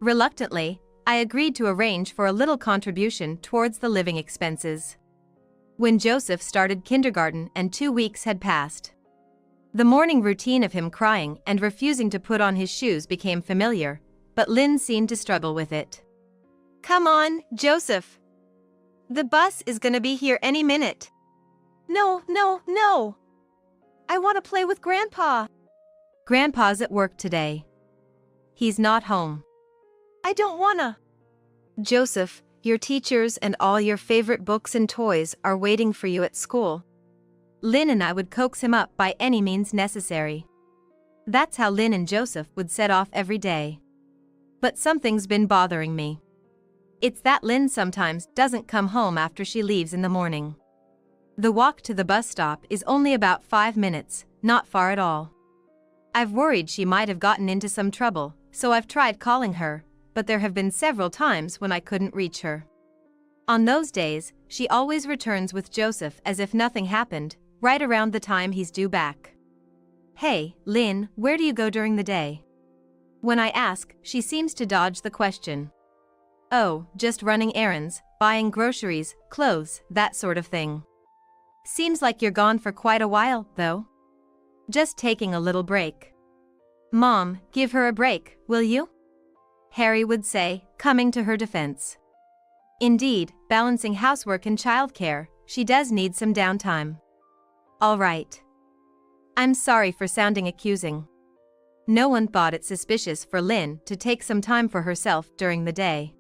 Reluctantly, I agreed to arrange for a little contribution towards the living expenses. When Joseph started kindergarten and 2 weeks had passed, the morning routine of him crying and refusing to put on his shoes became familiar, but Lynn seemed to struggle with it. Come on, Joseph. The bus is gonna be here any minute. No, no, no. I want to play with Grandpa. Grandpa's at work today. He's not home. I don't wanna. Joseph, your teachers and all your favorite books and toys are waiting for you at school. Lynn and I would coax him up by any means necessary. That's how Lynn and Joseph would set off every day. But something's been bothering me. It's that Lynn sometimes doesn't come home after she leaves in the morning. The walk to the bus stop is only about 5 minutes, not far at all. I've worried she might have gotten into some trouble, so I've tried calling her, but there have been several times when I couldn't reach her. On those days, she always returns with Joseph as if nothing happened, right around the time he's due back. Hey, Lynn, where do you go during the day? When I ask, she seems to dodge the question. Oh, just running errands, buying groceries, clothes, that sort of thing. Seems like you're gone for quite a while, though. Just taking a little break. Mom, give her a break, will you? Harry would say, coming to her defense. Indeed, balancing housework and childcare, she does need some downtime. All right. I'm sorry for sounding accusing. No one thought it suspicious for Lynn to take some time for herself during the day.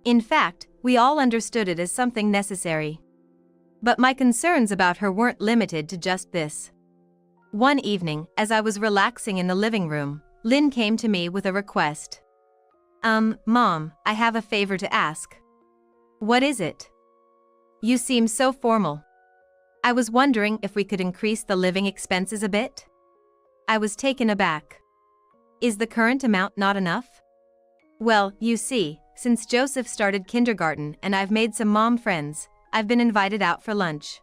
In fact, we all understood it as something necessary. But my concerns about her weren't limited to just this. One evening, as I was relaxing in the living room, Lynn came to me with a request. Mom, I have a favor to ask. What is it? You seem so formal. I was wondering if we could increase the living expenses a bit? I was taken aback. Is the current amount not enough? Well, you see, since Joseph started kindergarten and I've made some mom friends, I've been invited out for lunch.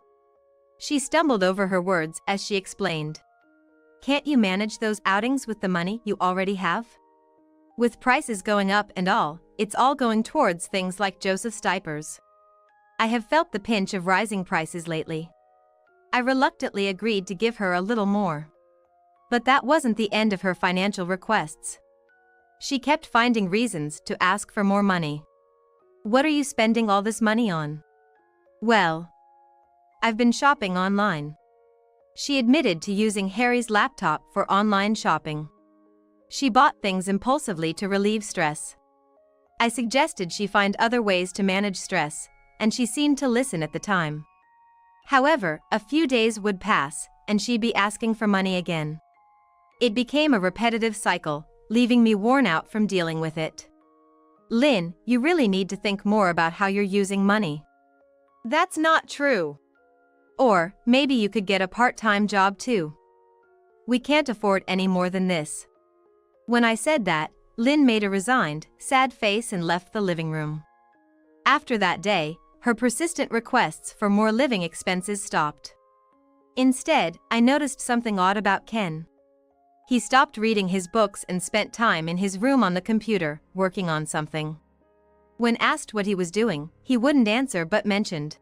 She stumbled over her words as she explained. Can't you manage those outings with the money you already have? With prices going up and all, it's all going towards things like Joseph's diapers. I have felt the pinch of rising prices lately. I reluctantly agreed to give her a little more. But that wasn't the end of her financial requests. She kept finding reasons to ask for more money. What are you spending all this money on? Well, I've been shopping online. She admitted to using Harry's laptop for online shopping. She bought things impulsively to relieve stress. I suggested she find other ways to manage stress, and she seemed to listen at the time. However, a few days would pass, and she'd be asking for money again. It became a repetitive cycle, leaving me worn out from dealing with it. Lynn, you really need to think more about how you're using money. That's not true. Or, maybe you could get a part-time job too. We can't afford any more than this. When I said that, Lynn made a resigned, sad face and left the living room. After that day, her persistent requests for more living expenses stopped. Instead, I noticed something odd about Ken. He stopped reading his books and spent time in his room on the computer, working on something. When asked what he was doing, he wouldn't answer but mentioned,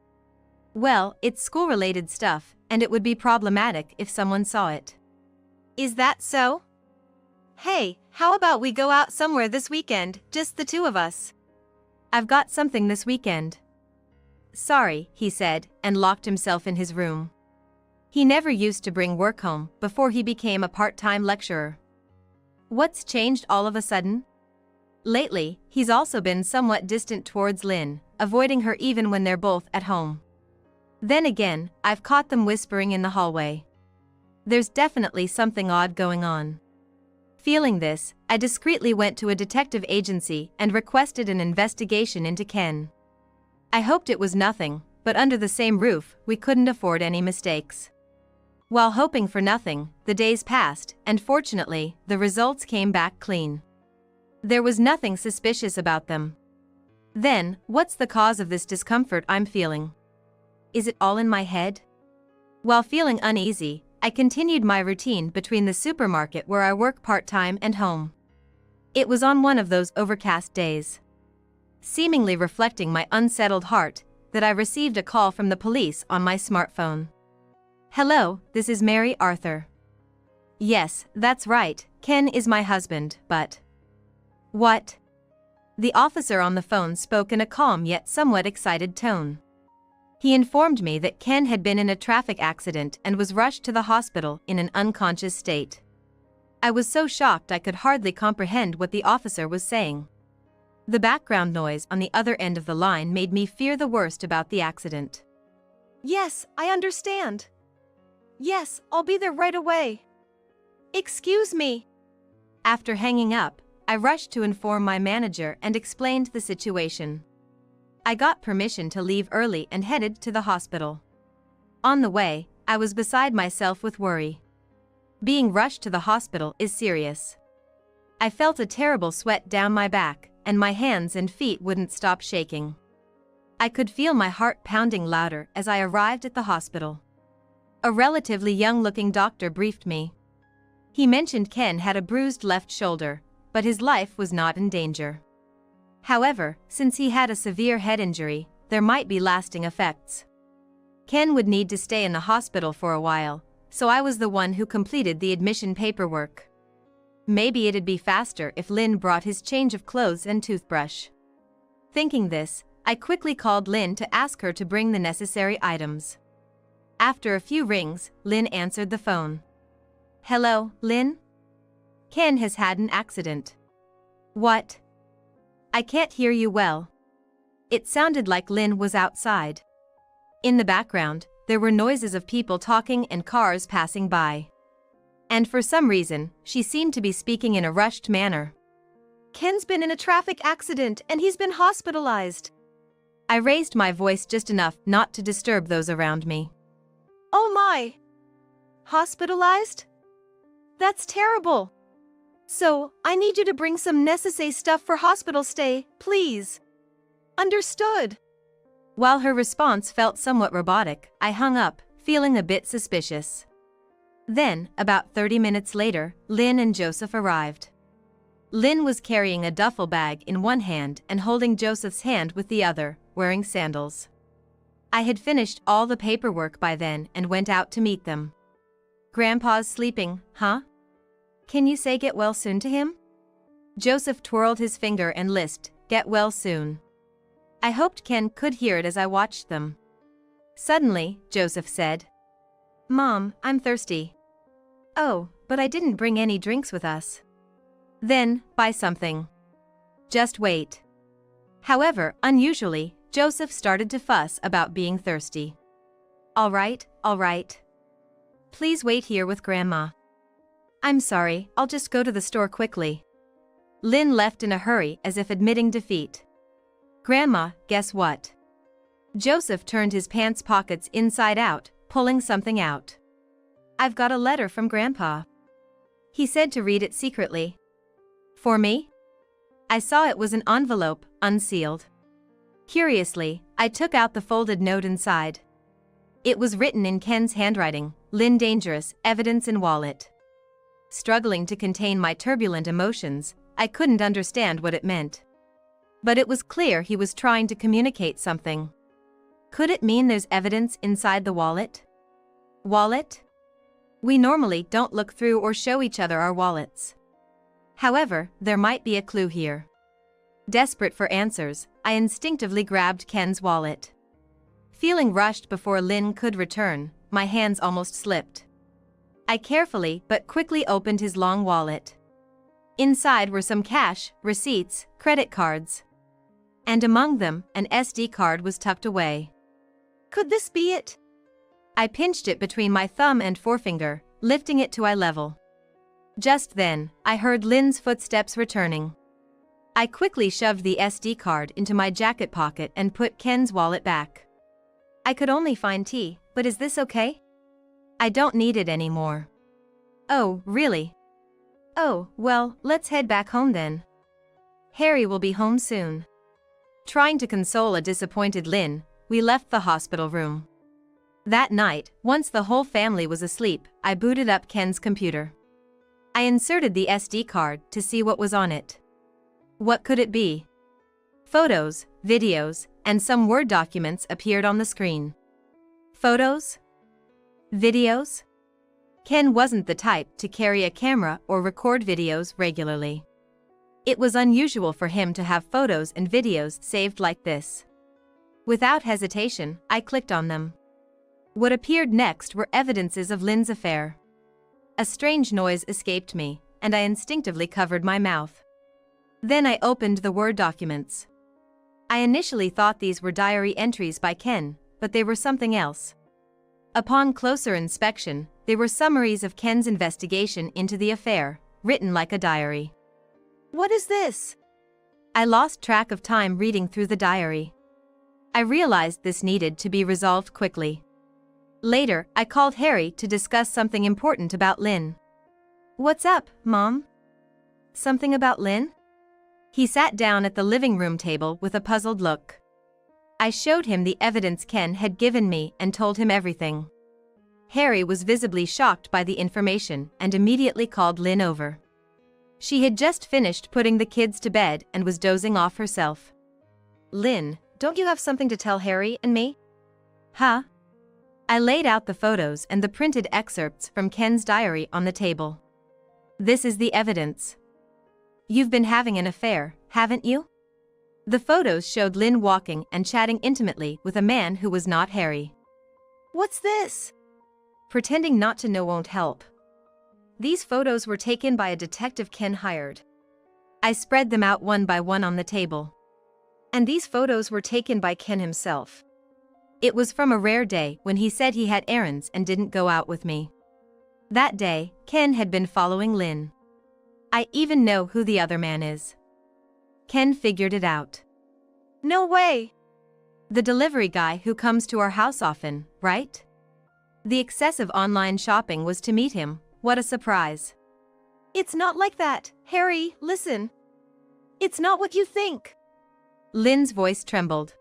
"Well, it's school-related stuff, and it would be problematic if someone saw it." Is that so? Hey, how about we go out somewhere this weekend, just the two of us? I've got something this weekend. Sorry, he said, and locked himself in his room. He never used to bring work home before he became a part-time lecturer. What's changed all of a sudden? Lately, he's also been somewhat distant towards Lynn, avoiding her even when they're both at home. Then again, I've caught them whispering in the hallway. There's definitely something odd going on. Feeling this, I discreetly went to a detective agency and requested an investigation into Ken. I hoped it was nothing, but under the same roof, we couldn't afford any mistakes. While hoping for nothing, the days passed, and fortunately, the results came back clean. There was nothing suspicious about them. Then, what's the cause of this discomfort I'm feeling? Is it all in my head? While feeling uneasy, I continued my routine between the supermarket where I work part-time and home. It was on one of those overcast days, seemingly reflecting my unsettled heart, that I received a call from the police on my smartphone. "Hello, this is Mary Arthur." "Yes, that's right, Ken is my husband, but..." "What?" The officer on the phone spoke in a calm yet somewhat excited tone. He informed me that Ken had been in a traffic accident and was rushed to the hospital in an unconscious state. I was so shocked I could hardly comprehend what the officer was saying. The background noise on the other end of the line made me fear the worst about the accident. "Yes, I understand. Yes, I'll be there right away. Excuse me." After hanging up, I rushed to inform my manager and explained the situation. I got permission to leave early and headed to the hospital. On the way, I was beside myself with worry. Being rushed to the hospital is serious. I felt a terrible sweat down my back, and my hands and feet wouldn't stop shaking. I could feel my heart pounding louder as I arrived at the hospital. A relatively young-looking doctor briefed me. He mentioned Ken had a bruised left shoulder, but his life was not in danger. However, since he had a severe head injury, there might be lasting effects. Ken would need to stay in the hospital for a while, so I was the one who completed the admission paperwork. Maybe it'd be faster if Lynn brought his change of clothes and toothbrush. Thinking this, I quickly called Lynn to ask her to bring the necessary items. After a few rings, Lynn answered the phone. "Hello, Lynn? Ken has had an accident." "What?" "I can't hear you well." It sounded like Lynn was outside. In the background, there were noises of people talking and cars passing by. And for some reason, she seemed to be speaking in a rushed manner. "Ken's been in a traffic accident and he's been hospitalized." I raised my voice just enough not to disturb those around me. "Oh my! Hospitalized? That's terrible. So, I need you to bring some necessary stuff for hospital stay, please." "Understood." While her response felt somewhat robotic, I hung up, feeling a bit suspicious. Then, about 30 minutes later, Lynn and Joseph arrived. Lynn was carrying a duffel bag in one hand and holding Joseph's hand with the other, wearing sandals. I had finished all the paperwork by then and went out to meet them. "Grandpa's sleeping, huh? Can you say get well soon to him?" Joseph twirled his finger and lisped, "Get well soon." I hoped Ken could hear it as I watched them. Suddenly, Joseph said, "Mom, I'm thirsty." "Oh, but I didn't bring any drinks with us." "Then, buy something. Just wait." However, unusually, Joseph started to fuss about being thirsty. All right. Please wait here with Grandma." "I'm sorry, I'll just go to the store quickly." Lynn left in a hurry as if admitting defeat. "Grandma, guess what?" Joseph turned his pants pockets inside out, pulling something out. "I've got a letter from Grandpa. He said to read it secretly." "For me?" I saw it was an envelope, unsealed. Curiously, I took out the folded note inside. It was written in Ken's handwriting, "Lynn dangerous, evidence in wallet." Struggling to contain my turbulent emotions, I couldn't understand what it meant. But it was clear he was trying to communicate something. Could it mean there's evidence inside the wallet? Wallet? We normally don't look through or show each other our wallets. However, there might be a clue here. Desperate for answers, I instinctively grabbed Ken's wallet. Feeling rushed before Lynn could return, my hands almost slipped. I carefully but quickly opened his long wallet. Inside were some cash, receipts, credit cards. And among them, an SD card was tucked away. Could this be it? I pinched it between my thumb and forefinger, lifting it to eye level. Just then, I heard Lynn's footsteps returning. I quickly shoved the SD card into my jacket pocket and put Ken's wallet back. "I could only find tea, but is this okay?" "I don't need it anymore." "Oh, really?" "Oh, well, let's head back home then. Harry will be home soon." Trying to console a disappointed Lynn, we left the hospital room. That night, once the whole family was asleep, I booted up Ken's computer. I inserted the SD card to see what was on it. What could it be? Photos, videos, and some Word documents appeared on the screen. Photos? Videos? Ken wasn't the type to carry a camera or record videos regularly. It was unusual for him to have photos and videos saved like this. Without hesitation, I clicked on them. What appeared next were evidences of Lynn's affair. A strange noise escaped me, and I instinctively covered my mouth. Then I opened the Word documents. I initially thought these were diary entries by Ken, but they were something else. Upon closer inspection, they were summaries of Ken's investigation into the affair, written like a diary. What is this? I lost track of time reading through the diary. I realized this needed to be resolved quickly. Later, I called Harry to discuss something important about Lynn. "What's up, Mom?" "Something about Lynn?" He sat down at the living room table with a puzzled look. I showed him the evidence Ken had given me and told him everything. Harry was visibly shocked by the information and immediately called Lynn over. She had just finished putting the kids to bed and was dozing off herself. "Lynn, don't you have something to tell Harry and me?" "Huh?" I laid out the photos and the printed excerpts from Ken's diary on the table. "This is the evidence. You've been having an affair, haven't you?" The photos showed Lynn walking and chatting intimately with a man who was not Harry. "What's this?" Pretending not to know won't help. These photos were taken by a detective Ken hired. I spread them out one by one on the table. And these photos were taken by Ken himself. It was from a rare day when he said he had errands and didn't go out with me. That day, Ken had been following Lynn. I even know who the other man is. Ken figured it out. No way! The delivery guy who comes to our house often, right? The excessive online shopping was to meet him. What a surprise. It's not like that, Harry, listen. It's not what you think. Lynn's voice trembled.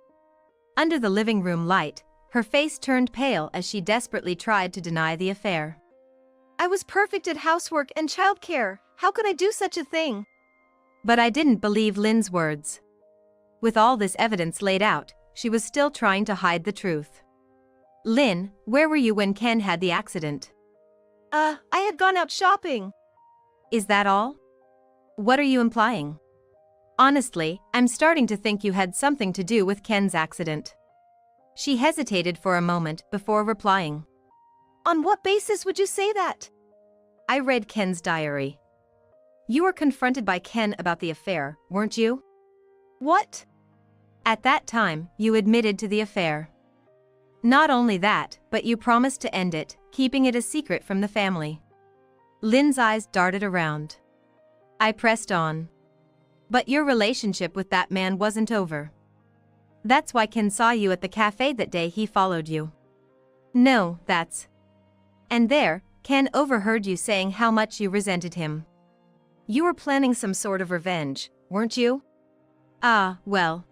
Under the living room light, her face turned pale as she desperately tried to deny the affair. I was perfect at housework and childcare. How could I do such a thing? But I didn't believe Lynn's words. With all this evidence laid out, she was still trying to hide the truth. Lynn, where were you when Ken had the accident? I had gone out shopping. Is that all? What are you implying? Honestly, I'm starting to think you had something to do with Ken's accident. She hesitated for a moment before replying. On what basis would you say that? I read Ken's diary. You were confronted by Ken about the affair, weren't you? What? At that time, you admitted to the affair. Not only that, but you promised to end it, keeping it a secret from the family. Lynn's eyes darted around. I pressed on. But your relationship with that man wasn't over. That's why Ken saw you at the cafe that day he followed you. No, that's... And there, Ken overheard you saying how much you resented him. You were planning some sort of revenge, weren't you? Ah, well.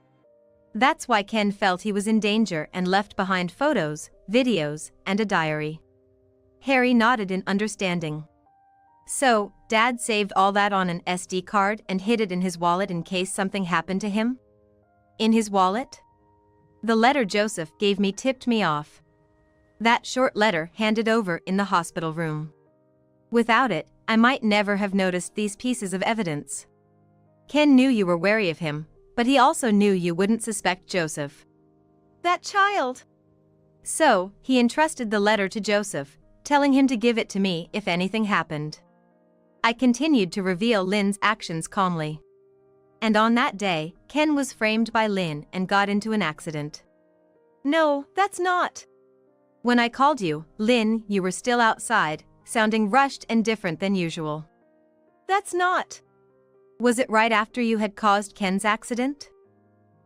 That's why Ken felt he was in danger and left behind photos, videos, and a diary. Harry nodded in understanding. So, Dad saved all that on an SD card and hid it in his wallet in case something happened to him? In his wallet? The letter Joseph gave me tipped me off. That short letter handed over in the hospital room. Without it, I might never have noticed these pieces of evidence. Ken knew you were wary of him, but he also knew you wouldn't suspect Joseph. That child. So, he entrusted the letter to Joseph, telling him to give it to me if anything happened. I continued to reveal Lynn's actions calmly. And on that day, Ken was framed by Lynn and got into an accident. No, that's not. When I called you, Lynn, you were still outside, sounding rushed and different than usual. That's not. Was it right after you had caused Ken's accident?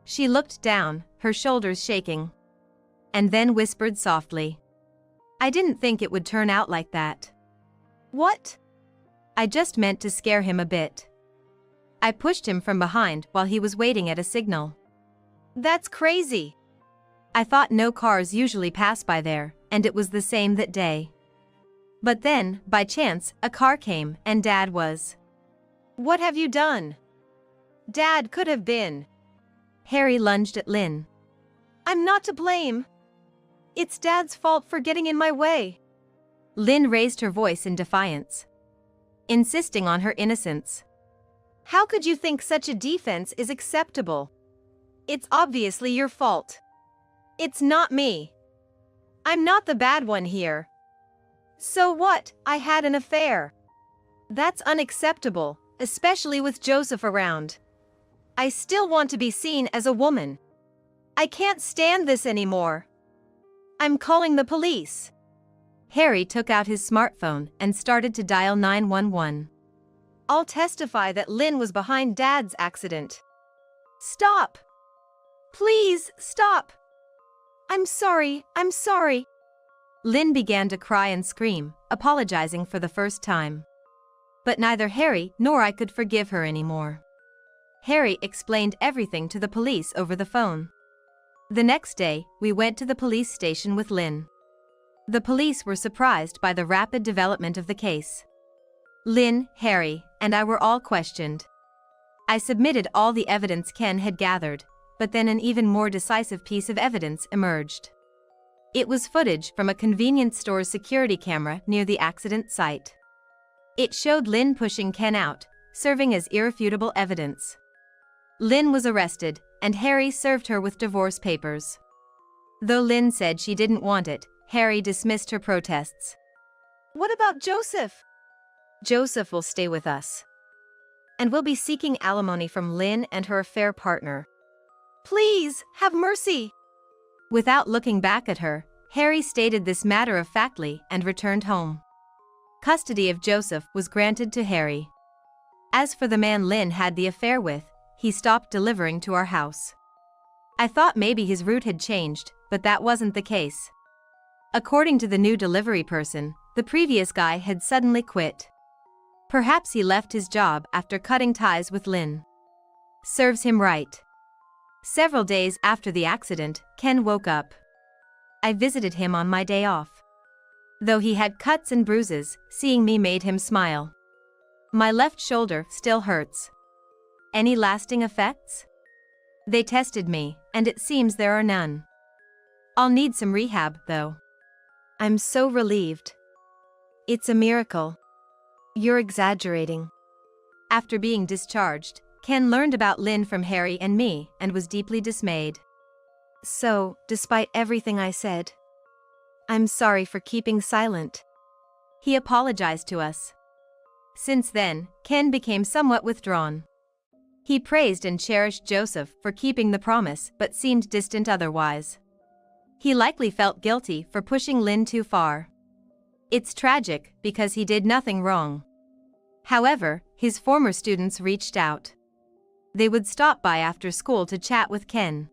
She looked down, her shoulders shaking. And then whispered softly. I didn't think it would turn out like that. What? I just meant to scare him a bit. I pushed him from behind while he was waiting at a signal. That's crazy. I thought no cars usually pass by there, and it was the same that day. But then, by chance, a car came and Dad was. What have you done? Dad could have been. Harry lunged at Lynn. I'm not to blame. It's Dad's fault for getting in my way. Lynn raised her voice in defiance, insisting on her innocence. How could you think such a defense is acceptable? It's obviously your fault. It's not me. I'm not the bad one here. So what? I had an affair. That's unacceptable, especially with Joseph around. I still want to be seen as a woman. I can't stand this anymore. I'm calling the police. Harry took out his smartphone and started to dial 911. I'll testify that Lynn was behind Dad's accident. Stop! Please, stop! I'm sorry, I'm sorry. Lynn began to cry and scream, apologizing for the first time. But neither Harry nor I could forgive her anymore. Harry explained everything to the police over the phone. The next day, we went to the police station with Lynn. The police were surprised by the rapid development of the case. Lynn, Harry, and I were all questioned. I submitted all the evidence Ken had gathered, but then an even more decisive piece of evidence emerged. It was footage from a convenience store's security camera near the accident site. It showed Lynn pushing Ken out, serving as irrefutable evidence. Lynn was arrested, and Harry served her with divorce papers. Though Lynn said she didn't want it, Harry dismissed her protests. What about Joseph? Joseph will stay with us. And we'll be seeking alimony from Lynn and her affair partner. Please, have mercy. Without looking back at her, Harry stated this matter-of-factly and returned home. Custody of Joseph was granted to Harry. As for the man Lynn had the affair with, he stopped delivering to our house. I thought maybe his route had changed, but that wasn't the case. According to the new delivery person, the previous guy had suddenly quit. Perhaps he left his job after cutting ties with Lynn. Serves him right. Several days after the accident, Ken woke up. I visited him on my day off. Though he had cuts and bruises, seeing me made him smile. My left shoulder still hurts. Any lasting effects? They tested me, and it seems there are none. I'll need some rehab, though. I'm so relieved. It's a miracle. You're exaggerating. After being discharged, Ken learned about Lynn from Harry and me and was deeply dismayed. So, despite everything I said, I'm sorry for keeping silent. He apologized to us. Since then, Ken became somewhat withdrawn. He praised and cherished Joseph for keeping the promise but seemed distant otherwise. He likely felt guilty for pushing Lynn too far. It's tragic because he did nothing wrong. However, his former students reached out. They would stop by after school to chat with Ken.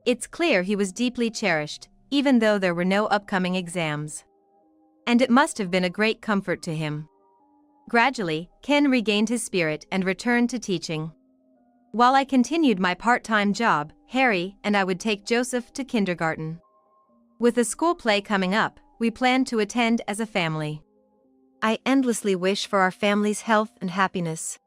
It's clear he was deeply cherished, even though there were no upcoming exams. And it must have been a great comfort to him. Gradually, Ken regained his spirit and returned to teaching. While I continued my part-time job, Harry and I would take Joseph to kindergarten. With a school play coming up, we planned to attend as a family. I endlessly wish for our family's health and happiness.